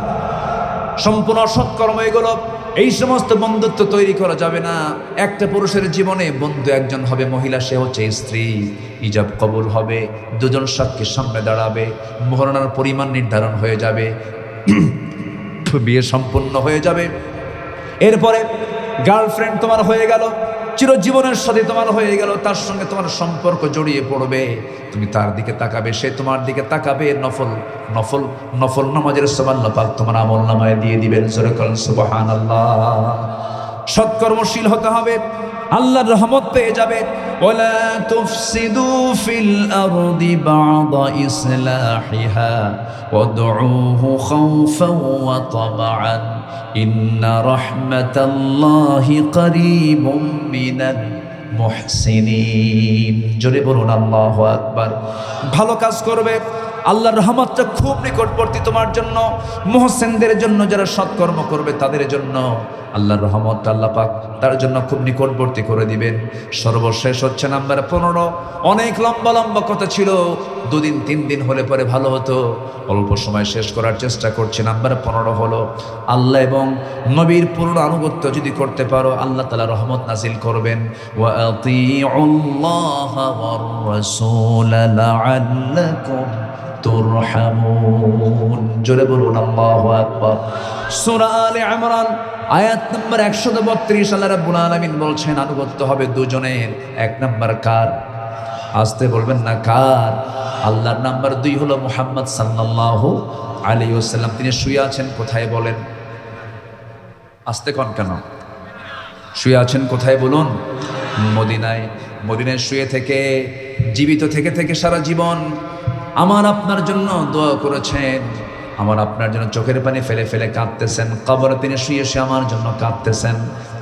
সম্পূর্ণ অসৎকর্ম এগুলো। এই সমস্ত বন্ধুত্ব তৈরি করা যাবে না। একটা পুরুষের জীবনে বন্ধু একজন হবে, মহিলা, সে হচ্ছে স্ত্রী। ইজাব কবুল হবে, দুজন সাক্ষীর সামনে দাঁড়াবে, মোহরানার পরিমাণ নির্ধারণ হয়ে যাবে, বিয়ে সম্পূর্ণ হয়ে যাবে। এরপরে গার্লফ্রেন্ড তোমার হয়ে গেল, চিরজীবনের সাথে তোমার হয়ে গেল, তার সঙ্গে তোমার সম্পর্ক জড়িয়ে পড়বে। তুমি তার দিকে তাকাবে, সে তোমার দিকে তাকাবে। নফল নামাজের সওয়াব আল্লাহ পাক তোমার আমল নামায় দিয়ে দিবেন। সুবহানাল্লাহ। সৎকর্মশীল হতে হবে, আল্লাহর রহমত পেয়ে যাবে। ওয়ালা তুফসিদু ফিল আরদি বা'দা ইসলাহিহা ওয়াদউহু খাওফান ওয়া তামআন ইন্না রাহমাতাল্লাহি করিবুম মিনাল মুহসিনিন। জোরে বলুন আল্লাহু আকবার। ভালো কাজ করবে, আল্লাহর রহমতটা খুব নিকটবর্তী তোমার জন্য। মুহসিনদের জন্য, যারা সৎকর্ম করবে তাদের জন্য আল্লাহর রহমত আল্লাহ পাক তার জন্য খুব নিকটবর্তী করে দিবেন। সর্বশেষ হচ্ছে নাম্বার 15। অনেক লম্বা লম্বা কথা ছিল, 2 দিন 3 দিন হলে পরে ভালো হতো, অল্প সময় শেষ করার চেষ্টা করছি। নাম্বার 15 হলো আল্লাহ এবং নবীর পূর্ণ আনুগত্য যদি করতে পারো, আল্লাহ তাআলা রহমত নাজিল করবেন। ওয়া আতিউল্লাহা ওয়ার রাসূল লাআল্লাকুম তুরহামুন। জোরে বলুন আল্লাহু আকবার। সূরা আলে ইমরান আয়াত নম্বর 132, আল্লাহ রাব্বুল আলামিন বলছেন আনুগত্য হবে দুজনের। 1 নাম্বার কার? আসতে বলবেন না, কার? আল্লাহর। নাম্বার 2 হলো মুহাম্মদ সাল্লাল্লাহু আলাইহি ওয়াসাল্লাম। তিনি শুয়ে আছেন কোথায় বলেন? আসতে কোন কেন? শুয়ে আছেন কোথায় বলুন? মদিনায়। মদিনায় শুয়ে থেকে, জীবিত থেকে সারা জীবন আমার আপনার জন্য দোয়া করেছেন, আমার আপনার জন্য চোখের পানি ফেলে ফেলে কাঁদতেছেন। কবরে তিনি শুয়ে শুয়ে আমার জন্য কাঁদতেছেন।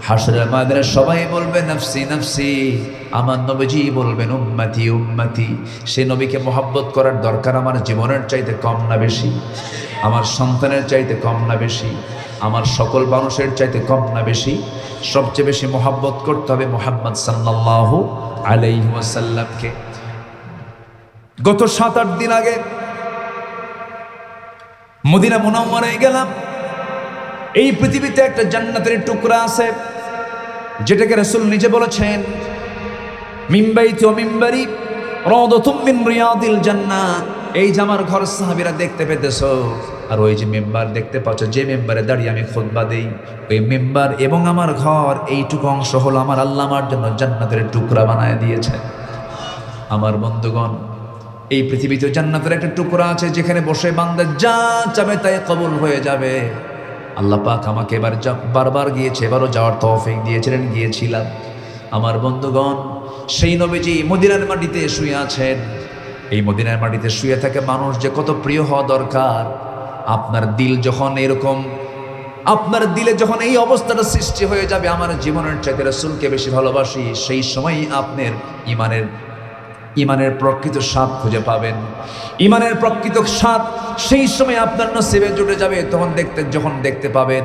হাসরের ময়দানে সবাই বলবে নফসি নফসি, আমার নবীজি বলবেন উম্মতি উম্মতি। সেই নবীকে মহব্বত করার দরকার আমার জীবনের চাইতে কম না বেশি? আমার সন্তানের চাইতে কম না বেশি, আমার সকল মানুষের চাইতে কম না বেশি, সবচেয়ে বেশি মোহাব্বত করতে হবে মুহাম্মদ সাল্লাল্লাহু আলাইহি ওয়াসাল্লামকে। গত 7-8 দিন আগে মদিনা মুনাওয়ারায় গেলাম। এই পৃথিবীতে একটা জান্নাতের টুকরা আছে যেটাকে রাসূল নিজে বলেছেন, মিন বাইতি ওয়া মিনবারি রাওদাতুম মিন রিয়াদিল জান্নাহ। এই যে আমার ঘর সাহাবীরা দেখতে পেতেছো, আর ওই যে মেম্বার দেখতে পাচ্ছ, যে মেম্বারে দাঁড়িয়ে আমি খুতবা দেই, ওই মেম্বার এবং আমার ঘর এইটুকু অংশ হলো আমার আল্লাহ আমার জন্য জান্নাতের টুকরা বানায় দিয়েছে। আমার বন্ধুগণ, এই পৃথিবীতে জান্নাতের একটা টুকরা আছে যেখানে বসে বান্দা যা চাবে তাই কবুল হয়ে যাবে। আল্লাহ পাক আমাকে বারবার গিয়েছে, এবারও যাওয়ার তৌফিক দিয়েছিলেন, গিয়েছিলাম। আমার বন্ধুগণ, সেই নবীজি মদিনার মাটিতে শুয়ে আছেন। এই মদিনার মাটিতে শুয়ে থাকে মানুষ যে কত প্রিয় হওয়া দরকার। আপনার দিল যখন এরকম, আপনার দিলে যখন এই অবস্থাটা সৃষ্টি হয়ে যাবে, আমার জীবনের চাইতে রাসূলকে বেশি ভালোবাসি, সেই সময়ই আপনার ইমানের প্রকৃত স্বাদ খুঁজে পাবেন। ইমানের প্রকৃত স্বাদ সেই সময় আপনার নসিবে জুটে যাবে। যখন দেখতে পাবেন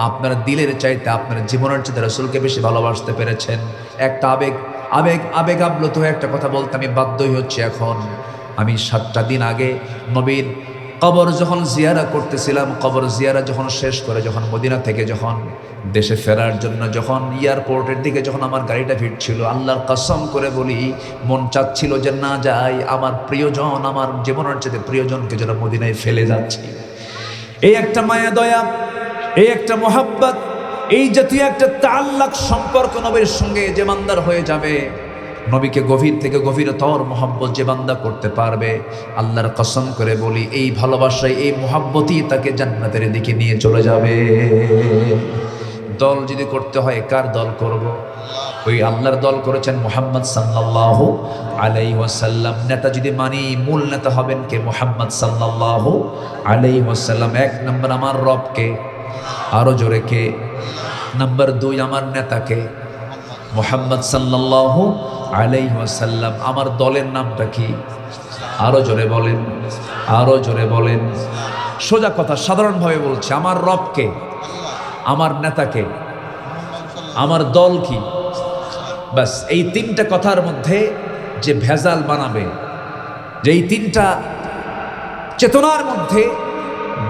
আপনার দিলের চাইতে, আপনার জীবনের চাইতে রাসূলকে বেশি ভালোবাসতে পেরেছেন। একটা আবেগ আপ্লুত হয়ে একটা কথা বলতে আমি বাধ্যই হচ্ছে। এখন আমি 7টা দিন আগে নবীর কবর যখন জিয়ারা করতেছিলাম, কবর জিয়ারা যখন শেষ করে, যখন মদিনা থেকে যখন দেশে ফেরার জন্য যখন এয়ারপোর্টের দিকে যখন আমার গাড়িটা ভিড়ছিল, আল্লাহর কসম করে বলি মন চাচ্ছিল যে না যাই, আমার প্রিয়জন, আমার জীবনের চেয়ে প্রিয়জনকে যেন মদিনায় ফেলে যাচ্ছি। এই একটা মায়া দয়া, এই একটা মোহাব্বত, এই জাতীয় একটা তাআল্লুক সম্পর্ক নবীর সঙ্গে যে বান্দার হয়ে যাবে, নবীকে গভীর থেকে গভীরতর মোহাব্বত যে বান্দা করতে পারবে, আল্লাহর কসম করে বলি এই ভালোবাসায়, এই মোহাব্বতই তাকে জান্নাতের দিকে নিয়ে চলে যাবে। দল যদি করতে হয়, কার দল করব? ওই আল্লাহর দল করেছেন মুহাম্মদ সাল্লাল্লাহু আলাইহি ওয়াসাল্লাম। নেতা যদি মানি, মূল নেতা হবেন কে? মুহাম্মদ সাল্লাল্লাহু আলাইহি ওয়াসাল্লাম। 1 নম্বর আমার রবকে, আরো জোরে কে? নাম্বার 2 আমার নেতাকে মুহাম্মদ সাল্লাল্লাহু আলাইহি ওয়াসাল্লাম। আমার দলের নামটা কি? আরো জোরে বলেন, আরো জোরে বলেন। সোজা কথা, সাধারণভাবে বলছি, আমার রবকে, আমার নেতাকে, আমার দল কি? বাস এই 3টা কথার মধ্যে যে ভেজাল বানাবে, যে এই 3টা চেতনার মধ্যে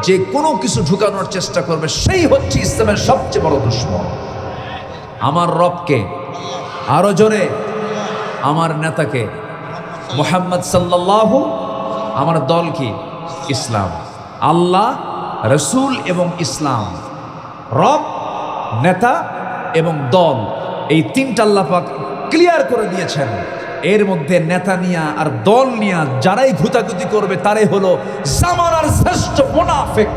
যে কোনো কিছু ঢুকানোর চেষ্টা করবে, সেই হচ্ছে ইসলামের সবচেয়ে বড় দুশমন। আমার রবকে, আরো জোরে, আমার নেতাকে মুহাম্মদ সাল্লাল্লাহু, আমার দল কি? ইসলাম। আল্লাহ, রাসূল এবং ইসলাম। রব, নেতা এবং দল, এই 3টা আল্লাহ পাক ক্লিয়ার করে দিয়েছেন। এর মধ্যে নেতা নিয়া আর দল নিয়া যারাই ঘুতাঘুতি করবে, তারাই হলো জামানার শ্রেষ্ঠ মুনাফিক।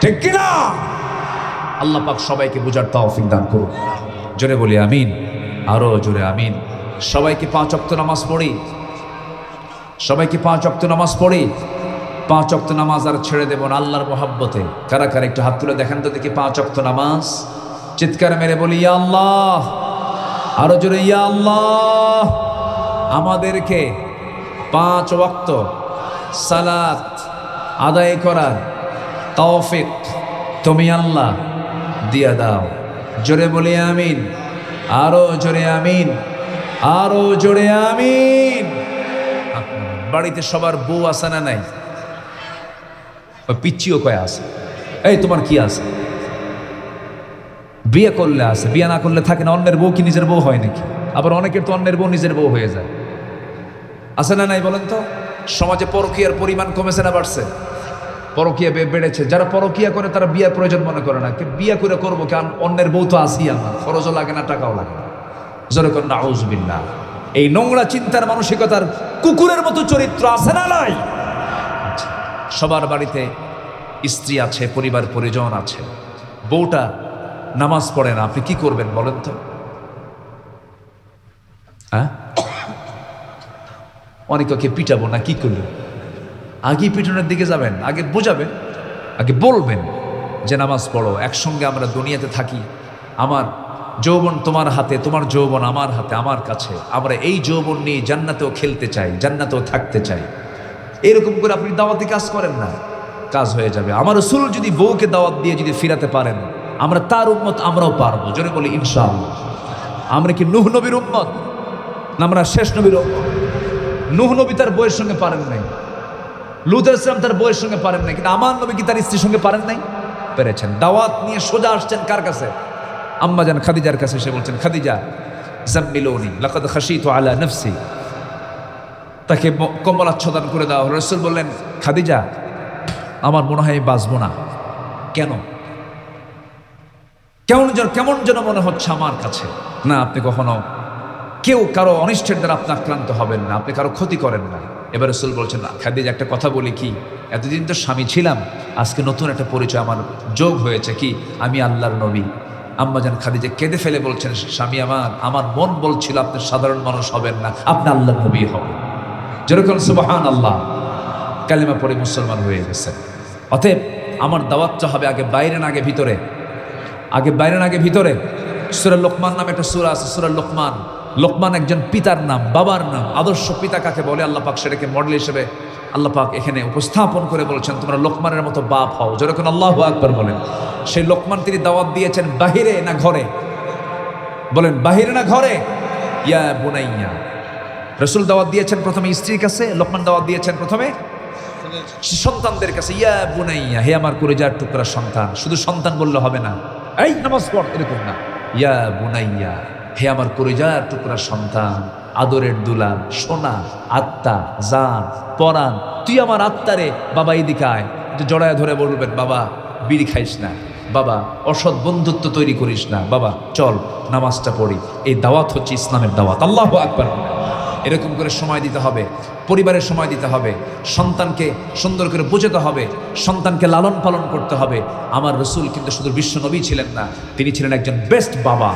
ঠিক কিনা? আল্লাহ পাক সবাইকে বুঝার তৌফিক দান করুন। জোরে বলি আমিন, আরো জোরে আমিন। সবাইকে 5 ওয়াক্ত নামাজ পড়ি, সবাইকে 5 ওয়াক্ত নামাজ পড়ি। 5 ওয়াক্ত নামাজ আর ছেড়ে দেব না আল্লাহর মোহাব্বতে। কারা কারা একটু হাত তুলে দেখান তো দেখি 5 ওয়াক্ত নামাজ। চিৎকার মেরে বলি ইয়া আল্লাহ, আরো জোরে ইয়া আল্লাহ। আমাদেরকে 5 ওয়াক্ত সালাত আদায় করার তৌফিক তুমি আল্লাহ দিয়া দাও। জোরে বলি আমিন, আরো জোরে আমিন, আরো জোরে আমিন। বাড়িতে সবার বউ আছে না নাই? পিচ্চিও কয় আছে। এই তোমার কি আছে? বিয়ে করলে আছে, বিয়ে না করলে থাকে না। অন্যের বউ কি নিজের বউ হয় নাকি? আবার অনেকের তো অন্যের বউ নিজের বউ হয়ে যায়। আছে না নাই বলেন তো? সমাজে পরকীয়ার পরিমাণ কমেছে না বাড়ছে? পরকীয়া বেড়েছে। যারা পরকীয়া করে তারা বিয়ার প্রয়োজন মনে করে না। বিয়ে করে করবো কেন? অন্যের বউ তো আসি আমার, খরচও লাগে না, টাকাও লাগে না। জোরে কর না আউযুবিল্লাহ। এই নোংরা চিন্তার মানসিকতার কুকুরের মতো চরিত্র আছে না নাই? সবার বাড়িতে স্ত্রী আছে, পরিবার পরিজন আছে, বউটা নামাজ পড়ে না, আপনি কি করবেন বলেন তো? হ্যাঁ, অনেককে পিটাবো না, কি করবেন? আগে পিটনের দিকে যাবেন, আগে বোঝাবেন, আগে বলবেন যে নামাজ পড়ো, একসঙ্গে আমরা দুনিয়াতে থাকি। আমার যৌবন তোমার হাতে, তোমার যৌবন আমার হাতে, আমার কাছে। আমরা এই যৌবন নিয়ে জান্নাতেও খেলতে চাই, জান্নাতেও থাকতে চাই। এরকম করে আপনি দাওয়াতি কাজ করেন না, কাজ হয়ে যাবে। আমার রাসূল যদি বউকে দাওয়াত দিয়ে যদি ফিরাতে পারেন, আমরা তার উম্মত, আমরাও পারবো। জোরে বলি ইনশাআল্লাহ। আমরা কি নূহ নবীর উম্মত না আমরা শেষ নবীর উম্মত? নূহ নবী তার বউয়ের সঙ্গে পারেন নাই, লূত আলাইহিস সালাম তার বউয়ের সঙ্গে পারেন নাই, কিন্তু আমার নবী কি তার স্ত্রীর সঙ্গে পারেন নাই? পেরেছেন। দাওয়াত নিয়ে সোজা আসছেন কার কাছে? আম্মা জান খাদিজার কাছে। এসে বলছেন, খাদিজা জাম্মিলুনি লাকাদ খাশিতু আলা নাফসি, তাকে কম্বলাচ্ছাদন করে দাও। রাসূল বললেন, খাদিজা আমার মনে হয় বাঁচবো না। কেন? কেমন যেন মনে হচ্ছে আমার কাছে। না, আপনি কখনো কেউ কারো অনিষ্টের দ্বারা আপনি আক্রান্ত হবেন না, আপনি কারো ক্ষতি করেন না। এবার রাসূল বলছেন, না খাদিজা একটা কথা বলি কি, এতদিন তো স্বামী ছিলাম, আজকে নতুন একটা পরিচয় আমার যোগ হয়েছে, কি আমি আল্লাহর নবী। আম্মাজান খাদিজা কেঁদে ফেলে বলছেন, স্বামী আমার মন বলছিল আপনি সাধারণ মানুষ হবেন না, আপনি আল্লাহর নবী হবেন। যেরকম সুবহানাল্লাহ, কালেমা পড়ে মুসলমান হয়ে গেছেন। অতএব আমার দাওয়াতটা হবে আগে বাইরে না আগে ভিতরে? আগে বাইরে না আগে ভিতরে? সূরা লোকমান নামে একটা সূরা আছে, সূরা লোকমান। লোকমান একজন পিতার নাম, বাবার নাম। আদর্শ পিতা কাকে বলে আল্লাহ পাক সেটাকে মডেল হিসেবে আল্লাহ পাক এখানে উপস্থাপন করে বলছেন, তোমরা লোকমানের মতো বাপ হও। যেরকম আল্লাহু আকবার বলেন। সেই লোকমান তিনি দাওয়াত দিয়েছেন বাহিরে না ঘরে? বলেন বাহিরে না ঘরে? ইয়া বুনাইয়া। রাসূল দাওয়াত দিয়েছেন প্রথমে স্ত্রীর কাছে, লোকমান দাওয়াত দিয়েছেন প্রথমে সন্তানদের কাছে। ইয়া বুনাইয়া, হে আমার কলিজার টুকরা সন্তান। শুধু সন্তান বললে হবে না, এই নামাজ পড়, এরকম না। ইয়া বুনাইয়া, হে আমার কলিজার টুকরা সন্তান, আদরের দুলাল, সোনা, আত্মা, জান, পরাণ, তুই আমার আত্মারে। বাবা এদিকে আয়। জড়ায় ধরে বলবেন, বাবা বিড়ি খাইস না, বাবা অসৎ বন্ধুত্ব তৈরি করিস না, বাবা চল নামাজটা পড়ি। এই দাওয়াত হচ্ছে ইসলামের দাওয়াত। আল্লাহু আকবার। এরকম করে সময় দিতে হবে, পরিবারের সময় দিতে হবে, সন্তানকে সুন্দর করে বোঝাতে হবে, সন্তানকে লালন পালন করতে হবে। আমার রাসূল কিন্তু শুধু বিশ্ব নবী ছিলেন না, তিনি ছিলেন একজন বেস্ট বাবা,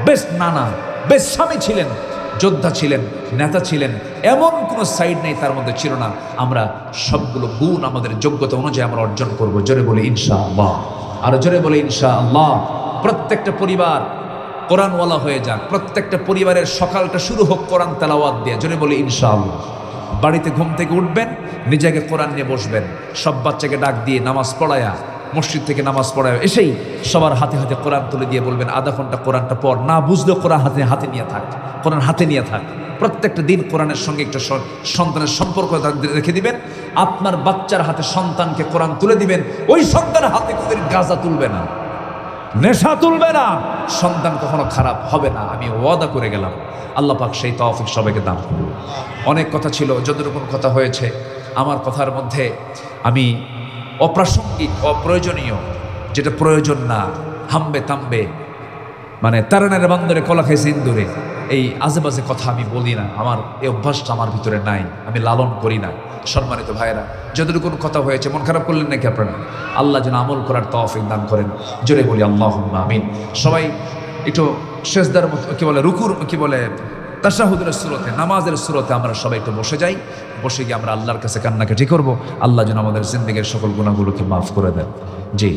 বেস্ট নানা, বেস্ট স্বামী ছিলেন, যোদ্ধা ছিলেন, নেতা ছিলেন। এমন কোনো সাইড নেই তার মধ্যে ছিল না। আমরা সবগুলো গুণ আমাদের যোগ্যতা অনুযায়ী আমরা অর্জন করব। জোরে বলে ইনশাআল্লাহ। আর জোরে বলে ইনশাআল্লাহ। প্রত্যেকটা পরিবার কোরআনওয়ালা হয়ে যাক, প্রত্যেকটা পরিবারের সকালটা শুরু হোক কোরআন তেলাওয়াত দিয়ে। জোরে বলে ইনশাআল্লাহ। বাড়িতে ঘুম থেকে উঠবেন, নিজেকে কোরআন নিয়ে বসবেন, সব বাচ্চাকে ডাক দিয়ে নামাজ পড়ায়া, মসজিদ থেকে নামাজ পড়ায় এসেই সবার হাতে হাতে কোরআন তুলে দিয়ে বলবেন, আধা ঘন্টা কোরআনটা পড়। না বুঝলেও কোরআন হাতে নিয়ে থাক, কোরআন হাতে নিয়ে থাক। প্রত্যেকটা দিন কোরআনের সঙ্গে একটা সন্তানের সম্পর্ক রেখে দিবেন। আপনার বাচ্চার হাতে সন্তানকে কোরআন তুলে দিবেন, ওই সন্তানের হাতে কোনোদিন গাঁজা তুলবে না, নেশা তুলবে না, সন্তান কখনো খারাপ হবে না, আমি ওয়াদা করে গেলাম। আল্লাহ পাক সেই তৌফিক সবাইকে দান করুন। অনেক কথা ছিল, যতটুকু কথা হয়েছে আমার কথার মধ্যে আমি অপ্রাসঙ্গিক, অপ্রয়োজনীয়, যেটা প্রয়োজন না, হাম্বে তাম্বে, মানে তারানের বান্দরে কলা খাই সিন্দুরে, এই আজেবাজে কথা আমি বলি না। আমার এই অভ্যাসটা আমার ভিতরে নাই, আমি লালন করি না। সম্মানিত ভাইয়েরা, যতটুকু কথা হয়েছে মন খারাপ করলেন নাকি আপনারা? আল্লাহ যেন আমল করার তৌফিক দান করেন। জোরে বলি আল্লাহুম্মা আমিন। সবাই একটু সেজদার মতো, কি বলে রুকুর, কি বলে তাশাহুদের সূরতে, নামাজের সূরতে আমরা সবাই একটু বসে যাই। বসে গিয়ে আমরা আল্লাহর কাছে কান্নাকাটি করব, আল্লাহ যেন আমাদের জিন্দেগীর সকল গুনাহগুলোকে মাফ করে দেন। জি,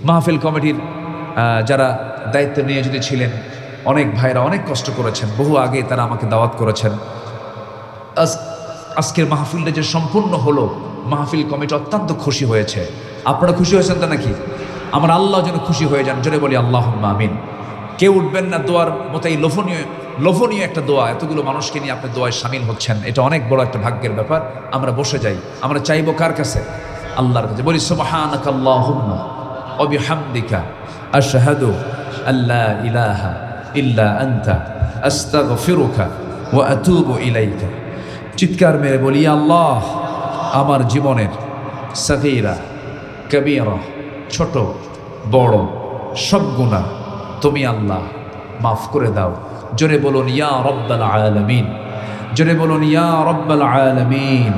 মাহফিল কমিটির যারা দায়িত্ব নিয়ে যদি ছিলেন, অনেক ভাইরা অনেক কষ্ট করেছেন, বহু আগে তারা আমাকে দাওয়াত করেছেন। আজকের মাহফিলটা যে সম্পূর্ণ হলো, মাহফিল কমিটি অত্যন্ত খুশি হয়েছে। আপনারা খুশি হয়েছেন তো নাকি? আমার আল্লাহ যেন খুশি হয়ে যান। জোরে বলি আল্লাহুম্মা আমিন। কেউ উঠবেন না দোয়ার মতো, এই লোভনীয় একটা দোয়া, এতগুলো মানুষকে নিয়ে আপনি দোয়ায় শামিল হচ্ছেন, এটা অনেক বড় একটা ভাগ্যের ব্যাপার। আমরা বসে যাই, আমরা চাইবো কার কাছে? আল্লাহর কাছে। বলি সুবহানাকা আল্লাহুম্মা ওয়া বিহামদিকা আশহাদু আল্লা ইলাহা ইল্লা আনতা আস্তাগফিরুকা ওয়া আতুবু ইলাইকা। চিৎকার মেরে বলি, আল্লাহ আমার জীবনের সাগীরা কবীরা, ছোট বড় সব গুনাহ তুমি আল্লাহ মাফ করে দাও। জোরে বলুন ইয়া রব্বাল আলামিন। জোরে বলুন ইয়া রব্বাল আলামিন।